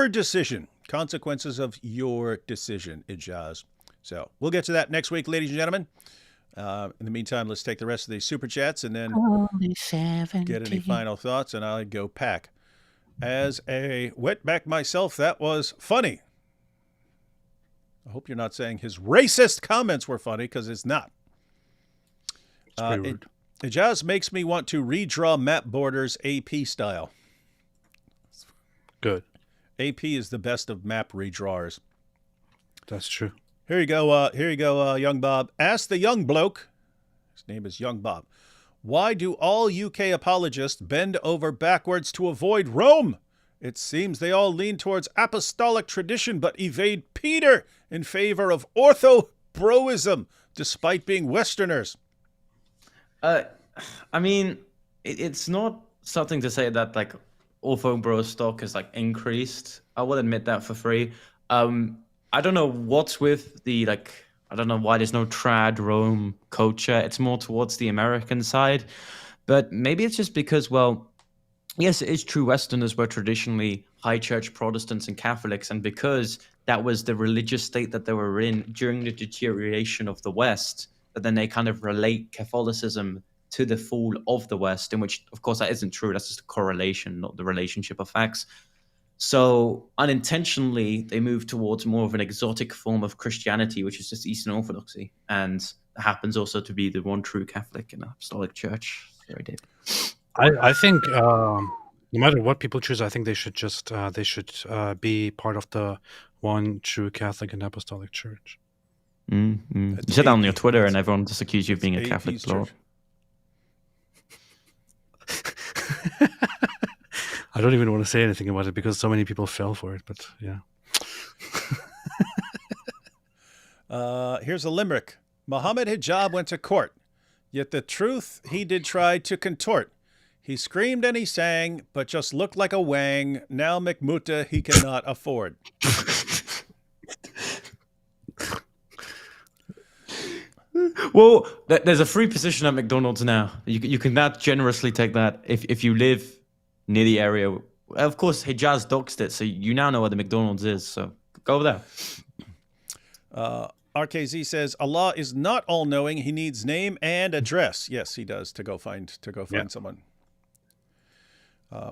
decision. Consequences of your decision, Ijaz. So we'll get to that next week, ladies and gentlemen. In the meantime, let's take the rest of these super chats and then get any final thoughts, and I'll go pack. As a wetback myself, that was funny. I hope you're not saying his racist comments were funny, because it's not. Ijaz makes me want to redraw map borders AP style. Good. AP is the best of map redrawers. That's true. Here you go, young Bob. Ask the young bloke, his name is Young Bob, why do all UK apologists bend over backwards to avoid Rome? It seems they all lean towards apostolic tradition but evade Peter in favor of ortho-broism, despite being Westerners. I mean, it's not something to say that like ortho-bro stock is like increased. I will admit that for free. I don't know what's with the I don't know why there's no trad Rome culture. It's more towards the American side, but maybe it's just because, well, yes, it is true Westerners were traditionally high church Protestants and Catholics, and because that was the religious state that they were in during the deterioration of the West, but then they kind of relate Catholicism to the fall of the West, in which, of course, that isn't true. That's just a correlation, not the relationship of facts. So unintentionally, they move towards more of an exotic form of Christianity, which is just Eastern Orthodoxy, and happens also to be the one true Catholic and Apostolic Church. Sorry, David. I think no matter what people choose, I think they should just be part of the one true Catholic and Apostolic Church. You said that on your Twitter, and everyone just accused you of being a Catholic lord. I don't even want to say anything about it because so many people fell for it. But yeah. Here's a limerick. Muhammad Hijab went to court, yet the truth he did try to contort. He screamed and he sang, but just looked like a wang. Now McMuta he cannot afford. Well, there's a free position at McDonald's now. You can now generously take that if you live near the area. Of course, Ijaz doxed it, so you now know where the McDonald's is. So go over there. RKZ says Allah is not all-knowing. He needs name and address. Yes, he does to go find someone.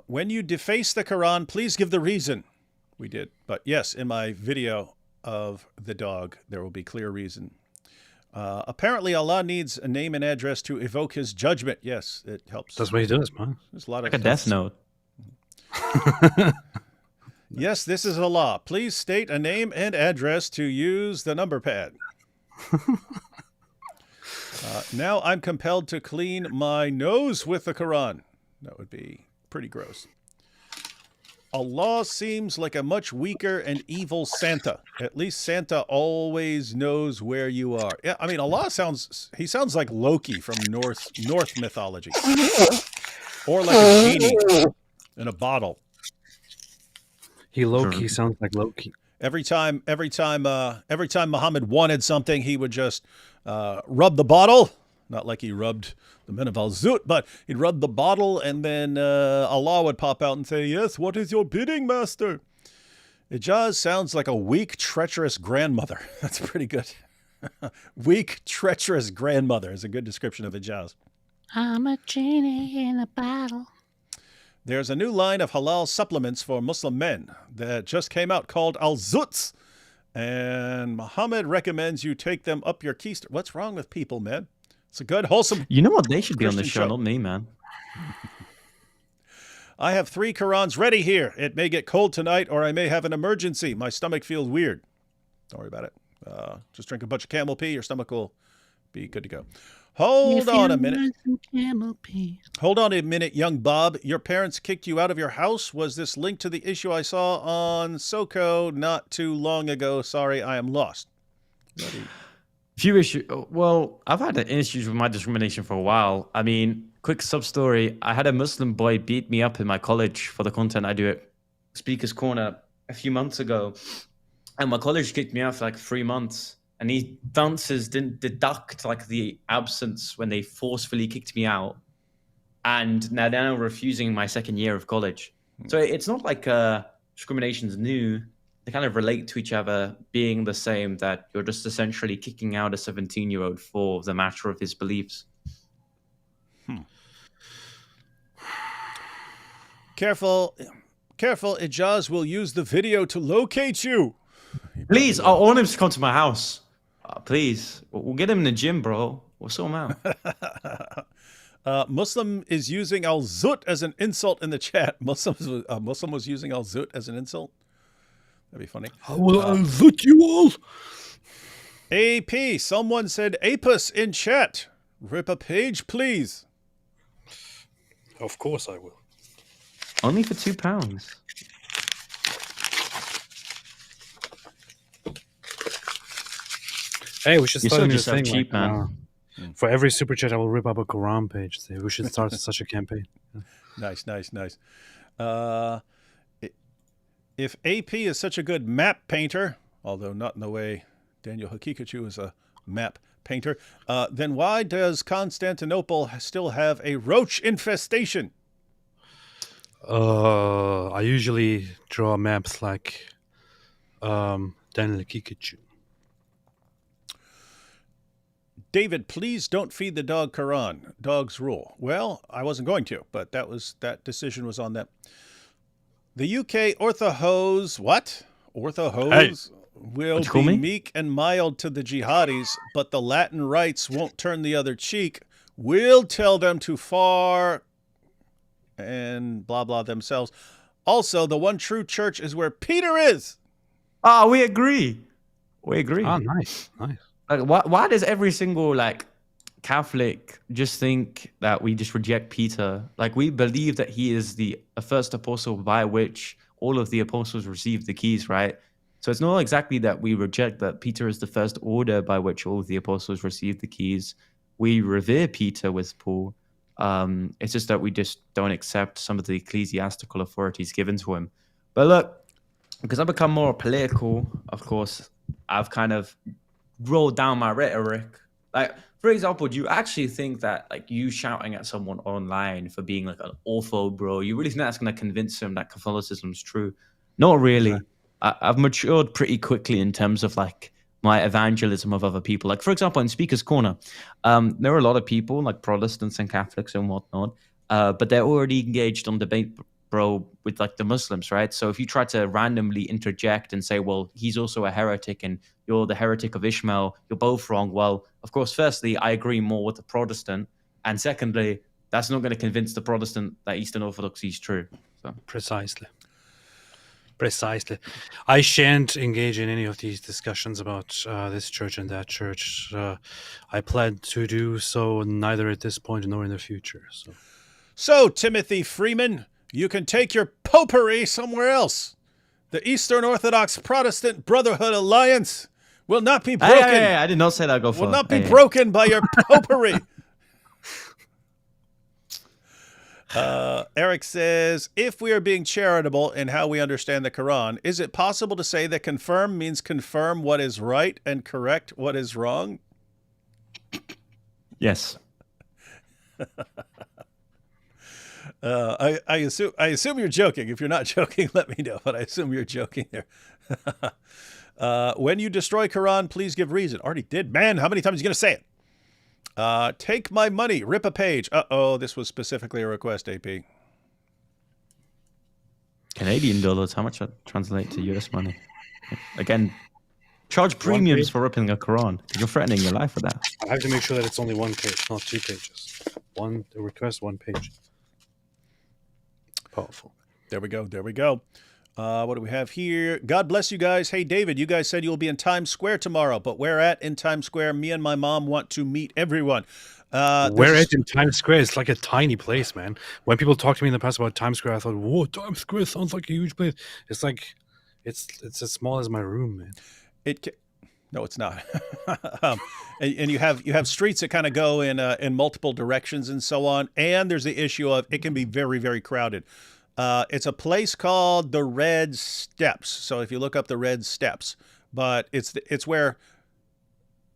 When you deface the Quran, please give the reason. We did, but yes, in my video of the dog, there will be clear reason. Apparently, Allah needs a name and address to evoke His judgment. Yes, it helps. That's what He does, man. There's a lot like a death note. Yes, this is Allah. Please state a name and address to use the number pad. Now I'm compelled to clean my nose with the Quran. That would be pretty gross. Allah seems like a much weaker and evil Santa. At least Santa always knows where you are. Yeah, I mean, Allah sounds like Loki from North mythology. Or like a genie in a bottle. He sounds like Loki. Every time Muhammad wanted something, he would just rub the bottle. Not like he rubbed the men of Al-Zut, but he'd rub the bottle, and then Allah would pop out and say, "Yes, what is your bidding, master?" Ijaz sounds like a weak, treacherous grandmother. That's pretty good. Weak, treacherous grandmother is a good description of Ijaz. I'm a genie in a bottle. There's a new line of halal supplements for Muslim men that just came out called Al-Zuts. And Muhammad recommends you take them up your keister. What's wrong with people, man? It's a good, wholesome. You know what? They should be on the Christian show, not me, man. I have 3 Qurans ready here. It may get cold tonight, or I may have an emergency. My stomach feels weird. Don't worry about it. Just drink a bunch of camel pee. Your stomach will be good to go. Hold on a minute. Hold on a minute, young Bob. Your parents kicked you out of your house? Was this linked to the issue I saw on Soko not too long ago? Sorry, I am lost. Few issues. Well, I've had issues with my discrimination for a while. I mean, quick sub story. I had a Muslim boy beat me up in my college for the content I do at Speaker's Corner a few months ago. And my college kicked me out for like 3 months. And these bouncers didn't deduct like the absence when they forcefully kicked me out. And now they're refusing my second year of college. So it's not like discrimination's new. They kind of relate to each other, being the same, that you're just essentially kicking out a 17-year-old for the matter of his beliefs. Careful, Ijaz will use the video to locate you. Please, I want him to come to my house. Please, we'll get him in the gym, bro. We'll sort him out. Muslim is using Al-Zut as an insult in the chat. Muslim was using Al-Zut as an insult? That'd be funny. I will Al-Zut you all. AP, someone said Apus in chat. Rip a page, please. Of course I will. Only for £2. Hey, we should You start a sold new yourself thing. cheap, man. For every super chat, I will rip up a Quran page. We should start such a campaign. Nice. If AP is such a good map painter, although not in the way Daniel Hakikachu is a map painter, then why does Constantinople still have a roach infestation? I usually draw maps like Daniel Hakikachu. David, please don't feed the dog Quran. Dogs rule. Well, I wasn't going to, but that decision was on them. The UK orthohose, what? Orthohose will What'd you call be me? meek and mild to the jihadis, but the Latin rights won't turn the other cheek. We'll tell them to far and blah, blah themselves. Also, the one true church is where Peter is. Oh, we agree. We agree. Oh, nice. Like, why does every single like Catholic just think that we just reject Peter? Like, we believe that he is the first apostle by which all of the apostles received the keys, right? So it's not exactly that we reject that Peter is the first order by which all of the apostles received the keys. We revere Peter with Paul. It's just that we just don't accept some of the ecclesiastical authorities given to him. But look, because I've become more political, of course, I've kind of rolled down my rhetoric. Like, for example, do you actually think that like you shouting at someone online for being like an awful bro, you really think that's going to convince them that Catholicism's true? Not really. I've matured pretty quickly in terms of like my evangelism of other people. Like, for example, in Speaker's Corner, there are a lot of people like Protestants and Catholics and whatnot, but they're already engaged on debate, bro, with like the Muslims, right? So if you try to randomly interject and say, well, he's also a heretic and you're the heretic of Ishmael, you're both wrong. Well, of course, firstly, I agree more with the Protestant. And secondly, that's not going to convince the Protestant that Eastern Orthodoxy is true. So. Precisely. I shan't engage in any of these discussions about this church and that church. I plan to do so neither at this point nor in the future. So, Timothy Freeman, you can take your popery somewhere else. The Eastern Orthodox Protestant Brotherhood Alliance will not be broken. Hey, I did not say that. Go for will not be broken by your popery. Eric says, if we are being charitable in how we understand the Quran, is it possible to say that confirm means confirm what is right and correct what is wrong? Yes. I assume you're joking. If you're not joking, let me know. But I assume you're joking there. When you destroy Quran, please give reason. Already did. Man, how many times are you going to say it? Take my money. Rip a page. Uh-oh, this was specifically a request, AP. Canadian dollars. How much that translate to US money? Again, charge premiums for ripping a Quran. You're threatening your life with that. I have to make sure that it's only one page, not 2 pages. The request, 1 page. Powerful. There we go. What do we have here? God bless you guys. Hey, David, you guys said you will be in Times Square tomorrow, but where at in Times Square? Me and my mom want to meet everyone. Where at in Times Square? It's like a tiny place, man. When people talk to me in the past about Times Square, I thought, whoa, Times Square sounds like a huge place. It's like, it's as small as my room, man. No, it's not. and you have streets that kind of go in multiple directions and so on. And there's the issue of it can be very, very crowded. It's a place called the Red Steps. So if you look up the Red Steps, but it's where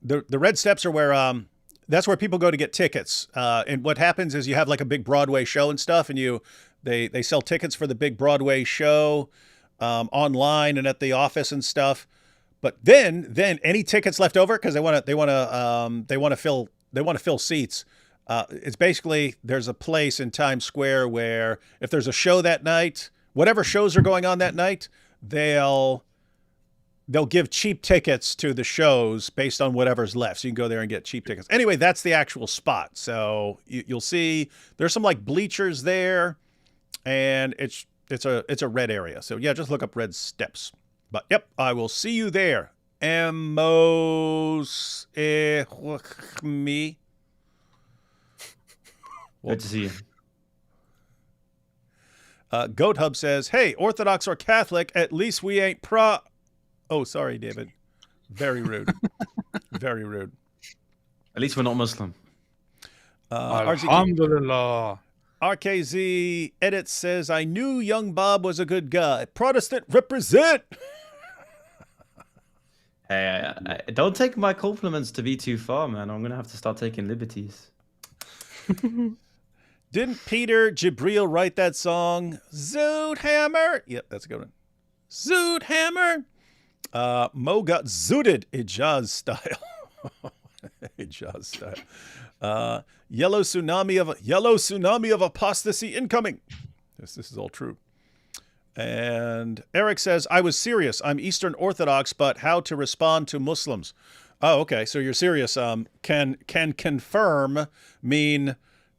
the Red Steps are where that's where people go to get tickets. And what happens is you have like a big Broadway show and stuff, and they sell tickets for the big Broadway show online and at the office and stuff. But then any tickets left over, because they want to fill seats. It's basically, there's a place in Times Square where if there's a show that night, whatever shows are going on that night, they'll give cheap tickets to the shows based on whatever's left. So you can go there and get cheap tickets. Anyway, that's the actual spot. So you'll see there's some like bleachers there, and it's a red area. So yeah, just look up Red Steps. But yep, I will see you there. Amos me. Good to see you. Goat Hub says, hey, Orthodox or Catholic, at least we ain't Oh, sorry, David. Very rude. Very rude. At least we're not Muslim. Alhamdulillah. RKZ Edit says, I knew young Bob was a good guy. Protestant represent. Hey, don't take my compliments to be too far, man. I'm going to have to start taking liberties. Didn't Peter Jibril write that song? Zoot Hammer. Yep, that's a good one. Zoot Hammer. Mo got zooted Ijaz style. Ijaz style. Yellow tsunami of apostasy incoming. This is all true. And Eric says, I was serious. I'm Eastern Orthodox, but how to respond to Muslims? Oh, okay. So you're serious. Can confirm mean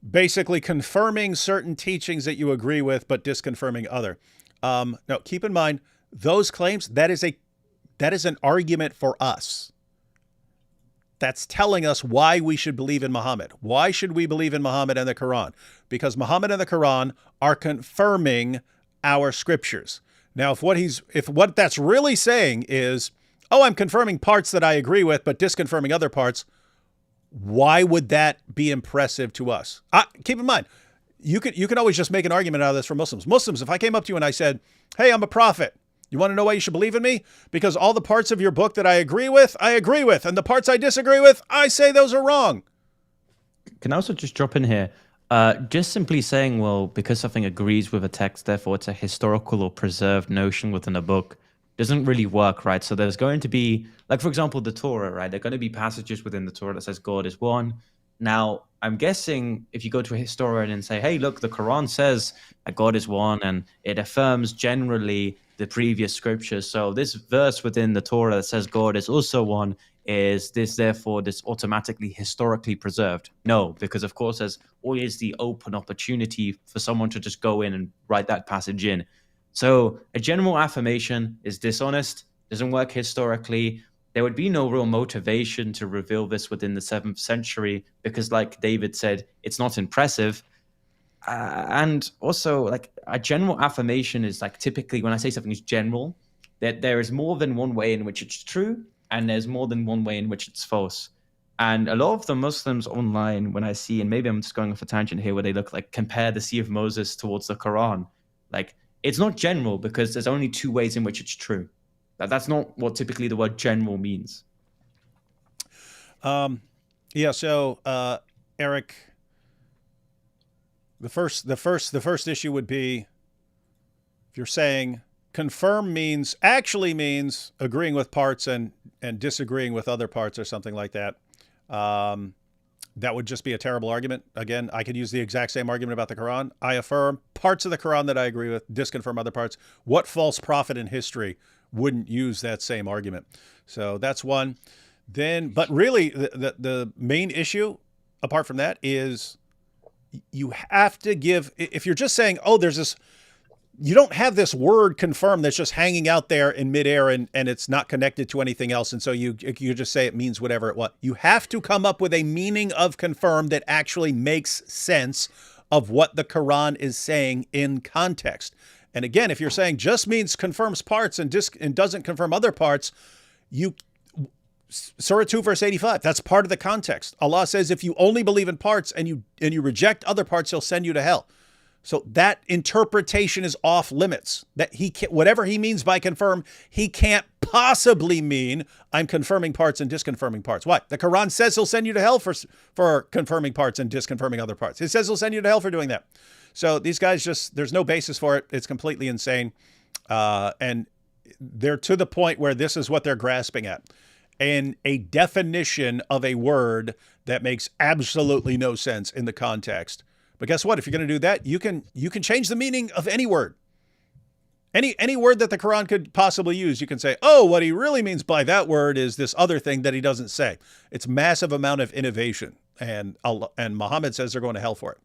basically confirming certain teachings that you agree with, but disconfirming other? No, keep in mind, those claims, that is an argument for us. That's telling us why we should believe in Muhammad. Why should we believe in Muhammad and the Quran? Because Muhammad and the Quran are confirming our scriptures. Now, if what that's really saying is, oh, I'm confirming parts that I agree with, but disconfirming other parts, why would that be impressive to us? Keep in mind, you can always just make an argument out of this for Muslims. Muslims, if I came up to you and I said, hey, I'm a prophet, you want to know why you should believe in me? Because all the parts of your book that I agree with, and the parts I disagree with, I say those are wrong. Can I also just drop in here? Just simply saying, well, because something agrees with a text, therefore it's a historical or preserved notion within a book, doesn't really work, right? So there's going to be, like, for example, the Torah, right? There are going to be passages within the Torah that says God is one. Now, I'm guessing if you go to a historian and say, hey, look, the Quran says that God is one, and it affirms generally the previous scriptures. So this verse within the Torah that says God is also one, is this therefore this automatically historically preserved? No, because of course there's always the open opportunity for someone to just go in and write that passage in. So a general affirmation is dishonest, doesn't work historically. There would be no real motivation to reveal this within the 7th century because, like David said, it's not impressive. And also, like, a general affirmation is, like, typically when I say something is general, that there is more than one way in which it's true, and there's more than one way in which it's false. And a lot of the Muslims online, when I see, and maybe I'm just going off a tangent here, where they look like compare the Sea of Moses towards the Quran. Like, it's not general because there's only 2 ways in which it's true. That's not what typically the word general means. Yeah. So, Eric, the first issue would be, if you're saying confirm actually means agreeing with parts and disagreeing with other parts or something like that. That would just be a terrible argument. Again, I could use the exact same argument about the Quran. I affirm parts of the Quran that I agree with, disconfirm other parts. What false prophet in history wouldn't use that same argument? So that's one. Then, but really the main issue apart from that is you have to give, if you're just saying, oh, there's this, you don't have this word confirm that's just hanging out there in midair and it's not connected to anything else. And so you just say it means whatever it was. You have to come up with a meaning of confirm that actually makes sense of what the Quran is saying in context. And again, if you're saying just means confirms parts and doesn't confirm other parts, Surah 2 verse 85, that's part of the context. Allah says if you only believe in parts and you reject other parts, he'll send you to hell. So that interpretation is off limits. That whatever he means by confirm, he can't possibly mean I'm confirming parts and disconfirming parts. Why? The Quran says he'll send you to hell for confirming parts and disconfirming other parts. It says he'll send you to hell for doing that. So these guys there's no basis for it. It's completely insane. And they're to the point where this is what they're grasping at. And a definition of a word that makes absolutely no sense in the context. But guess what? If you're going to do that, you can change the meaning of any word. Any word that the Quran could possibly use, you can say, oh, what he really means by that word is this other thing that he doesn't say. It's massive amount of innovation. And Muhammad says they're going to hell for it.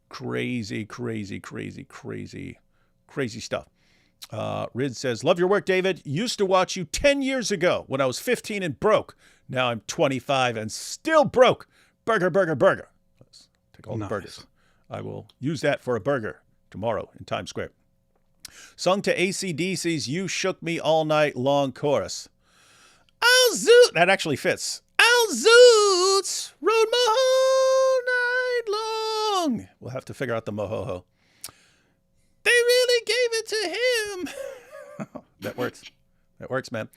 Crazy, crazy, crazy, crazy, crazy stuff. Rid says, love your work, David. Used to watch you 10 years ago when I was 15 and broke. Now I'm 25 and still broke. Burger, burger, burger. Let's take all the burgers. I will use that for a burger tomorrow in Times Square. Sung to AC/DC's You Shook Me All Night Long chorus. Oh, zoot. That actually fits. Oh, zoots. Rode my whole night long. We'll have to figure out the mohoho. They really gave it to him. That works. That works, man.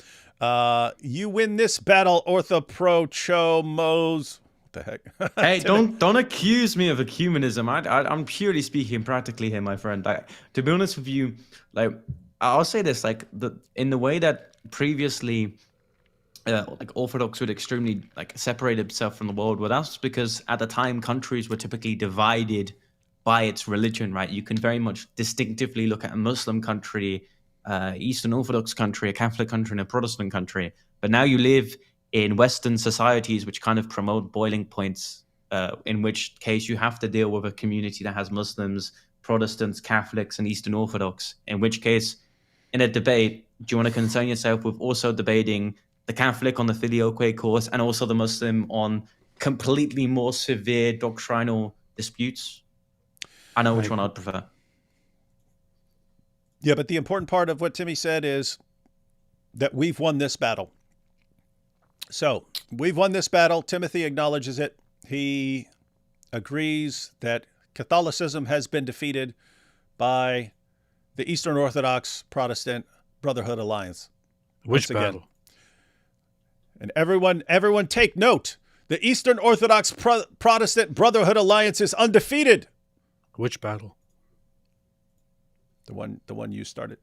You win this battle, Ortho Pro Cho Mose. What the heck? Hey, don't accuse me of ecumenism. I'm purely speaking practically here, my friend. To be honest with you, like I'll say this, like in the way that previously like Orthodox would extremely like separate itself from the world. Well, that's because at the time countries were typically divided by its religion, right? You can very much distinctively look at a Muslim country, Eastern Orthodox country, a Catholic country, and a Protestant country. But now you live in Western societies which kind of promote boiling points, in which case you have to deal with a community that has Muslims, Protestants, Catholics, and Eastern Orthodox. In which case, in a debate, do you want to concern yourself with also debating the Catholic on the filioque course and also the Muslim on completely more severe doctrinal disputes? I know which one I'd prefer. Yeah, but the important part of what Timmy said is that we've won this battle. So we've won this battle. Timothy acknowledges it. He agrees that Catholicism has been defeated by the Eastern Orthodox Protestant Brotherhood Alliance. Which battle? And everyone take note. The Eastern Orthodox Protestant Brotherhood Alliance is undefeated. Which battle? The one you started.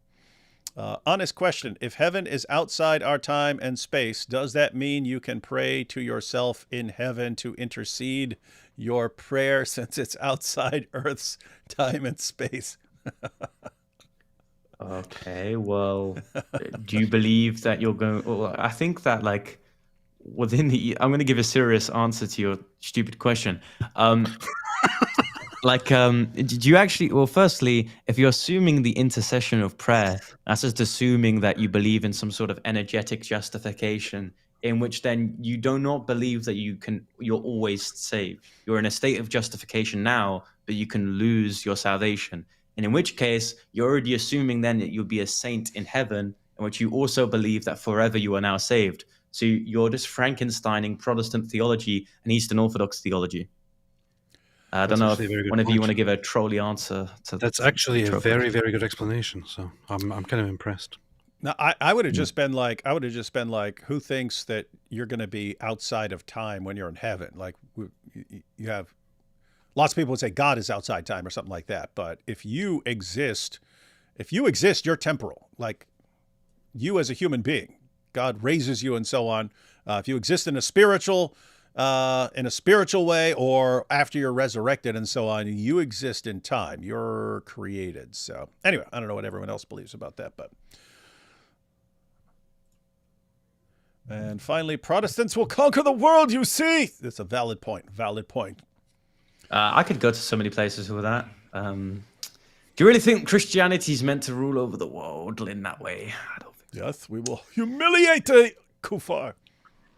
Honest question. If heaven is outside our time and space, does that mean you can pray to yourself in heaven to intercede your prayer since it's outside Earth's time and space? Okay, well, do you believe that you're going... Well, I think that, like, within the... I'm going to give a serious answer to your stupid question. Do you actually... Well, firstly, if you're assuming the intercession of prayer, that's just assuming that you believe in some sort of energetic justification, in which then you do not believe that you're always saved. You're in a state of justification now, but you can lose your salvation. And in which case, you're already assuming then that you'll be a saint in heaven, in which you also believe that forever you are now saved. So you're just Frankensteining Protestant theology and Eastern Orthodox theology. I don't know if one of you want to give a trolley answer to That's actually a very, very good explanation. So I'm kind of impressed. Now, I would have just been like, who thinks that you're going to be outside of time when you're in heaven? Like, you have lots of people would say God is outside time or something like that. But if you exist, you're temporal. Like, you as a human being, God raises you and so on. If you exist in a spiritual way, or after you're resurrected and so on, you exist in time. You're created. So anyway, I don't know what everyone else believes about that, but. And finally, Protestants will conquer the world, you see. That's a valid point. I could go to so many places with that. Do you really think Christianity is meant to rule over the world in that way? I don't think so. Yes, we will humiliate the kuffar.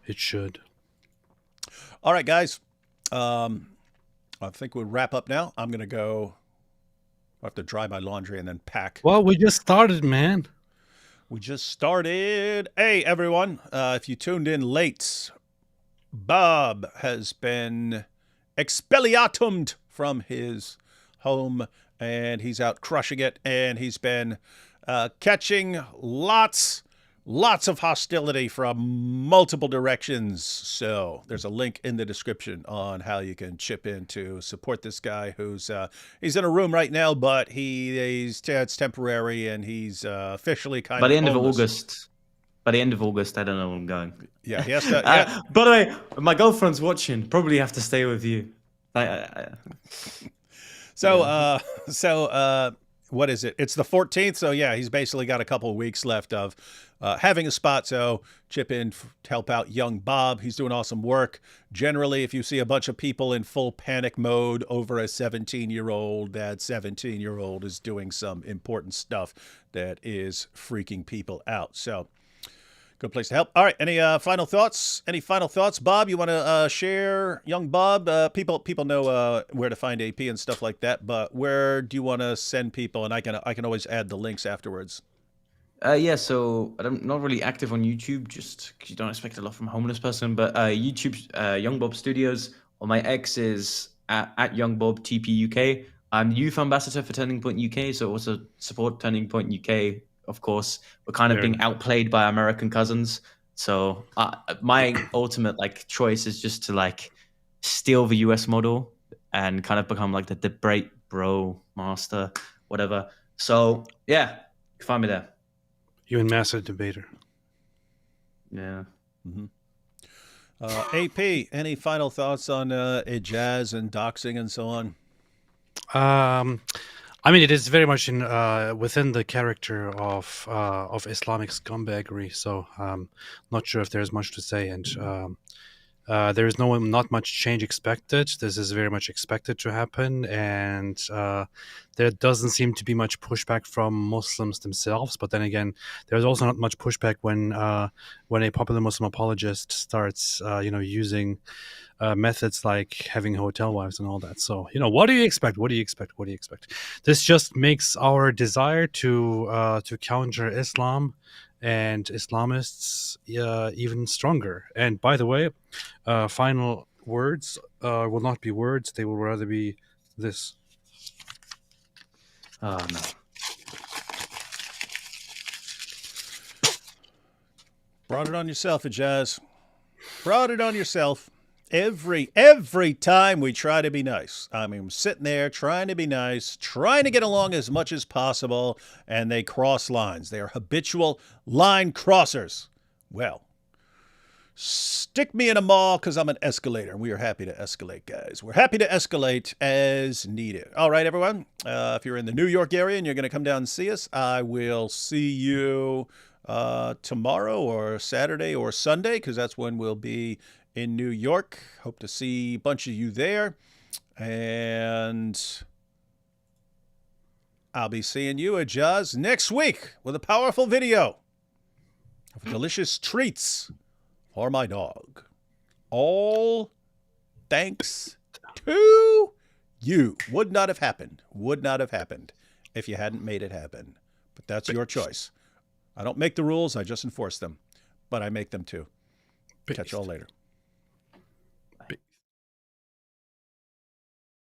It should. All right, guys. I think we'll wrap up now. I'm going to go. I have to dry my laundry and then pack. Well, we just started, man. We just started. Hey, everyone. If you tuned in late, Bob has been expelliarmumed from his home, and he's out crushing it, and he's been catching lots of hostility from multiple directions. So there's a link in the description on how you can chip in to support this guy who's he's in a room right now, but it's temporary, and he's officially kind of by the end homeless. By the end of August, I don't know where I'm going. Yeah, he has to. Yeah. By the way, my girlfriend's watching. Probably have to stay with you. So what is it? It's the 14th. So yeah, he's basically got a couple of weeks left of having a spot. So chip in to help out young Bob. He's doing awesome work. Generally, if you see a bunch of people in full panic mode over a 17-year-old, that 17-year-old is doing some important stuff that is freaking people out. So good place to help. All right. Any final thoughts? Bob, you want to share, young Bob? People know where to find AP and stuff like that, but where do you want to send people? And I can always add the links afterwards. Yeah, so I'm not really active on YouTube, just because you don't expect a lot from a homeless person. But YouTube, Young Bob Studios, or my X is at Young Bob TP UK. I'm youth ambassador for Turning Point UK, so also support Turning Point UK. Of course, we're kind of being outplayed by American cousins. So my ultimate choice is just to steal the US model and kind of become the debate bro master, whatever. So yeah, find me there. You and master debater. Yeah. Mm-hmm. AP, any final thoughts on Ijaz and doxing and so on? I mean, it is very much in within the character of Islamic scumbaggery. So, not sure if there's much to say, and there is not much change expected. This is very much expected to happen, and there doesn't seem to be much pushback from Muslims themselves. But then again, there's also not much pushback when a popular Muslim apologist starts, using methods like having hotel wives and all that. So, what do you expect? What do you expect? What do you expect? This just makes our desire to counter Islam and Islamists even stronger. And by the way, final words will not be words; they will rather be this. Oh no. Brought it on yourself, Ijaz. Brought it on yourself. Every time we try to be nice. I mean, I'm sitting there trying to be nice, trying to get along as much as possible, and they cross lines. They are habitual line crossers. Well, stick me in a mall because I'm an escalator. We are happy to escalate, guys. We're happy to escalate as needed. All right, everyone. If you're in the New York area and you're going to come down and see us, I will see you tomorrow or Saturday or Sunday, because that's when we'll be in New York. Hope to see a bunch of you there. And I'll be seeing you, Ijaz, next week with a powerful video of delicious treats for my dog. All thanks to you. Would not have happened if you hadn't made it happen. But that's your choice. I don't make the rules, I just enforce them. But I make them too. Catch you all later.